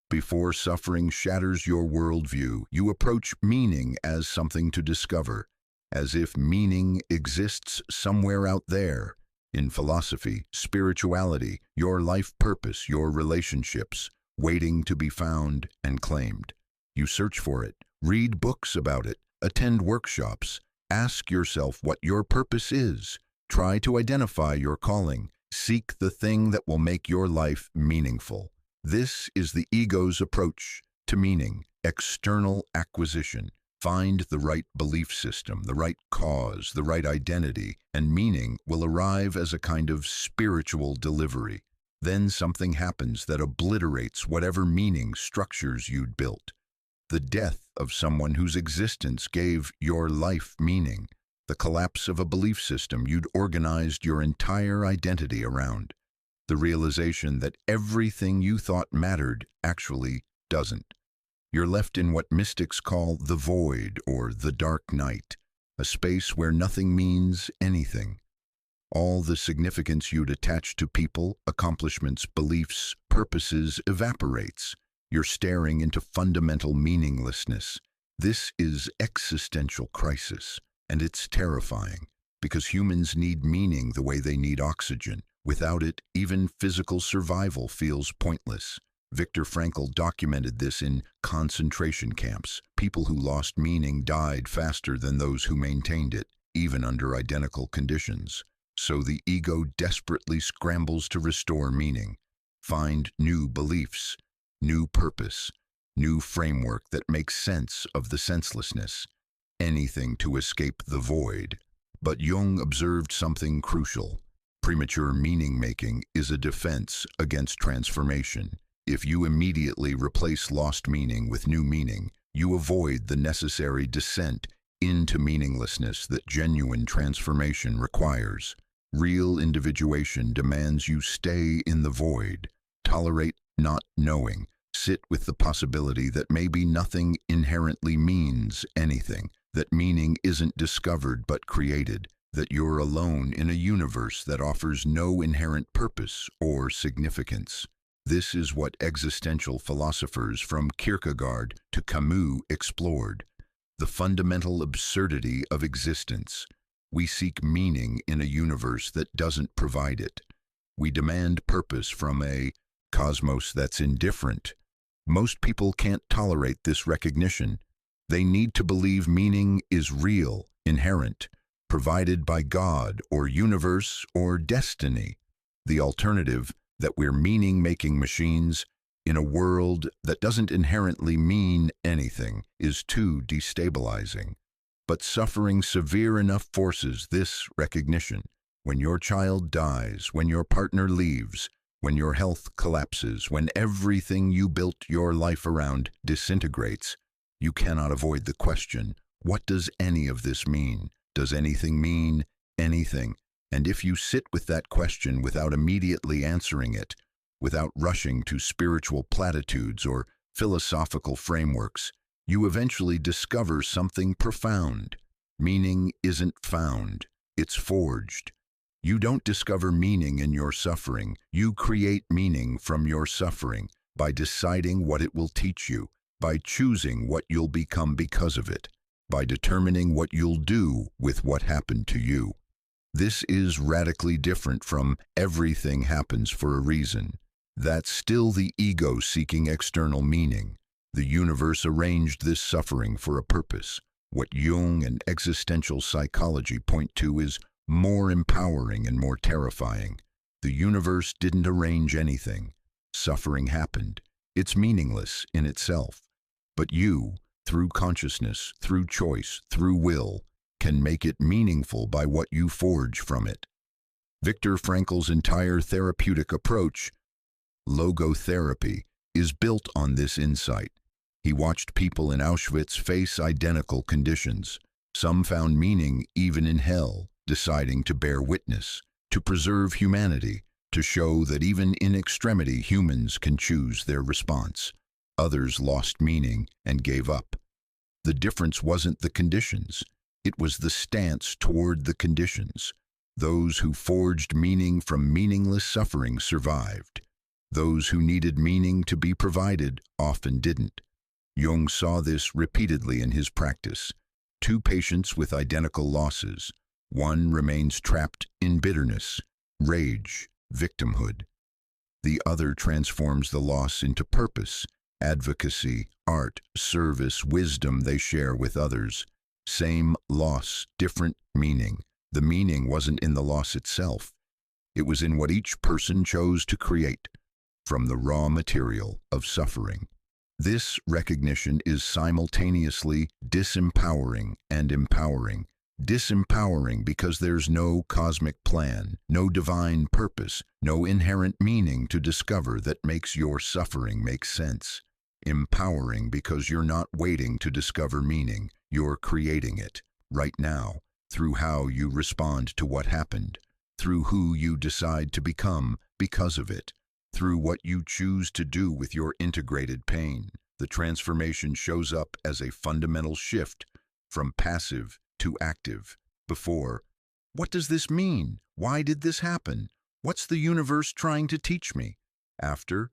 Before suffering shatters your worldview, you approach meaning as something to discover, as if meaning exists somewhere out there. In philosophy, spirituality, your life purpose, your relationships, waiting to be found and claimed. You search for it, read books about it, attend workshops, ask yourself what your purpose is, try to identify your calling, seek the thing that will make your life meaningful. This is the ego's approach to meaning, external acquisition. Find the right belief system, the right cause, the right identity, and meaning will arrive as a kind of spiritual delivery. Then something happens that obliterates whatever meaning structures you'd built. The death of someone whose existence gave your life meaning. The collapse of a belief system you'd organized your entire identity around. The realization that everything you thought mattered actually doesn't. You're left in what mystics call the void or the dark night, a space where nothing means anything. All the significance you'd attach to people, accomplishments, beliefs, purposes evaporates. You're staring into fundamental meaninglessness. This is existential crisis, and it's terrifying, because humans need meaning the way they need oxygen. Without it, even physical survival feels pointless. Viktor Frankl documented this in concentration camps. People who lost meaning died faster than those who maintained it, even under identical conditions. So the ego desperately scrambles to restore meaning, find new beliefs, new purpose, new framework that makes sense of the senselessness, anything to escape the void. But Jung observed something crucial. Premature meaning-making is a defense against transformation. If you immediately replace lost meaning with new meaning, you avoid the necessary descent into meaninglessness that genuine transformation requires. Real individuation demands you stay in the void, tolerate not knowing, sit with the possibility that maybe nothing inherently means anything, that meaning isn't discovered but created, that you're alone in a universe that offers no inherent purpose or significance. This is what existential philosophers from Kierkegaard to Camus explored, the fundamental absurdity of existence. We seek meaning in a universe that doesn't provide it. We demand purpose from a cosmos that's indifferent. Most people can't tolerate this recognition. They need to believe meaning is real, inherent, provided by God or universe or destiny. The alternative, that we're meaning-making machines in a world that doesn't inherently mean anything, is too destabilizing. But suffering severe enough forces this recognition. When your child dies, when your partner leaves, when your health collapses, when everything you built your life around disintegrates, you cannot avoid the question, what does any of this mean? Does anything mean anything? And if you sit with that question without immediately answering it, without rushing to spiritual platitudes or philosophical frameworks, you eventually discover something profound. Meaning isn't found, it's forged. You don't discover meaning in your suffering, you create meaning from your suffering by deciding what it will teach you, by choosing what you'll become because of it, by determining what you'll do with what happened to you. This is radically different from everything happens for a reason. That's still the ego seeking external meaning. The universe arranged this suffering for a purpose. What Jung and existential psychology point to is more empowering and more terrifying. The universe didn't arrange anything. Suffering happened. It's meaningless in itself. But you, through consciousness, through choice, through will, can make it meaningful by what you forge from it. Viktor Frankl's entire therapeutic approach, logotherapy, is built on this insight. He watched people in Auschwitz face identical conditions. Some found meaning even in hell, deciding to bear witness, to preserve humanity, to show that even in extremity humans can choose their response. Others lost meaning and gave up. The difference wasn't the conditions, it was the stance toward the conditions. Those who forged meaning from meaningless suffering survived. Those who needed meaning to be provided often didn't. Jung saw this repeatedly in his practice. Two patients with identical losses. One remains trapped in bitterness, rage, victimhood. The other transforms the loss into purpose, advocacy, art, service, wisdom they share with others. Same loss, different meaning. The meaning wasn't in the loss itself. It was in what each person chose to create from the raw material of suffering. This recognition is simultaneously disempowering and empowering. Disempowering because there's no cosmic plan, no divine purpose, no inherent meaning to discover that makes your suffering make sense. Empowering because you're not waiting to discover meaning, you're creating it, right now, through how you respond to what happened, through who you decide to become because of it, through what you choose to do with your integrated pain. The transformation shows up as a fundamental shift from passive to active. Before, what does this mean? Why did this happen? What's the universe trying to teach me? After,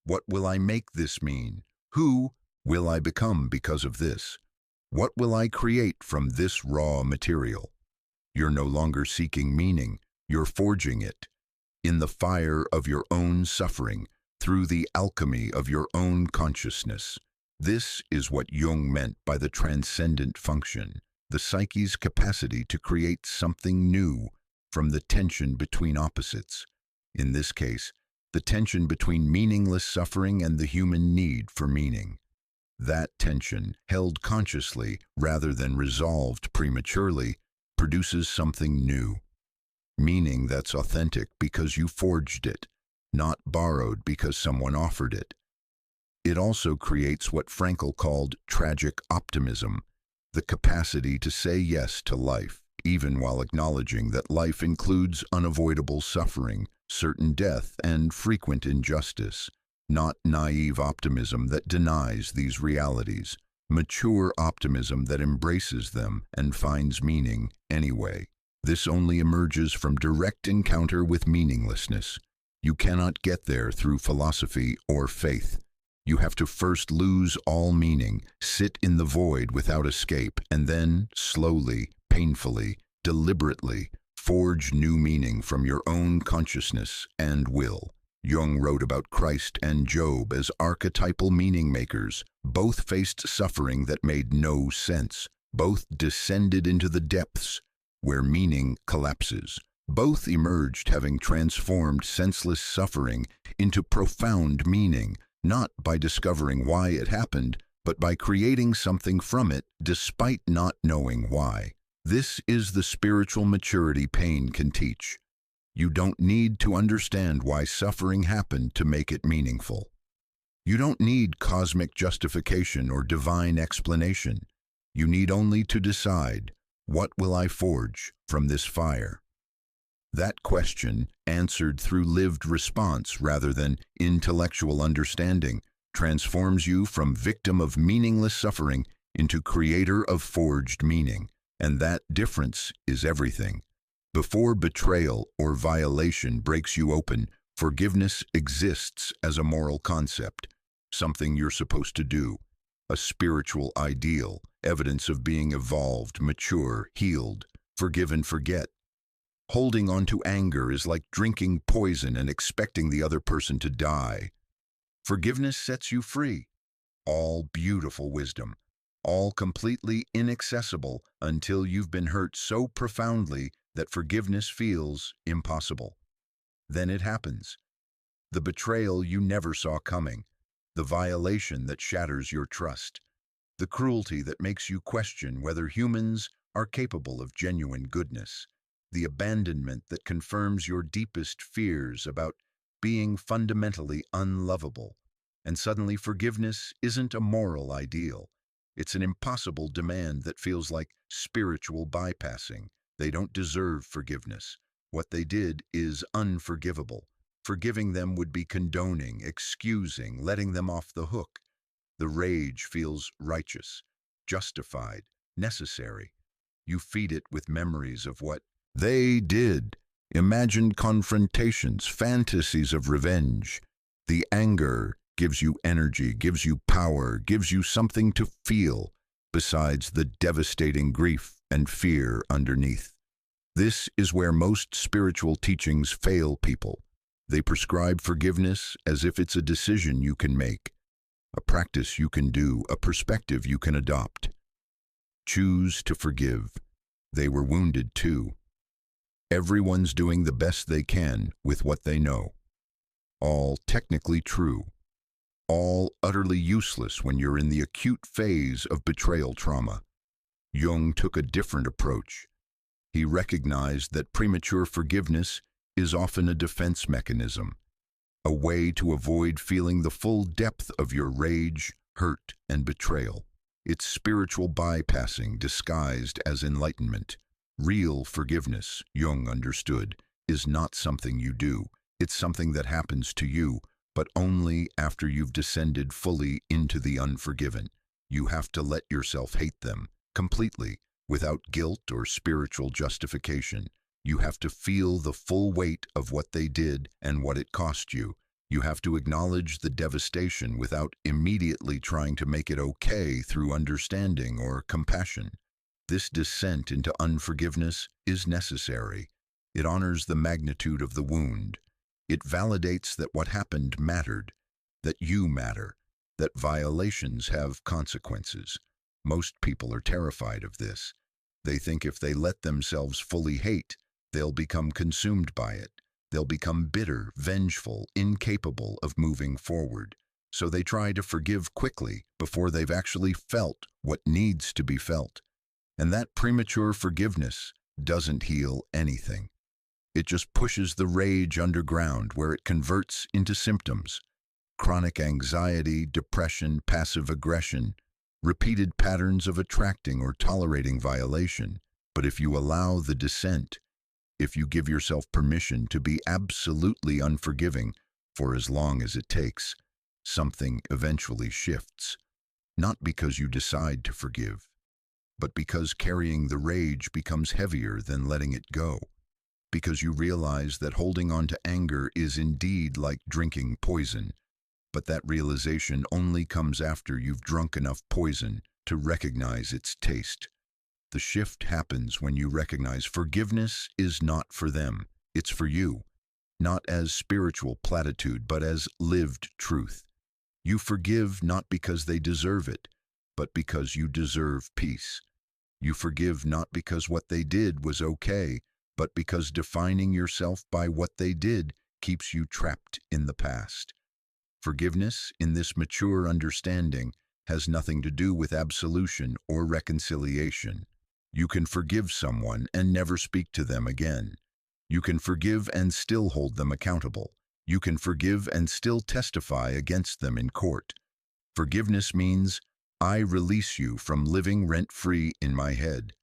what will I make this mean? Who will I become because of this? What will I create from this raw material? You're no longer seeking meaning, you're forging it. In the fire of your own suffering, through the alchemy of your own consciousness. This is what Jung meant by the transcendent function, the psyche's capacity to create something new from the tension between opposites. In this case, the tension between meaningless suffering and the human need for meaning. That tension, held consciously rather than resolved prematurely, produces something new. Meaning that's authentic because you forged it, not borrowed because someone offered it. It also creates what Frankl called tragic optimism, the capacity to say yes to life, even while acknowledging that life includes unavoidable suffering, certain death, and frequent injustice. Not naive optimism that denies these realities, mature optimism that embraces them and finds meaning anyway. This only emerges from direct encounter with meaninglessness. You cannot get there through philosophy or faith. You have to first lose all meaning, sit in the void without escape, and then, slowly, painfully, deliberately, forge new meaning from your own consciousness and will. Jung wrote about Christ and Job as archetypal meaning makers. Both faced suffering that made no sense. Both descended into the depths where meaning collapses. Both emerged having transformed senseless suffering into profound meaning, not by discovering why it happened, but by creating something from it despite not knowing why. This is the spiritual maturity pain can teach. You don't need to understand why suffering happened to make it meaningful. You don't need cosmic justification or divine explanation. You need only to decide, what will I forge from this fire? That question, answered through lived response rather than intellectual understanding, transforms you from victim of meaningless suffering into creator of forged meaning. And that difference is everything. Before betrayal or violation breaks you open, forgiveness exists as a moral concept, something you're supposed to do, a spiritual ideal, evidence of being evolved, mature, healed, forgive and forget. Holding on to anger is like drinking poison and expecting the other person to die. Forgiveness sets you free. All beautiful wisdom, all completely inaccessible until you've been hurt so profoundly that forgiveness feels impossible. Then it happens. The betrayal you never saw coming, the violation that shatters your trust, the cruelty that makes you question whether humans are capable of genuine goodness, the abandonment that confirms your deepest fears about being fundamentally unlovable. And suddenly forgiveness isn't a moral ideal. It's an impossible demand that feels like spiritual bypassing. They don't deserve forgiveness. What they did is unforgivable. Forgiving them would be condoning, excusing, letting them off the hook. The rage feels righteous, justified, necessary. You feed it with memories of what they did, imagined confrontations, fantasies of revenge. The anger gives you energy, gives you power, gives you something to feel, besides the devastating grief and fear underneath. This is where most spiritual teachings fail people. They prescribe forgiveness as if it's a decision you can make, a practice you can do, a perspective you can adopt. Choose to forgive. They were wounded too. Everyone's doing the best they can with what they know. All technically true. All utterly useless when you're in the acute phase of betrayal trauma. Jung took a different approach. He recognized that premature forgiveness is often a defense mechanism, a way to avoid feeling the full depth of your rage, hurt, and betrayal. It's spiritual bypassing disguised as enlightenment. Real forgiveness, Jung understood, is not something you do. It's something that happens to you, but only after you've descended fully into the unforgiven. You have to let yourself hate them completely, without guilt or spiritual justification. You have to feel the full weight of what they did and what it cost you. You have to acknowledge the devastation without immediately trying to make it okay through understanding or compassion. This descent into unforgiveness is necessary. It honors the magnitude of the wound. It validates that what happened mattered, that you matter, that violations have consequences. Most people are terrified of this. They think if they let themselves fully hate, they'll become consumed by it. They'll become bitter, vengeful, incapable of moving forward. So they try to forgive quickly before they've actually felt what needs to be felt. And that premature forgiveness doesn't heal anything. It just pushes the rage underground where it converts into symptoms. Chronic anxiety, depression, passive aggression, repeated patterns of attracting or tolerating violation. But if you allow the descent, if you give yourself permission to be absolutely unforgiving for as long as it takes, something eventually shifts. Not because you decide to forgive, but because carrying the rage becomes heavier than letting it go. Because you realize that holding on to anger is indeed like drinking poison, but that realization only comes after you've drunk enough poison to recognize its taste. The shift happens when you recognize forgiveness is not for them, it's for you, not as spiritual platitude, but as lived truth. You forgive not because they deserve it, but because you deserve peace. You forgive not because what they did was okay, but because defining yourself by what they did keeps you trapped in the past. Forgiveness, in this mature understanding, has nothing to do with absolution or reconciliation. You can forgive someone and never speak to them again. You can forgive and still hold them accountable. You can forgive and still testify against them in court. Forgiveness means, I release you from living rent-free in my head.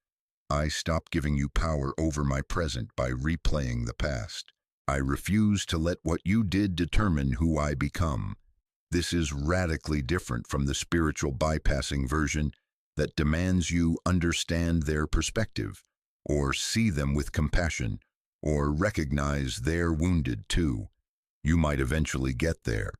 I stop giving you power over my present by replaying the past. I refuse to let what you did determine who I become. This is radically different from the spiritual bypassing version that demands you understand their perspective, or see them with compassion, or recognize they're wounded too. You might eventually get there.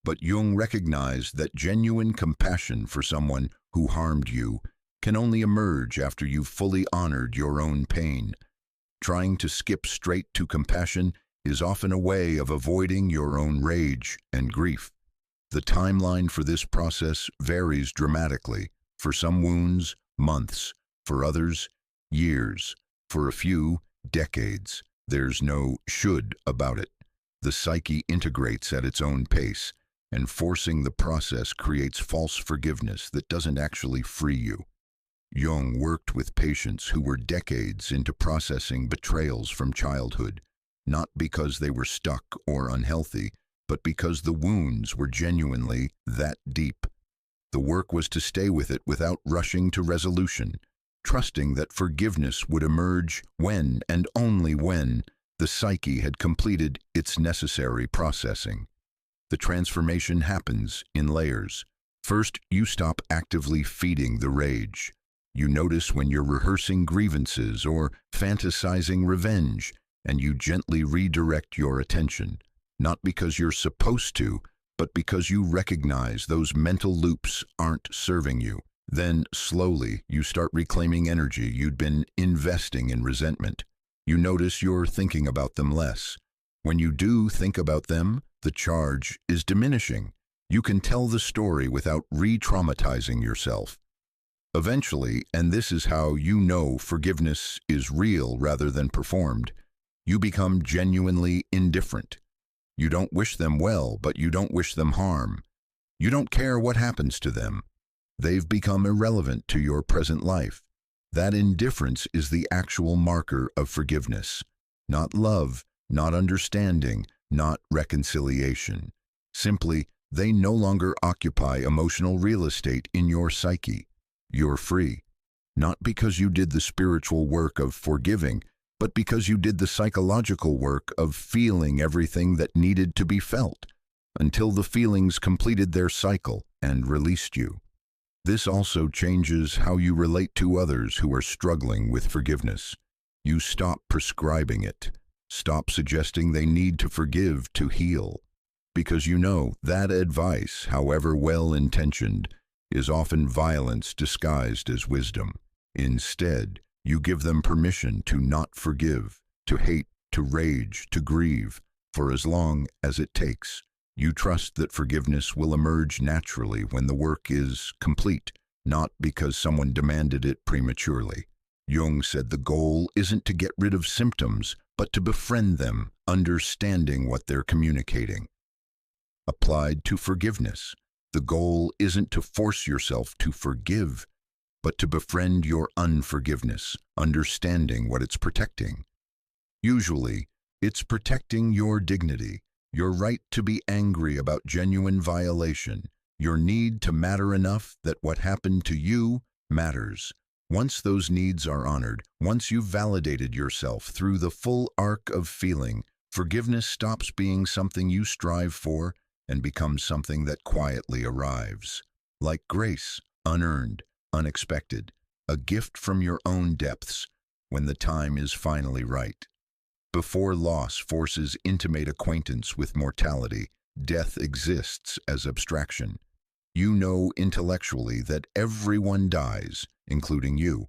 But Jung recognized that genuine compassion for someone who harmed you can only emerge after you've fully honored your own pain. Trying to skip straight to compassion is often a way of avoiding your own rage and grief. The timeline for this process varies dramatically. For some wounds, months. For others, years. For a few, decades. There's no should about it. The psyche integrates at its own pace, and forcing the process creates false forgiveness that doesn't actually free you. Jung worked with patients who were decades into processing betrayals from childhood, not because they were stuck or unhealthy, but because the wounds were genuinely that deep. The work was to stay with it without rushing to resolution, trusting that forgiveness would emerge when and only when the psyche had completed its necessary processing. The transformation happens in layers. First, you stop actively feeding the rage. You notice when you're rehearsing grievances or fantasizing revenge, and you gently redirect your attention, not because you're supposed to, but because you recognize those mental loops aren't serving you. Then, slowly, you start reclaiming energy you'd been investing in resentment. You notice you're thinking about them less. When you do think about them, the charge is diminishing. You can tell the story without re-traumatizing yourself. Eventually, and this is how you know forgiveness is real rather than performed, you become genuinely indifferent. You don't wish them well, but you don't wish them harm. You don't care what happens to them. They've become irrelevant to your present life. That indifference is the actual marker of forgiveness. Not love, not understanding, not reconciliation. Simply, they no longer occupy emotional real estate in your psyche. You're free. Not because you did the spiritual work of forgiving, but because you did the psychological work of feeling everything that needed to be felt, until the feelings completed their cycle and released you. This also changes how you relate to others who are struggling with forgiveness. You stop prescribing it. Stop suggesting they need to forgive to heal. Because you know that advice, however well-intentioned, is often violence disguised as wisdom. Instead, you give them permission to not forgive, to hate, to rage, to grieve, for as long as it takes. You trust that forgiveness will emerge naturally when the work is complete, not because someone demanded it prematurely. Jung said the goal isn't to get rid of symptoms, but to befriend them, understanding what they're communicating. Applied to forgiveness, the goal isn't to force yourself to forgive, but to befriend your unforgiveness, understanding what it's protecting. Usually, it's protecting your dignity, your right to be angry about genuine violation, your need to matter enough that what happened to you matters. Once those needs are honored, once you've validated yourself through the full arc of feeling, forgiveness stops being something you strive for and becomes something that quietly arrives. Like grace, unearned, unexpected, a gift from your own depths when the time is finally right. Before loss forces intimate acquaintance with mortality, death exists as abstraction. You know intellectually that everyone dies, including you,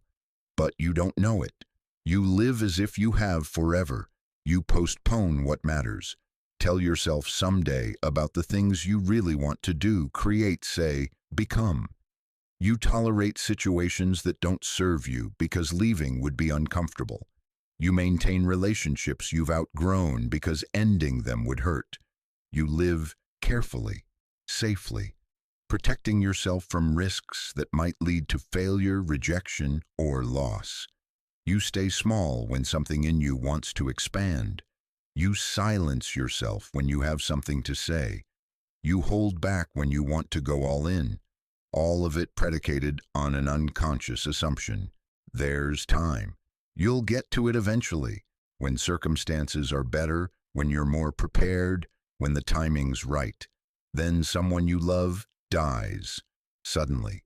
but you don't know it. You live as if you have forever. You postpone what matters. Tell yourself someday about the things you really want to do, create, say, become. You tolerate situations that don't serve you because leaving would be uncomfortable. You maintain relationships you've outgrown because ending them would hurt. You live carefully, safely, protecting yourself from risks that might lead to failure, rejection, or loss. You stay small when something in you wants to expand. You silence yourself when you have something to say. You hold back when you want to go all in. All of it predicated on an unconscious assumption. There's time. You'll get to it eventually, when circumstances are better, when you're more prepared, when the timing's right. Then someone you love dies, suddenly,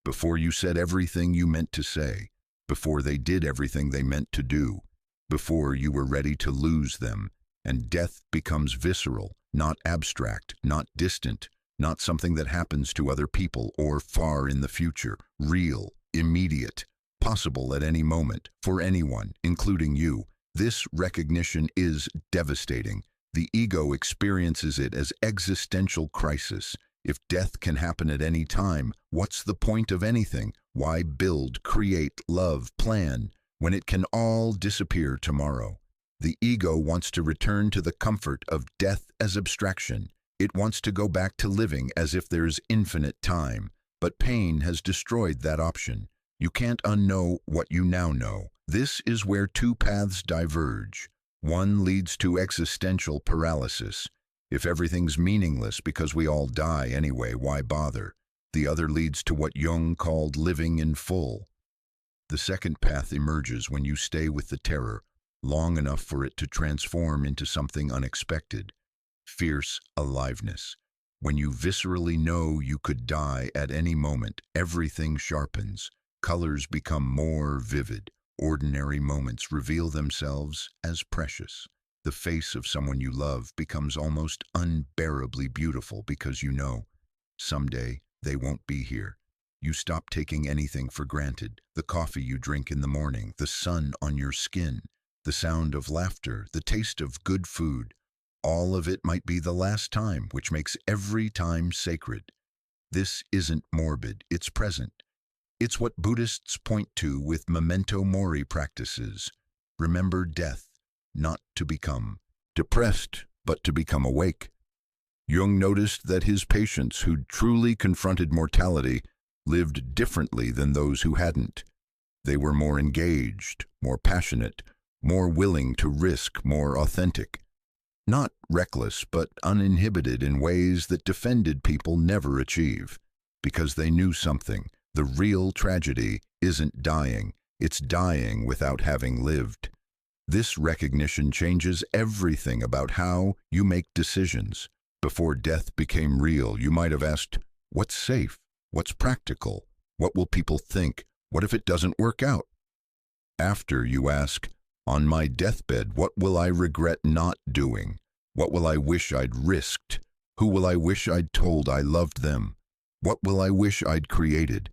before you said everything you meant to say, before they did everything they meant to do, before you were ready to lose them, and death becomes visceral, not abstract, not distant, not something that happens to other people or far in the future, real, immediate, possible at any moment, for anyone, including you. This recognition is devastating. The ego experiences it as existential crisis. If death can happen at any time, what's the point of anything? Why build, create, love, plan, when it can all disappear tomorrow? The ego wants to return to the comfort of death as abstraction. It wants to go back to living as if there's infinite time. But pain has destroyed that option. You can't unknow what you now know. This is where two paths diverge. One leads to existential paralysis. If everything's meaningless because we all die anyway, why bother? The other leads to what Jung called living in full. The second path emerges when you stay with the terror long enough for it to transform into something unexpected. Fierce aliveness. When you viscerally know you could die at any moment, everything sharpens. Colors become more vivid. Ordinary moments reveal themselves as precious. The face of someone you love becomes almost unbearably beautiful because you know someday they won't be here. You stop taking anything for granted. The coffee you drink in the morning, the sun on your skin, the sound of laughter, the taste of good food. All of it might be the last time, which makes every time sacred. This isn't morbid, it's present. It's what Buddhists point to with memento mori practices. Remember death, not to become depressed, but to become awake. Jung noticed that his patients who'd truly confronted mortality lived differently than those who hadn't. They were more engaged, more passionate, more willing to risk, more authentic. Not reckless, but uninhibited in ways that defended people never achieve. Because they knew something. The real tragedy isn't dying, it's dying without having lived. This recognition changes everything about how you make decisions. Before death became real, you might have asked, what's safe? What's practical? What will people think? What if it doesn't work out? After, you ask, on my deathbed, what will I regret not doing? What will I wish I'd risked? Who will I wish I'd told I loved them? What will I wish I'd created?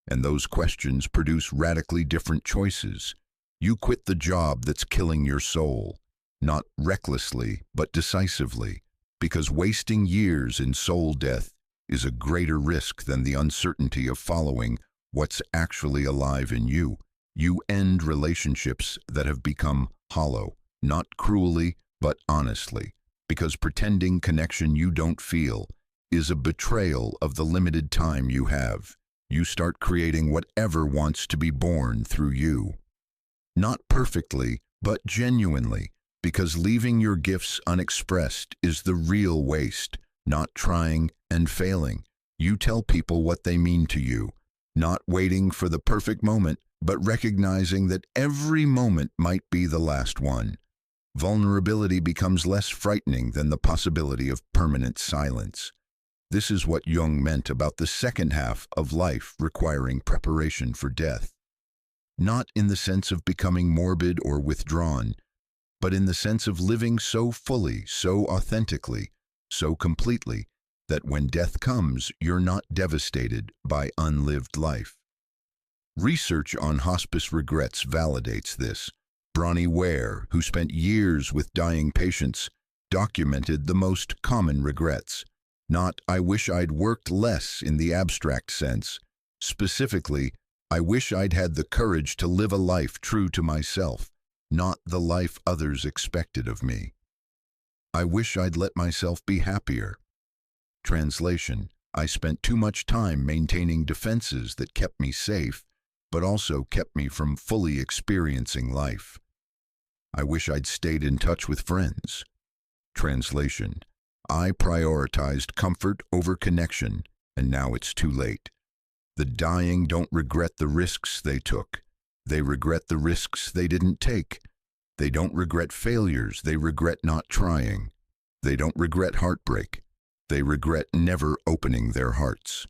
And those questions produce radically different choices. You quit the job that's killing your soul, not recklessly, but decisively, because wasting years in soul death is a greater risk than the uncertainty of following what's actually alive in you. You end relationships that have become hollow, not cruelly, but honestly, because pretending connection you don't feel is a betrayal of the limited time you have. You start creating whatever wants to be born through you. Not perfectly, but genuinely, because leaving your gifts unexpressed is the real waste, not trying and failing. You tell people what they mean to you, not waiting for the perfect moment, but recognizing that every moment might be the last one. Vulnerability becomes less frightening than the possibility of permanent silence. This is what Jung meant about the second half of life requiring preparation for death. Not in the sense of becoming morbid or withdrawn, but in the sense of living so fully, so authentically, so completely, that when death comes, you're not devastated by unlived life. Research on hospice regrets validates this. Bronnie Ware, who spent years with dying patients, documented the most common regrets. Not, I wish I'd worked less in the abstract sense. Specifically, I wish I'd had the courage to live a life true to myself. not the life others expected of me. I wish I'd let myself be happier. Translation: I spent too much time maintaining defenses that kept me safe, but also kept me from fully experiencing life. I wish I'd stayed in touch with friends. Translation: I prioritized comfort over connection, and now it's too late. The dying don't regret the risks they took. They regret the risks they didn't take. They don't regret failures. They regret not trying. They don't regret heartbreak. They regret never opening their hearts.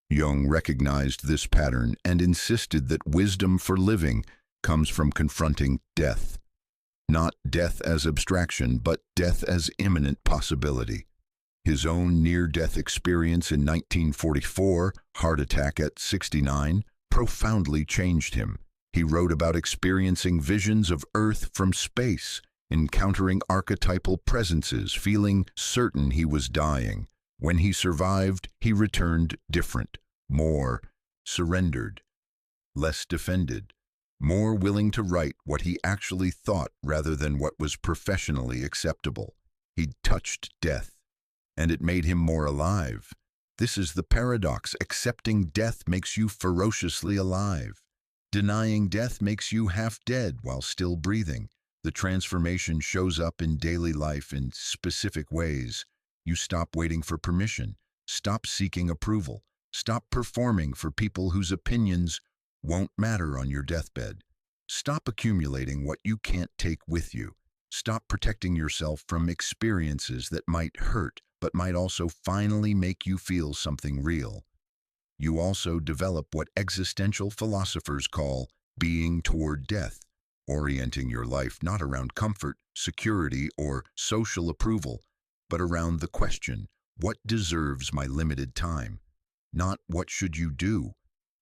Jung recognized this pattern and insisted that wisdom for living comes from confronting death. Not death as abstraction, but death as imminent possibility. His own near-death experience in 1944, heart attack at 69, profoundly changed him. He wrote about experiencing visions of Earth from space, encountering archetypal presences, feeling certain he was dying. When he survived, he returned different, more surrendered, less defended, more willing to write what he actually thought rather than what was professionally acceptable. He'd touched death, and it made him more alive. This is the paradox. Accepting death makes you ferociously alive. Denying death makes you half dead while still breathing. The transformation shows up in daily life in specific ways. You stop waiting for permission, stop seeking approval, stop performing for people whose opinions won't matter on your deathbed. Stop accumulating what you can't take with you. Stop protecting yourself from experiences that might hurt, but might also finally make you feel something real. You also develop what existential philosophers call being toward death, orienting your life not around comfort, security, or social approval, but around the question, what deserves my limited time? Not what should you do?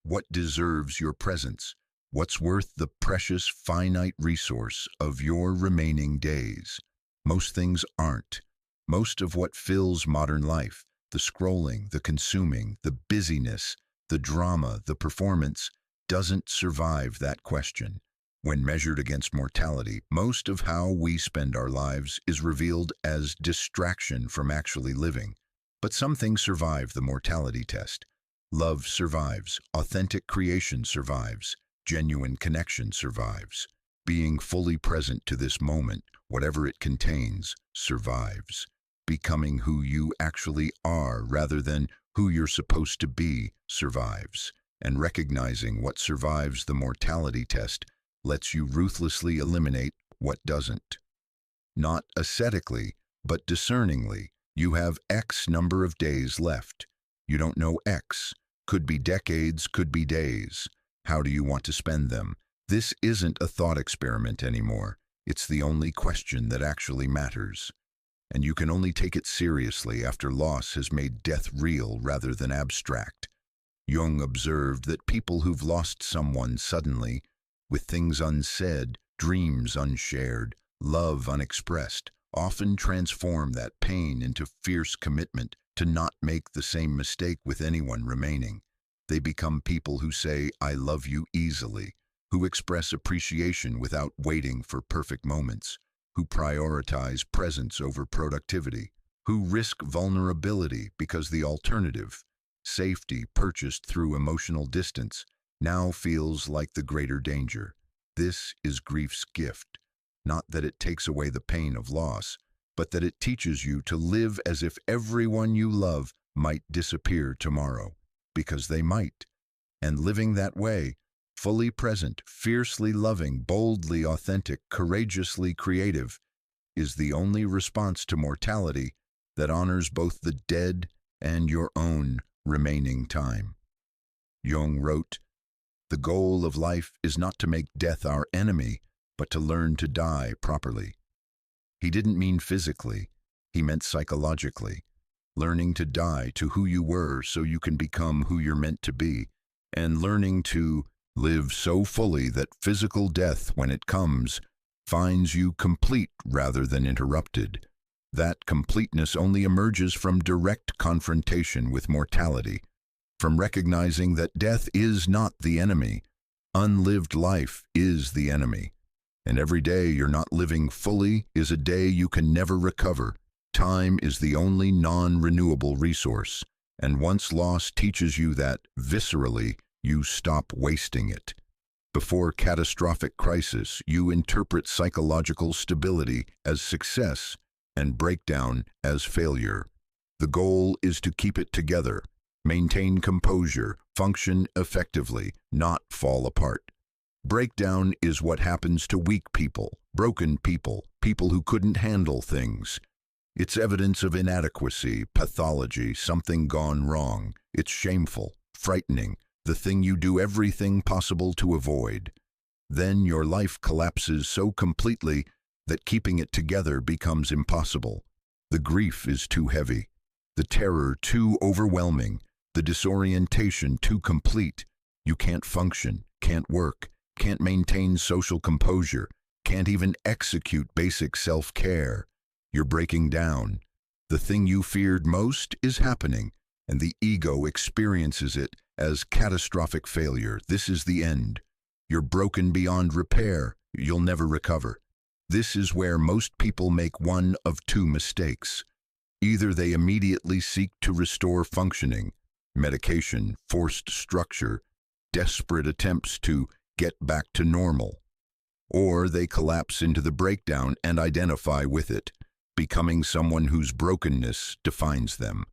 What deserves your presence? What's worth the precious, finite resource of your remaining days? Most things aren't. Most of what fills modern life, the scrolling, the consuming, the busyness, the drama, the performance, doesn't survive that question. When measured against mortality, most of how we spend our lives is revealed as distraction from actually living. But some things survive the mortality test. Love survives, authentic creation survives, genuine connection survives. Being fully present to this moment, whatever it contains, survives. Becoming who you actually are rather than who you're supposed to be survives. And recognizing what survives the mortality test lets you ruthlessly eliminate what doesn't. Not ascetically, but discerningly. You have X number of days left. You don't know X. Could be decades, could be days. How do you want to spend them? This isn't a thought experiment anymore. It's the only question that actually matters. And you can only take it seriously after loss has made death real rather than abstract. Jung observed that people who've lost someone suddenly, with things unsaid, dreams unshared, love unexpressed, often transform that pain into fierce commitment to not make the same mistake with anyone remaining. They become people who say, "I love you" easily, who express appreciation without waiting for perfect moments, who prioritize presence over productivity, who risk vulnerability because the alternative, safety purchased through emotional distance, now feels like the greater danger. This is grief's gift, not that it takes away the pain of loss, but that it teaches you to live as if everyone you love might disappear tomorrow, because they might. And living that way, fully present, fiercely loving, boldly authentic, courageously creative, is the only response to mortality that honors both the dead and your own remaining time. Jung wrote, "The goal of life is not to make death our enemy, but to learn to die properly." He didn't mean physically, he meant psychologically, learning to die to who you were so you can become who you're meant to be, and learning to live so fully that physical death, when it comes, finds you complete rather than interrupted. That completeness only emerges from direct confrontation with mortality, from recognizing that death is not the enemy, unlived life is the enemy. And every day you're not living fully is a day you can never recover. Time is the only non-renewable resource, and once lost teaches you that, viscerally, you stop wasting it. Before catastrophic crisis, you interpret psychological stability as success and breakdown as failure. The goal is to keep it together, maintain composure, function effectively, not fall apart. Breakdown is what happens to weak people, broken people, people who couldn't handle things. It's evidence of inadequacy, pathology, something gone wrong. It's shameful, frightening, the thing you do everything possible to avoid. Then your life collapses so completely that keeping it together becomes impossible. The grief is too heavy, the terror too overwhelming, the disorientation too complete. You can't function, can't work, can't maintain social composure, can't even execute basic self-care. You're breaking down. The thing you feared most is happening, and the ego experiences it as catastrophic failure. This is the end. You're broken beyond repair. You'll never recover. This is where most people make one of two mistakes. Either they immediately seek to restore functioning, medication, forced structure, desperate attempts to get back to normal, or they collapse into the breakdown and identify with it, becoming someone whose brokenness defines them.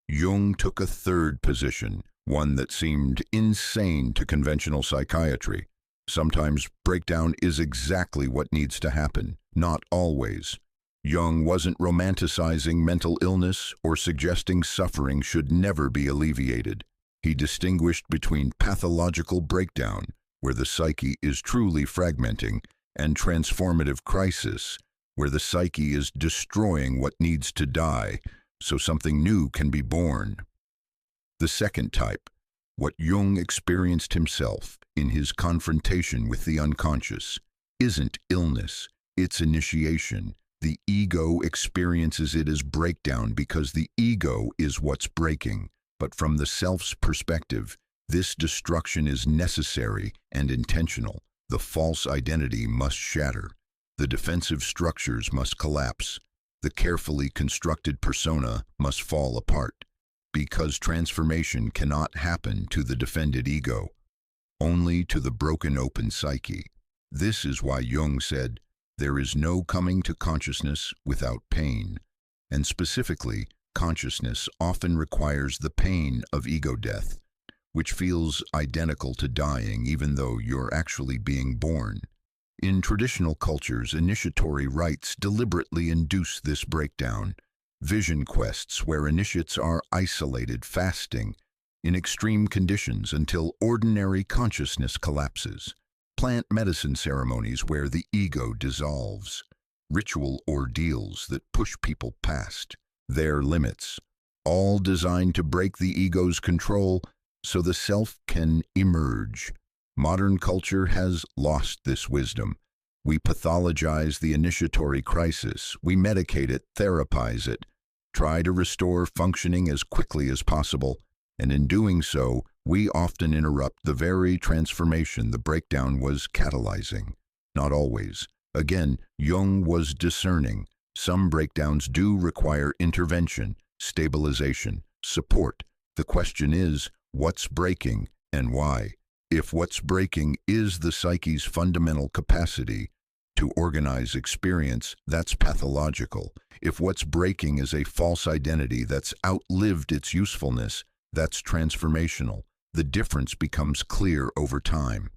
Jung took a third position, one that seemed insane to conventional psychiatry. Sometimes breakdown is exactly what needs to happen, not always. Jung wasn't romanticizing mental illness or suggesting suffering should never be alleviated. He distinguished between pathological breakdown, where the psyche is truly fragmenting, and transformative crisis, where the psyche is destroying what needs to die so something new can be born. The second type, what Jung experienced himself in his confrontation with the unconscious, isn't illness, it's initiation. The ego experiences it as breakdown because the ego is what's breaking, but from the self's perspective, this destruction is necessary and intentional. The false identity must shatter. The defensive structures must collapse. The carefully constructed persona must fall apart. Because transformation cannot happen to the defended ego, only to the broken open psyche. This is why Jung said, there is no coming to consciousness without pain. And specifically, consciousness often requires the pain of ego death, which feels identical to dying even though you're actually being born. In traditional cultures, initiatory rites deliberately induce this breakdown. Vision quests where initiates are isolated, fasting, in extreme conditions until ordinary consciousness collapses. Plant medicine ceremonies where the ego dissolves. Ritual ordeals that push people past their limits, all designed to break the ego's control so the self can emerge. Modern culture has lost this wisdom. We pathologize the initiatory crisis. We medicate it, therapize it, try to restore functioning as quickly as possible, and in doing so, we often interrupt the very transformation the breakdown was catalyzing. Not always. Again, Jung was discerning. Some breakdowns do require intervention, stabilization, support. The question is, what's breaking and why? If what's breaking is the psyche's fundamental capacity to organize experience, that's pathological. If what's breaking is a false identity that's outlived its usefulness, that's transformational. The difference becomes clear over time.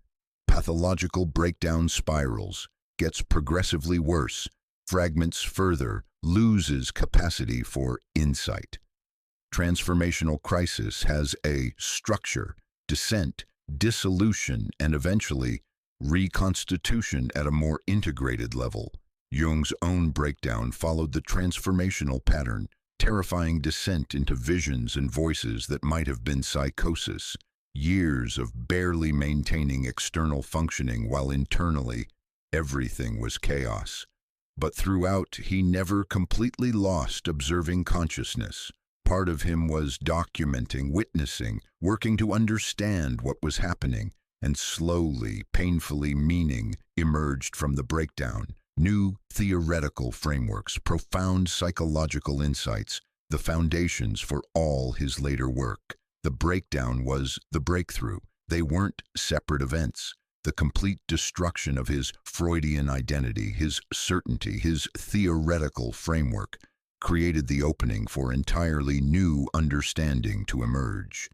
Pathological breakdown spirals, gets progressively worse, fragments further, loses capacity for insight. Transformational crisis has a structure, descent, dissolution, and eventually reconstitution at a more integrated level. Jung's own breakdown followed the transformational pattern, terrifying descent into visions and voices that might have been psychosis, years of barely maintaining external functioning while internally everything was chaos. But throughout, he never completely lost observing consciousness. Part of him was documenting, witnessing, working to understand what was happening. And slowly, painfully, meaning emerged from the breakdown. New theoretical frameworks, profound psychological insights, the foundations for all his later work. The breakdown was the breakthrough. They weren't separate events. The complete destruction of his Freudian identity, his certainty, his theoretical framework, created the opening for entirely new understanding to emerge.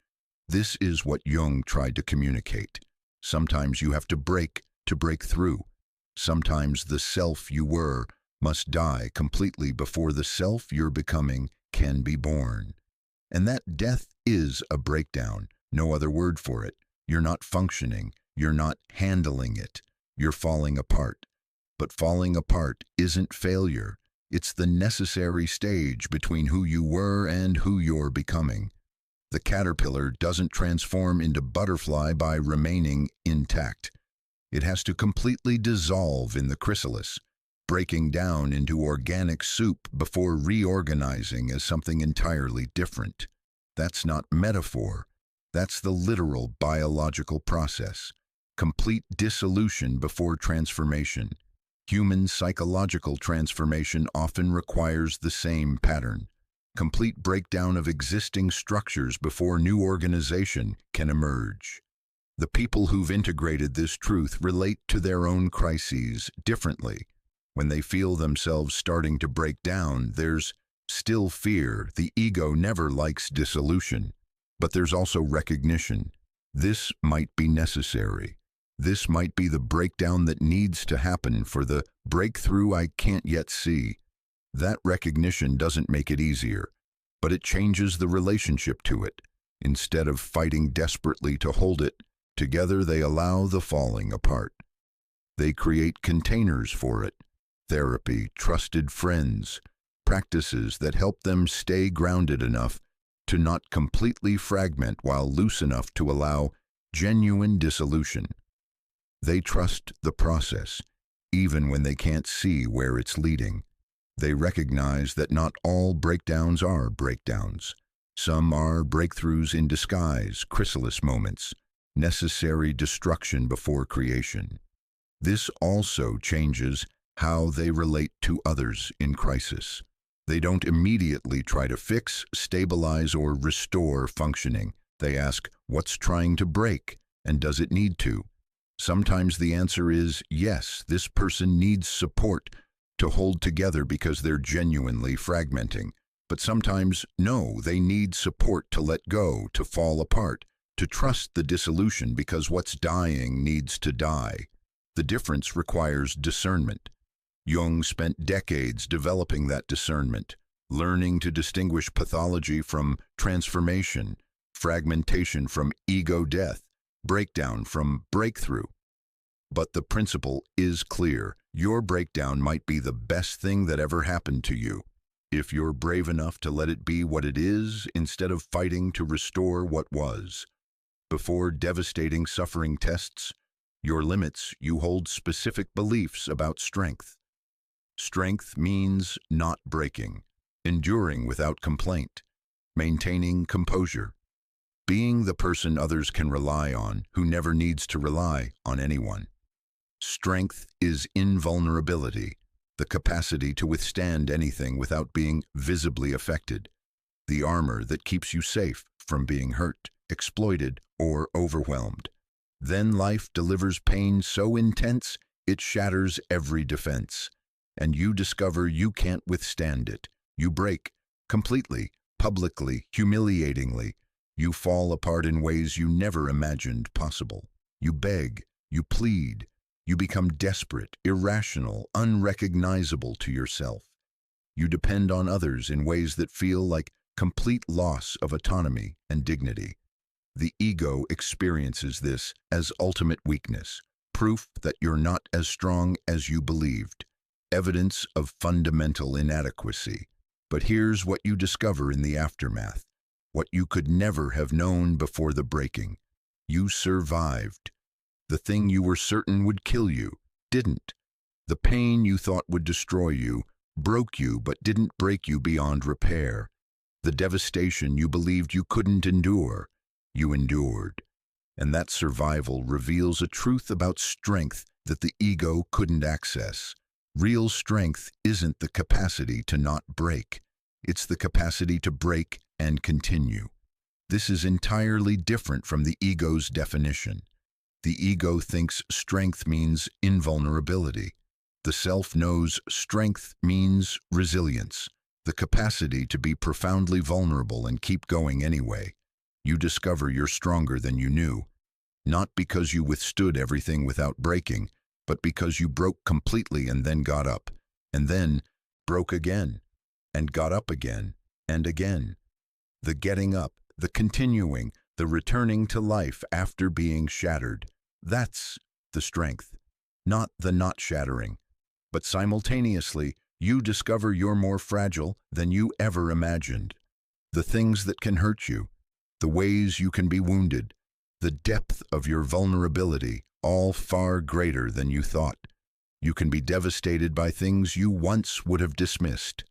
This is what Jung tried to communicate. Sometimes you have to break through. Sometimes the self you were must die completely before the self you're becoming can be born. And that death is a breakdown, no other word for it. You're not functioning, you're not handling it, you're falling apart. But falling apart isn't failure. It's the necessary stage between who you were and who you're becoming. The caterpillar doesn't transform into butterfly by remaining intact. It has to completely dissolve in the chrysalis, breaking down into organic soup before reorganizing as something entirely different. That's not metaphor. That's the literal biological process. Complete dissolution before transformation. Human psychological transformation often requires the same pattern. Complete breakdown of existing structures before new organization can emerge. The people who've integrated this truth relate to their own crises differently. When they feel themselves starting to break down, there's still fear. The ego never likes dissolution. But there's also recognition. This might be necessary. This might be the breakdown that needs to happen for the breakthrough I can't yet see. That recognition doesn't make it easier, but it changes the relationship to it. Instead of fighting desperately to hold it, together they allow the falling apart. They create containers for it. Therapy, trusted friends, practices that help them stay grounded enough to not completely fragment while loose enough to allow genuine dissolution. They trust the process, even when they can't see where it's leading. They recognize that not all breakdowns are breakdowns. Some are breakthroughs in disguise, chrysalis moments, necessary destruction before creation. This also changes how they relate to others in crisis. They don't immediately try to fix, stabilize, or restore functioning. They ask, what's trying to break, and does it need to? Sometimes the answer is, yes, this person needs support to hold together because they're genuinely fragmenting. But sometimes, no, they need support to let go, to fall apart, to trust the dissolution because what's dying needs to die. The difference requires discernment. Jung spent decades developing that discernment, learning to distinguish pathology from transformation, fragmentation from ego death, breakdown from breakthrough. But the principle is clear. Your breakdown might be the best thing that ever happened to you, if you're brave enough to let it be what it is instead of fighting to restore what was. Before devastating suffering tests your limits, you hold specific beliefs about strength. Strength means not breaking, enduring without complaint, maintaining composure, being the person others can rely on who never needs to rely on anyone. Strength is invulnerability, the capacity to withstand anything without being visibly affected, the armor that keeps you safe from being hurt, exploited, or overwhelmed. Then life delivers pain so intense it shatters every defense. And you discover you can't withstand it. You break, completely, publicly, humiliatingly. You fall apart in ways you never imagined possible. You beg, you plead, you become desperate, irrational, unrecognizable to yourself. You depend on others in ways that feel like complete loss of autonomy and dignity. The ego experiences this as ultimate weakness, proof that you're not as strong as you believed. Evidence of fundamental inadequacy. But here's what you discover in the aftermath, what you could never have known before the breaking. You survived. The thing you were certain would kill you didn't. The pain you thought would destroy you broke you but didn't break you beyond repair. The devastation you believed you couldn't endure, you endured. And that survival reveals a truth about strength that the ego couldn't access. Real strength isn't the capacity to not break. It's the capacity to break and continue. This is entirely different from the ego's definition. The ego thinks strength means invulnerability. The self knows strength means resilience, the capacity to be profoundly vulnerable and keep going anyway. You discover you're stronger than you knew, not because you withstood everything without breaking, but because you broke completely and then got up, and then broke again, and got up again, and again. The getting up, the continuing, the returning to life after being shattered. That's the strength, not the not shattering. But simultaneously, you discover you're more fragile than you ever imagined. The things that can hurt you, the ways you can be wounded, the depth of your vulnerability, all far greater than you thought. You can be devastated by things you once would have dismissed.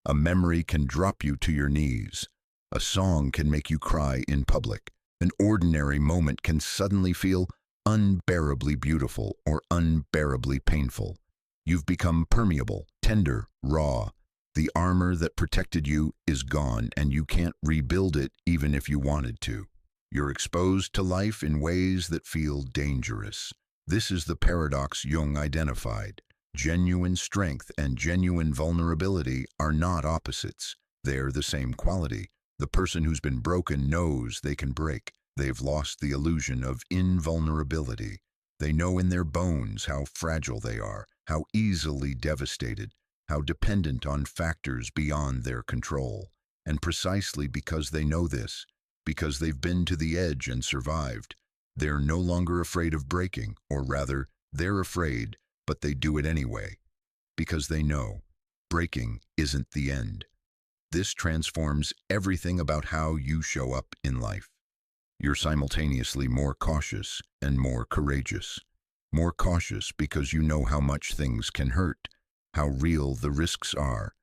A memory can drop you to your knees. A song can make you cry in public. An ordinary moment can suddenly feel unbearably beautiful or unbearably painful. You've become permeable, tender, raw. The armor that protected you is gone, and you can't rebuild it even if you wanted to. You're exposed to life in ways that feel dangerous. This is the paradox Jung identified. Genuine strength and genuine vulnerability are not opposites. They're the same quality. The person who's been broken knows they can break. They've lost the illusion of invulnerability. They know in their bones how fragile they are, how easily devastated, how dependent on factors beyond their control. And precisely because they know this, because they've been to the edge and survived, they're no longer afraid of breaking, or rather, they're afraid, but they do it anyway. Because they know breaking isn't the end. This transforms everything about how you show up in life. You're simultaneously more cautious and more courageous. More cautious because you know how much things can hurt, how real the risks are.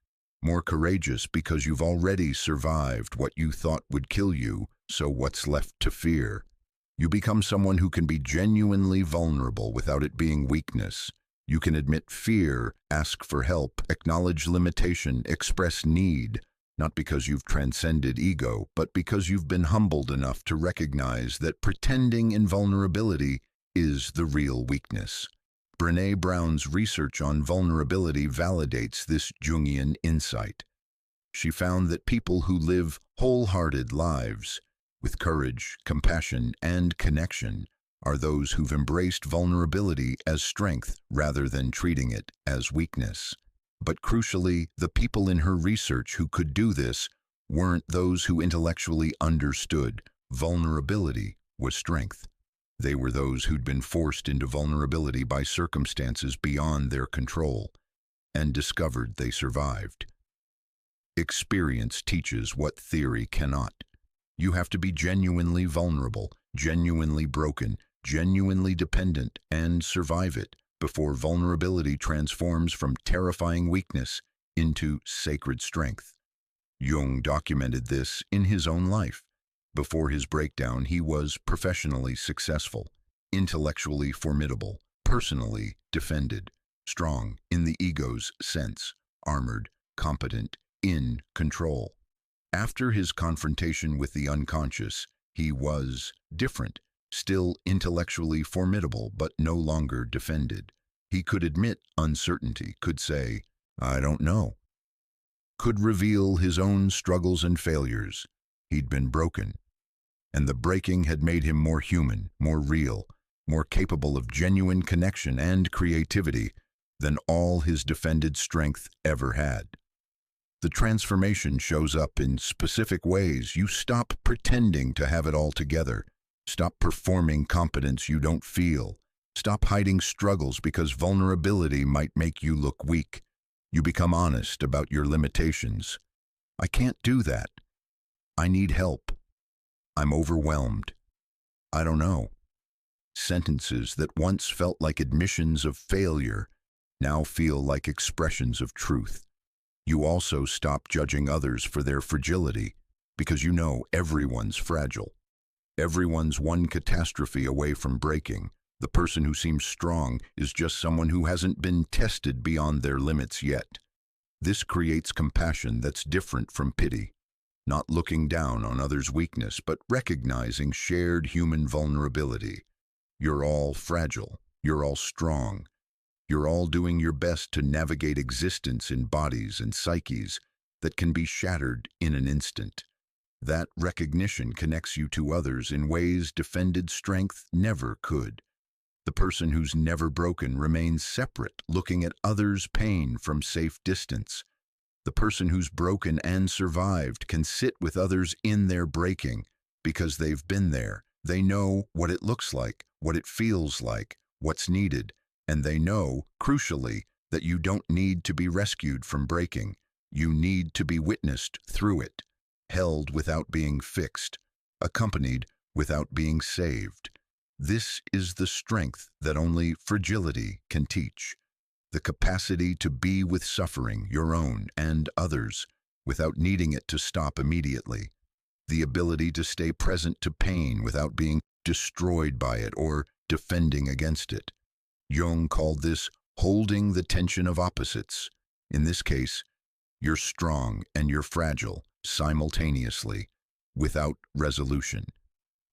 More courageous because you've already survived what you thought would kill you, so what's left to fear? You become someone who can be genuinely vulnerable without it being weakness. You can admit fear, ask for help, acknowledge limitation, express need. Not because you've transcended ego, but because you've been humbled enough to recognize that pretending invulnerability is the real weakness. Brené Brown's research on vulnerability validates this Jungian insight. She found that people who live wholehearted lives, with courage, compassion, and connection, are those who've embraced vulnerability as strength rather than treating it as weakness. But crucially, the people in her research who could do this weren't those who intellectually understood vulnerability was strength. They were those who'd been forced into vulnerability by circumstances beyond their control and discovered they survived. Experience teaches what theory cannot. You have to be genuinely vulnerable, genuinely broken, genuinely dependent, and survive it before vulnerability transforms from terrifying weakness into sacred strength. Jung documented this in his own life. Before his breakdown, he was professionally successful, intellectually formidable, personally defended, strong in the ego's sense, armored, competent, in control. After his confrontation with the unconscious, he was different, still intellectually formidable, but no longer defended. He could admit uncertainty, could say, "I don't know," could reveal his own struggles and failures. He'd been broken, and the breaking had made him more human, more real, more capable of genuine connection and creativity than all his defended strength ever had. The transformation shows up in specific ways. You stop pretending to have it all together. Stop performing competence you don't feel. Stop hiding struggles because vulnerability might make you look weak. You become honest about your limitations. I can't do that. I need help. I'm overwhelmed. I don't know. Sentences that once felt like admissions of failure now feel like expressions of truth. You also stop judging others for their fragility because you know everyone's fragile. Everyone's one catastrophe away from breaking. The person who seems strong is just someone who hasn't been tested beyond their limits yet. This creates compassion that's different from pity, not looking down on others' weakness, but recognizing shared human vulnerability. You're all fragile. You're all strong. You're all doing your best to navigate existence in bodies and psyches that can be shattered in an instant. That recognition connects you to others in ways defended strength never could. The person who's never broken remains separate, looking at others' pain from safe distance. The person who's broken and survived can sit with others in their breaking because they've been there. They know what it looks like, what it feels like, what's needed, and they know, crucially, that you don't need to be rescued from breaking. You need to be witnessed through it, held without being fixed, accompanied without being saved. This is the strength that only fragility can teach. The capacity to be with suffering, your own and others, without needing it to stop immediately. The ability to stay present to pain without being destroyed by it or defending against it. Jung called this holding the tension of opposites. In this case, you're strong and you're fragile simultaneously, without resolution.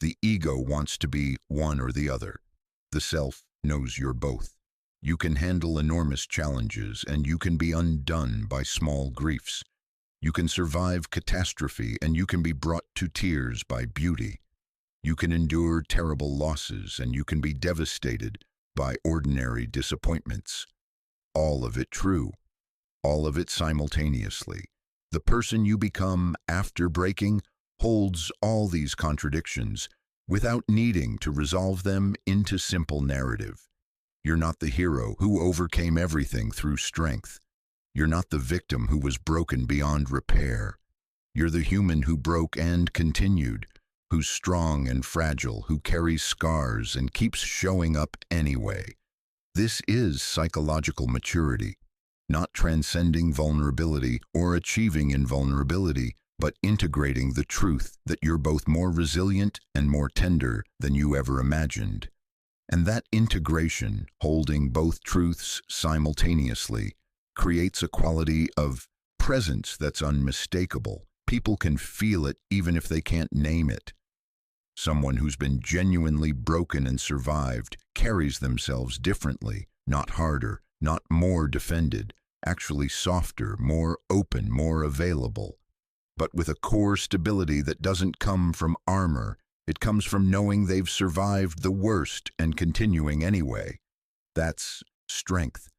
The ego wants to be one or the other. The self knows you're both. You can handle enormous challenges and you can be undone by small griefs. You can survive catastrophe and you can be brought to tears by beauty. You can endure terrible losses and you can be devastated by ordinary disappointments. All of it true. All of it simultaneously. The person you become after breaking holds all these contradictions without needing to resolve them into simple narrative. You're not the hero who overcame everything through strength. You're not the victim who was broken beyond repair. You're the human who broke and continued, who's strong and fragile, who carries scars and keeps showing up anyway. This is psychological maturity, not transcending vulnerability or achieving invulnerability, but integrating the truth that you're both more resilient and more tender than you ever imagined. And that integration, holding both truths simultaneously, creates a quality of presence that's unmistakable. People can feel it even if they can't name it. Someone who's been genuinely broken and survived carries themselves differently, not harder, not more defended, actually softer, more open, more available. But with a core stability that doesn't come from armor. It comes from knowing they've survived the worst and continuing anyway. That's strength,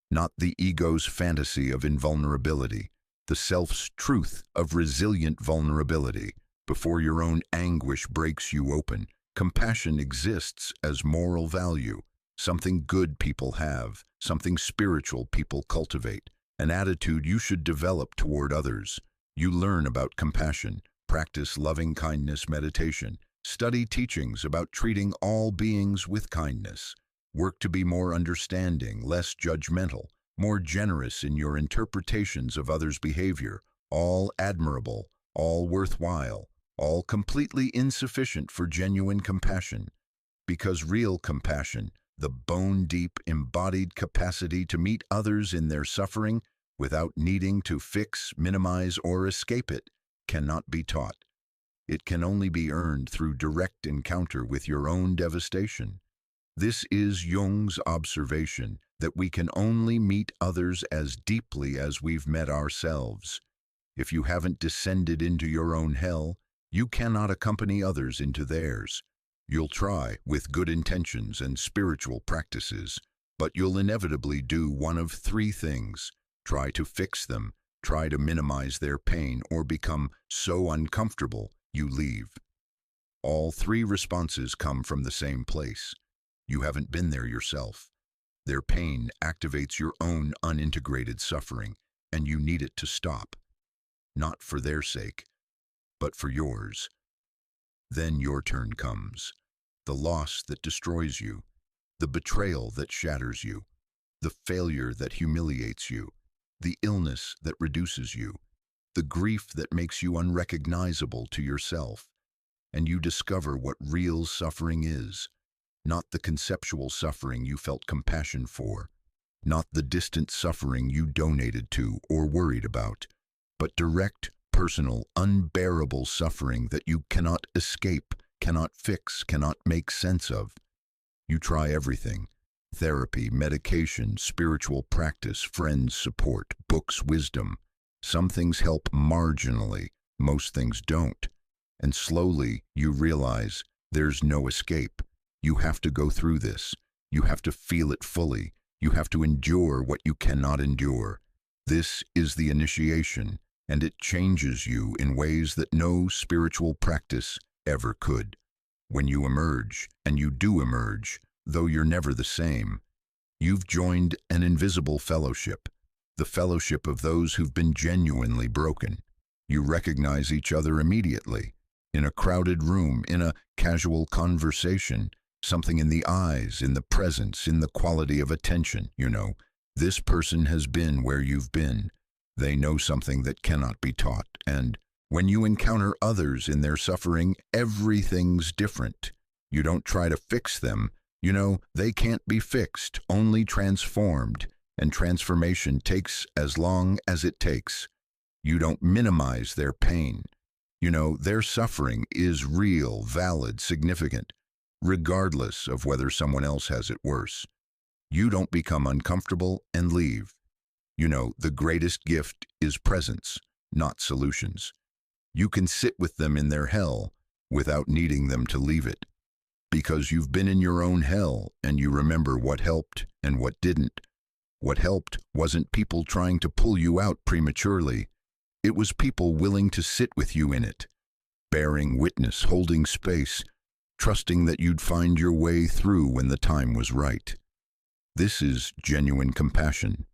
not the ego's fantasy of invulnerability, the self's truth of resilient vulnerability. Before your own anguish breaks you open, compassion exists as moral value, something good people have, something spiritual people cultivate, an attitude you should develop toward others. You learn about compassion, practice loving-kindness meditation, study teachings about treating all beings with kindness, work to be more understanding, less judgmental, more generous in your interpretations of others' behavior, all admirable, all worthwhile, all completely insufficient for genuine compassion. Because real compassion, the bone-deep embodied capacity to meet others in their suffering without needing to fix, minimize, or escape it, cannot be taught. It can only be earned through direct encounter with your own devastation. This is Jung's observation that we can only meet others as deeply as we've met ourselves. If you haven't descended into your own hell, you cannot accompany others into theirs. You'll try with good intentions and spiritual practices, but you'll inevitably do one of three things. Try to fix them, try to minimize their pain, or become so uncomfortable you leave. All three responses come from the same place. You haven't been there yourself. Their pain activates your own unintegrated suffering, and you need it to stop. Not for their sake, but for yours. Then your turn comes. The loss that destroys you, the betrayal that shatters you, the failure that humiliates you, the illness that reduces you, the grief that makes you unrecognizable to yourself. and you discover what real suffering is. Not the conceptual suffering you felt compassion for, not the distant suffering you donated to or worried about, but direct, personal, unbearable suffering that you cannot escape, cannot fix, cannot make sense of. You try everything: therapy, medication, spiritual practice, friends, support, books, wisdom. Some things help marginally, most things don't. And slowly you realize there's no escape. You have to go through this. You have to feel it fully. You have to endure what you cannot endure. This is the initiation, and it changes you in ways that no spiritual practice ever could. When you emerge, and you do emerge, though you're never the same, you've joined an invisible fellowship, the fellowship of those who've been genuinely broken. You recognize each other immediately. In a crowded room, in a casual conversation, something in the eyes, in the presence, in the quality of attention, this person has been where you've been. They know something that cannot be taught, and when you encounter others in their suffering, everything's different. You don't try to fix them. They can't be fixed, only transformed, and transformation takes as long as it takes. You don't minimize their pain. Their suffering is real, valid, significant, regardless of whether someone else has it worse. You don't become uncomfortable and leave. The greatest gift is presence, not solutions. You can sit with them in their hell without needing them to leave it, because you've been in your own hell and you remember what helped and what didn't. What helped wasn't people trying to pull you out prematurely. It was people willing to sit with you in it, bearing witness, holding space, trusting that you'd find your way through when the time was right. This is genuine compassion,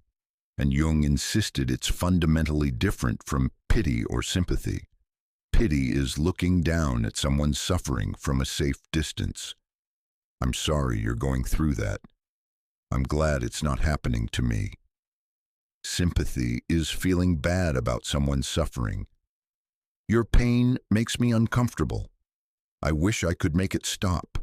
and Jung insisted it's fundamentally different from pity or sympathy. Pity is looking down at someone's suffering from a safe distance. I'm sorry you're going through that. I'm glad it's not happening to me. Sympathy is feeling bad about someone's suffering. Your pain makes me uncomfortable. I wish I could make it stop.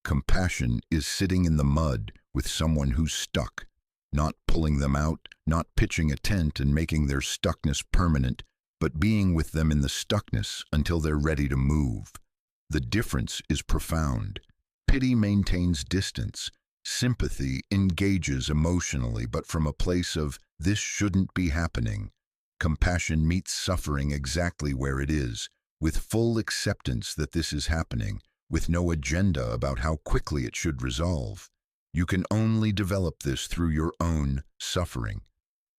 Compassion is sitting in the mud with someone who's stuck, not pulling them out, not pitching a tent and making their stuckness permanent, but being with them in the stuckness until they're ready to move. The difference is profound. Pity maintains distance. Sympathy engages emotionally, but from a place of, this shouldn't be happening. Compassion meets suffering exactly where it is, with full acceptance that this is happening, with no agenda about how quickly it should resolve. You can only develop this through your own suffering,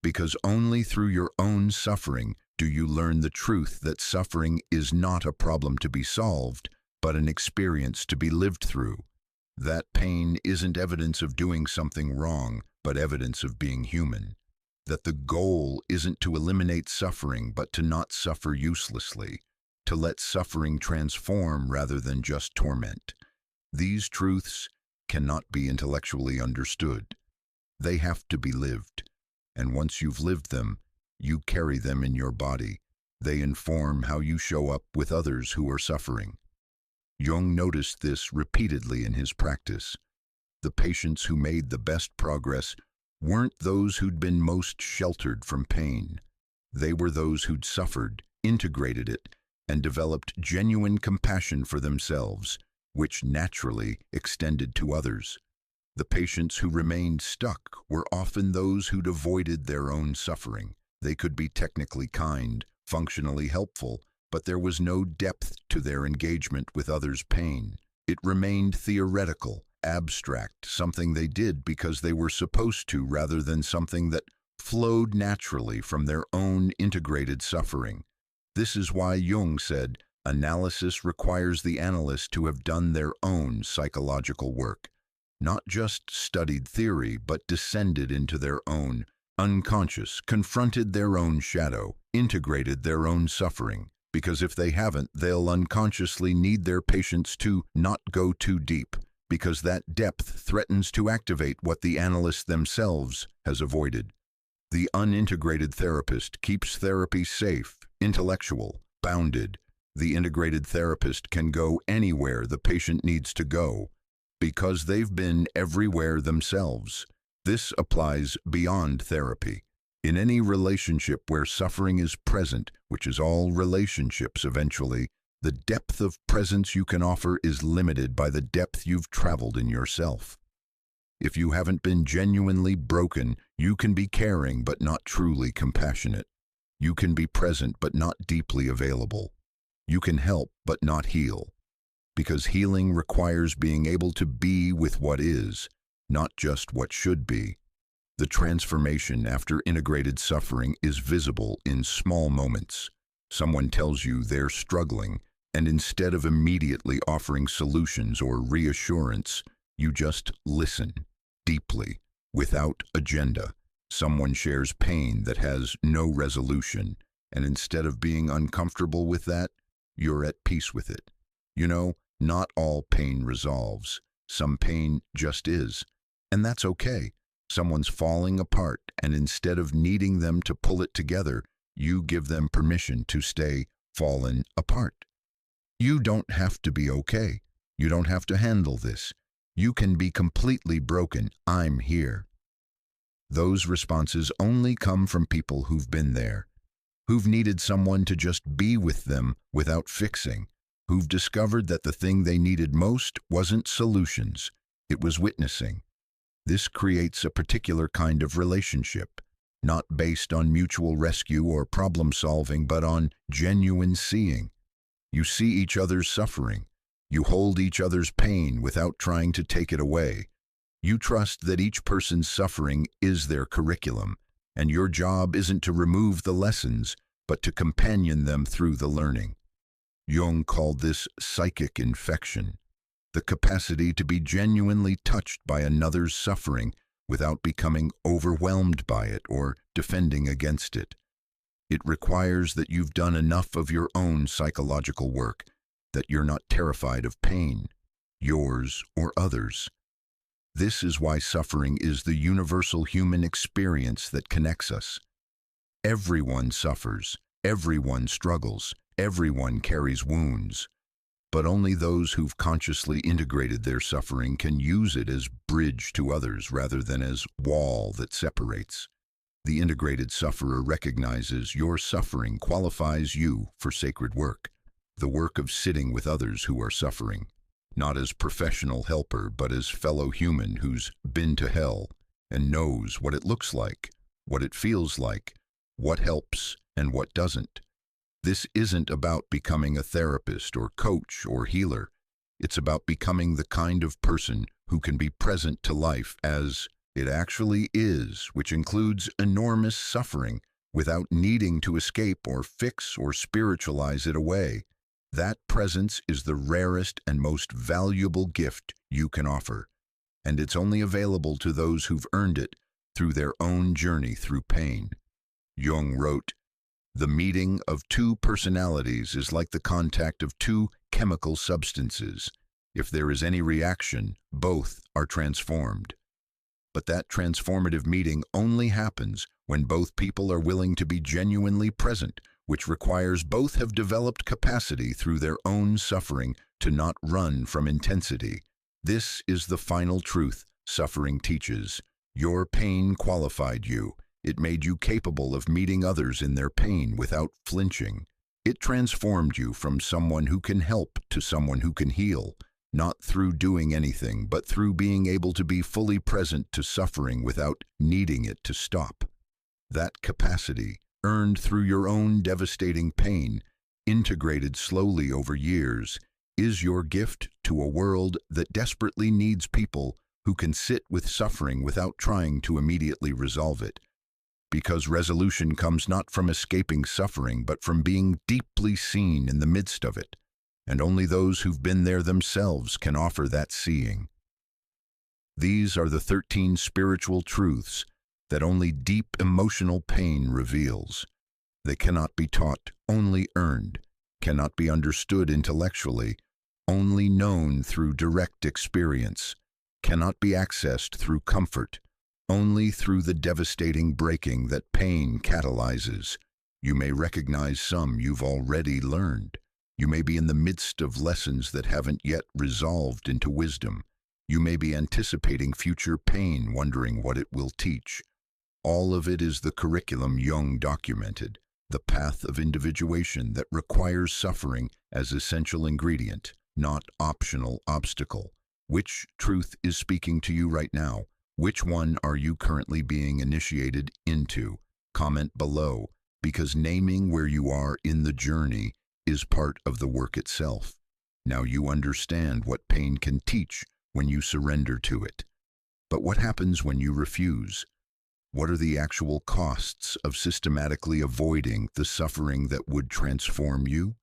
because only through your own suffering do you learn the truth that suffering is not a problem to be solved, but an experience to be lived through. That pain isn't evidence of doing something wrong, but evidence of being human. That the goal isn't to eliminate suffering, but to not suffer uselessly, to let suffering transform rather than just torment. These truths cannot be intellectually understood. They have to be lived, and once you've lived them, you carry them in your body. They inform how you show up with others who are suffering. Jung noticed this repeatedly in his practice. The patients who made the best progress weren't those who'd been most sheltered from pain. They were those who'd suffered, integrated it, and developed genuine compassion for themselves, which naturally extended to others. The patients who remained stuck were often those who'd avoided their own suffering. They could be technically kind, functionally helpful, but there was no depth to their engagement with others' pain. It remained theoretical, abstract, something they did because they were supposed to rather than something that flowed naturally from their own integrated suffering. This is why Jung said, analysis requires the analyst to have done their own psychological work, not just studied theory, but descended into their own unconscious, confronted their own shadow, integrated their own suffering. Because if they haven't, they'll unconsciously need their patients to not go too deep, because that depth threatens to activate what the analyst themselves has avoided. The unintegrated therapist keeps therapy safe, intellectual, bounded, The integrated therapist can go anywhere the patient needs to go because they've been everywhere themselves. This applies beyond therapy. In any relationship where suffering is present, which is all relationships eventually, the depth of presence you can offer is limited by the depth you've traveled in yourself. If you haven't been genuinely broken, you can be caring but not truly compassionate. You can be present but not deeply available. You can help but not heal. Because healing requires being able to be with what is, not just what should be. The transformation after integrated suffering is visible in small moments. Someone tells you they're struggling, and instead of immediately offering solutions or reassurance, you just listen, deeply, without agenda. Someone shares pain that has no resolution, and instead of being uncomfortable with that, you're at peace with it. You know, not all pain resolves. Some pain just is, and that's okay. Someone's falling apart, and instead of needing them to pull it together, you give them permission to stay fallen apart. You don't have to be okay. You don't have to handle this. You can be completely broken. I'm here. Those responses only come from people who've been there, who've needed someone to just be with them without fixing, who've discovered that the thing they needed most wasn't solutions, it was witnessing. This creates a particular kind of relationship, not based on mutual rescue or problem solving, but on genuine seeing. You see each other's suffering. You hold each other's pain without trying to take it away. You trust that each person's suffering is their curriculum, and your job isn't to remove the lessons, but to companion them through the learning. Jung called this psychic infection, the capacity to be genuinely touched by another's suffering without becoming overwhelmed by it or defending against it. It requires that you've done enough of your own psychological work, that you're not terrified of pain, yours or others. This is why suffering is the universal human experience that connects us. Everyone suffers, everyone struggles, everyone carries wounds. But only those who've consciously integrated their suffering can use it as bridge to others rather than as wall that separates. The integrated sufferer recognizes your suffering qualifies you for sacred work, the work of sitting with others who are suffering, not as professional helper, but as fellow human who's been to hell and knows what it looks like, what it feels like, what helps and what doesn't. This isn't about becoming a therapist or coach or healer. It's about becoming the kind of person who can be present to life as it actually is, which includes enormous suffering, without needing to escape or fix or spiritualize it away. That presence is the rarest and most valuable gift you can offer, and it's only available to those who've earned it through their own journey through pain. Jung wrote, "The meeting of two personalities is like the contact of two chemical substances. If there is any reaction, both are transformed. But that transformative meeting only happens when both people are willing to be genuinely present, which requires both have developed capacity through their own suffering to not run from intensity. This is the final truth suffering teaches. Your pain qualified you. It made you capable of meeting others in their pain without flinching. It transformed you from someone who can help to someone who can heal, not through doing anything, but through being able to be fully present to suffering without needing it to stop. That capacity, earned through your own devastating pain, integrated slowly over years, is your gift to a world that desperately needs people who can sit with suffering without trying to immediately resolve it. Because resolution comes not from escaping suffering, but from being deeply seen in the midst of it. And only those who've been there themselves can offer that seeing. These are the 13 spiritual truths that only deep emotional pain reveals. They cannot be taught, only earned, cannot be understood intellectually, only known through direct experience, cannot be accessed through comfort, only through the devastating breaking that pain catalyzes. You may recognize some you've already learned. You may be in the midst of lessons that haven't yet resolved into wisdom. You may be anticipating future pain, wondering what it will teach. All of it is the curriculum Jung documented, the path of individuation that requires suffering as essential ingredient, not optional obstacle. Which truth is speaking to you right now? Which one are you currently being initiated into? Comment below, because naming where you are in the journey is part of the work itself. Now you understand what pain can teach when you surrender to it. But what happens when you refuse? What are the actual costs of systematically avoiding the suffering that would transform you?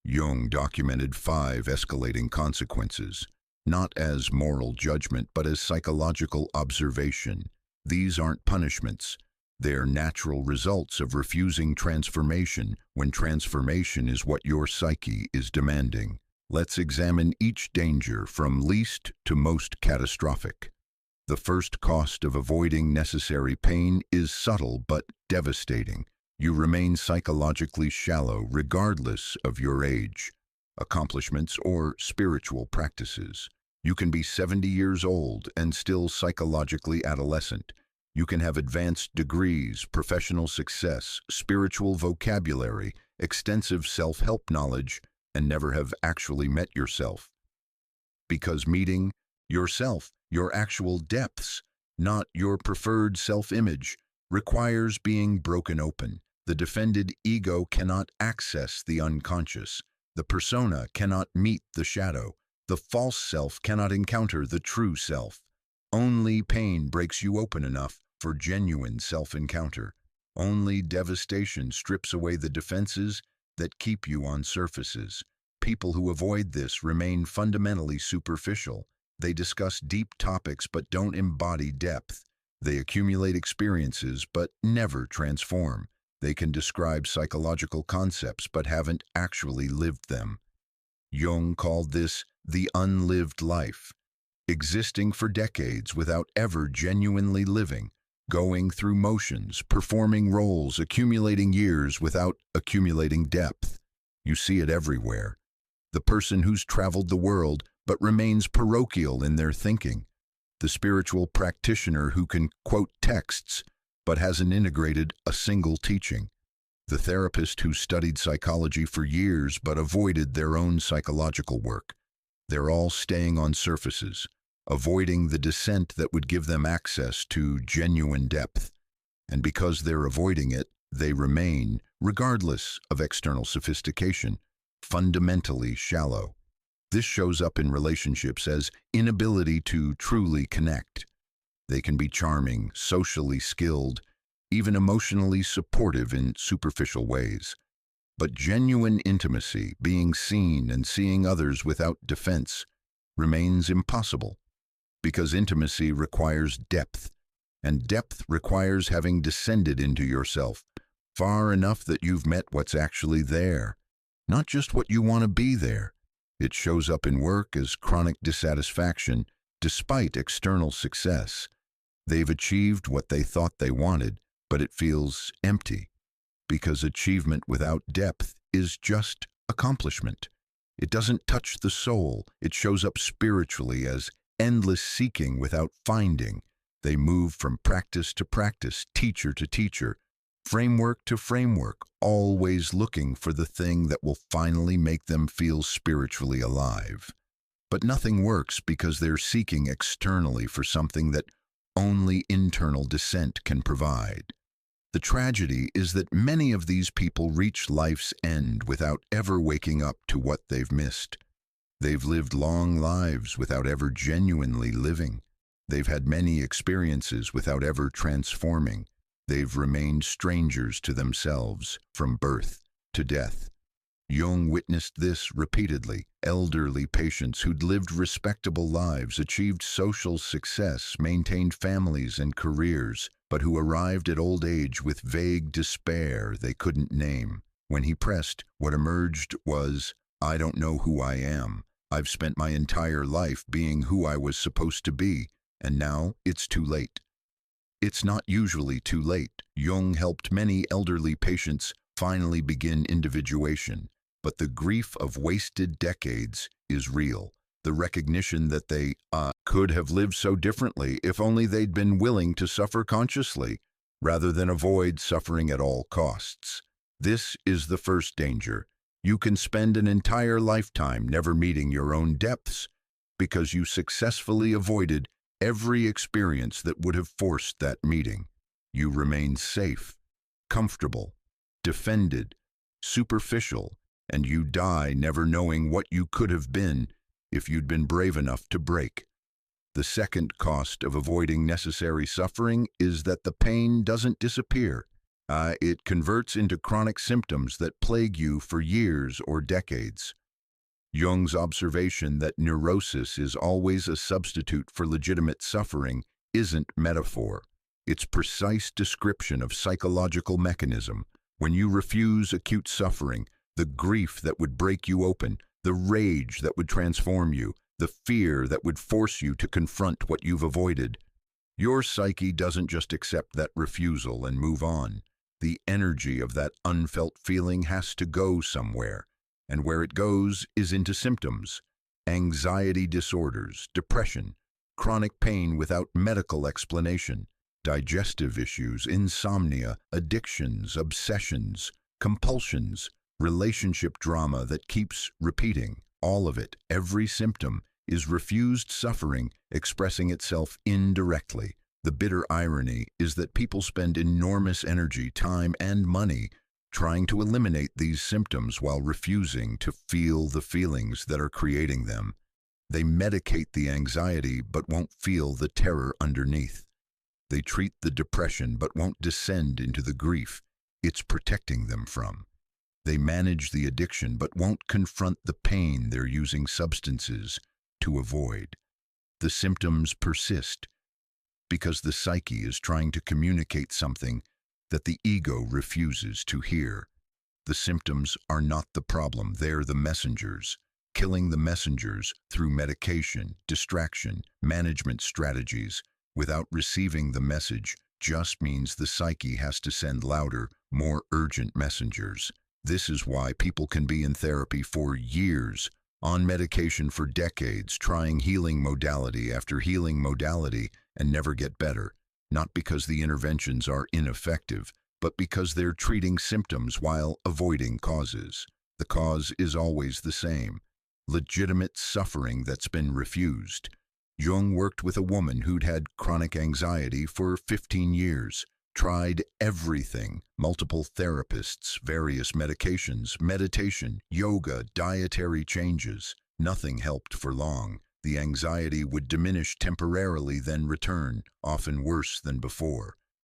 Jung documented 5 escalating consequences, not as moral judgment, but as psychological observation. These aren't punishments. They're natural results of refusing transformation when transformation is what your psyche is demanding. Let's examine each danger from least to most catastrophic. The first cost of avoiding necessary pain is subtle but devastating. You remain psychologically shallow regardless of your age, accomplishments, or spiritual practices. You can be 70 years old and still psychologically adolescent. You can have advanced degrees, professional success, spiritual vocabulary, extensive self-help knowledge, and never have actually met yourself. Because meeting yourself, your actual depths, not your preferred self-image, requires being broken open. The defended ego cannot access the unconscious. The persona cannot meet the shadow. The false self cannot encounter the true self. Only pain breaks you open enough for genuine self-encounter. Only devastation strips away the defenses that keep you on surfaces. People who avoid this remain fundamentally superficial. They discuss deep topics but don't embody depth. They accumulate experiences but never transform. They can describe psychological concepts but haven't actually lived them. Jung called this the unlived life, existing for decades without ever genuinely living, going through motions, performing roles, accumulating years without accumulating depth. You see it everywhere. The person who's traveled the world but remains parochial in their thinking. The spiritual practitioner who can quote texts but hasn't integrated a single teaching. The therapist who studied psychology for years but avoided their own psychological work. They're all staying on surfaces, avoiding the descent that would give them access to genuine depth. And because they're avoiding it, they remain, regardless of external sophistication, fundamentally shallow. This shows up in relationships as inability to truly connect. They can be charming, socially skilled, even emotionally supportive in superficial ways. But genuine intimacy, being seen and seeing others without defense, remains impossible. Because intimacy requires depth, and depth requires having descended into yourself far enough that you've met what's actually there, not just what you want to be there. It shows up in work as chronic dissatisfaction despite external success. They've achieved what they thought they wanted, but it feels empty. Because achievement without depth is just accomplishment. It doesn't touch the soul. It shows up spiritually as endless seeking without finding. They move from practice to practice, teacher to teacher, framework to framework, always looking for the thing that will finally make them feel spiritually alive. But nothing works because they're seeking externally for something that only internal descent can provide. The tragedy is that many of these people reach life's end without ever waking up to what they've missed. They've lived long lives without ever genuinely living. They've had many experiences without ever transforming. They've remained strangers to themselves from birth to death. Jung witnessed this repeatedly. Elderly patients who'd lived respectable lives, achieved social success, maintained families and careers, but who arrived at old age with vague despair they couldn't name. When he pressed, what emerged was, "I don't know who I am. I've spent my entire life being who I was supposed to be, and now it's too late." It's not usually too late. Jung helped many elderly patients finally begin individuation. But the grief of wasted decades is real. The recognition that they could have lived so differently if only they'd been willing to suffer consciously, rather than avoid suffering at all costs. This is the first danger. You can spend an entire lifetime never meeting your own depths because you successfully avoided every experience that would have forced that meeting. You remain safe, comfortable, defended, superficial, and you die never knowing what you could have been if you'd been brave enough to break. The second cost of avoiding necessary suffering is that the pain doesn't disappear. It converts into chronic symptoms that plague you for years or decades. Jung's observation that neurosis is always a substitute for legitimate suffering isn't metaphor. It's precise description of psychological mechanism. When you refuse acute suffering, the grief that would break you open, the rage that would transform you, the fear that would force you to confront what you've avoided, your psyche doesn't just accept that refusal and move on. The energy of that unfelt feeling has to go somewhere, and where it goes is into symptoms, anxiety disorders, depression, chronic pain without medical explanation, digestive issues, insomnia, addictions, obsessions, compulsions, relationship drama that keeps repeating. All of it, every symptom, is refused suffering expressing itself indirectly. The bitter irony is that people spend enormous energy, time, and money trying to eliminate these symptoms while refusing to feel the feelings that are creating them. They medicate the anxiety but won't feel the terror underneath. They treat the depression but won't descend into the grief it's protecting them from. They manage the addiction but won't confront the pain they're using substances to avoid. The symptoms persist because the psyche is trying to communicate something that the ego refuses to hear. The symptoms are not the problem, they're the messengers. Killing the messengers through medication, distraction, management strategies, without receiving the message, just means the psyche has to send louder, more urgent messengers. This is why people can be in therapy for years, on medication for decades, trying healing modality after healing modality, and never get better, not because the interventions are ineffective, but because they're treating symptoms while avoiding causes. The cause is always the same: legitimate suffering that's been refused. Jung worked with a woman who'd had chronic anxiety for 15 years, tried everything, multiple therapists, various medications, meditation, yoga, dietary changes. Nothing helped for long. The anxiety would diminish temporarily, then return, often worse than before.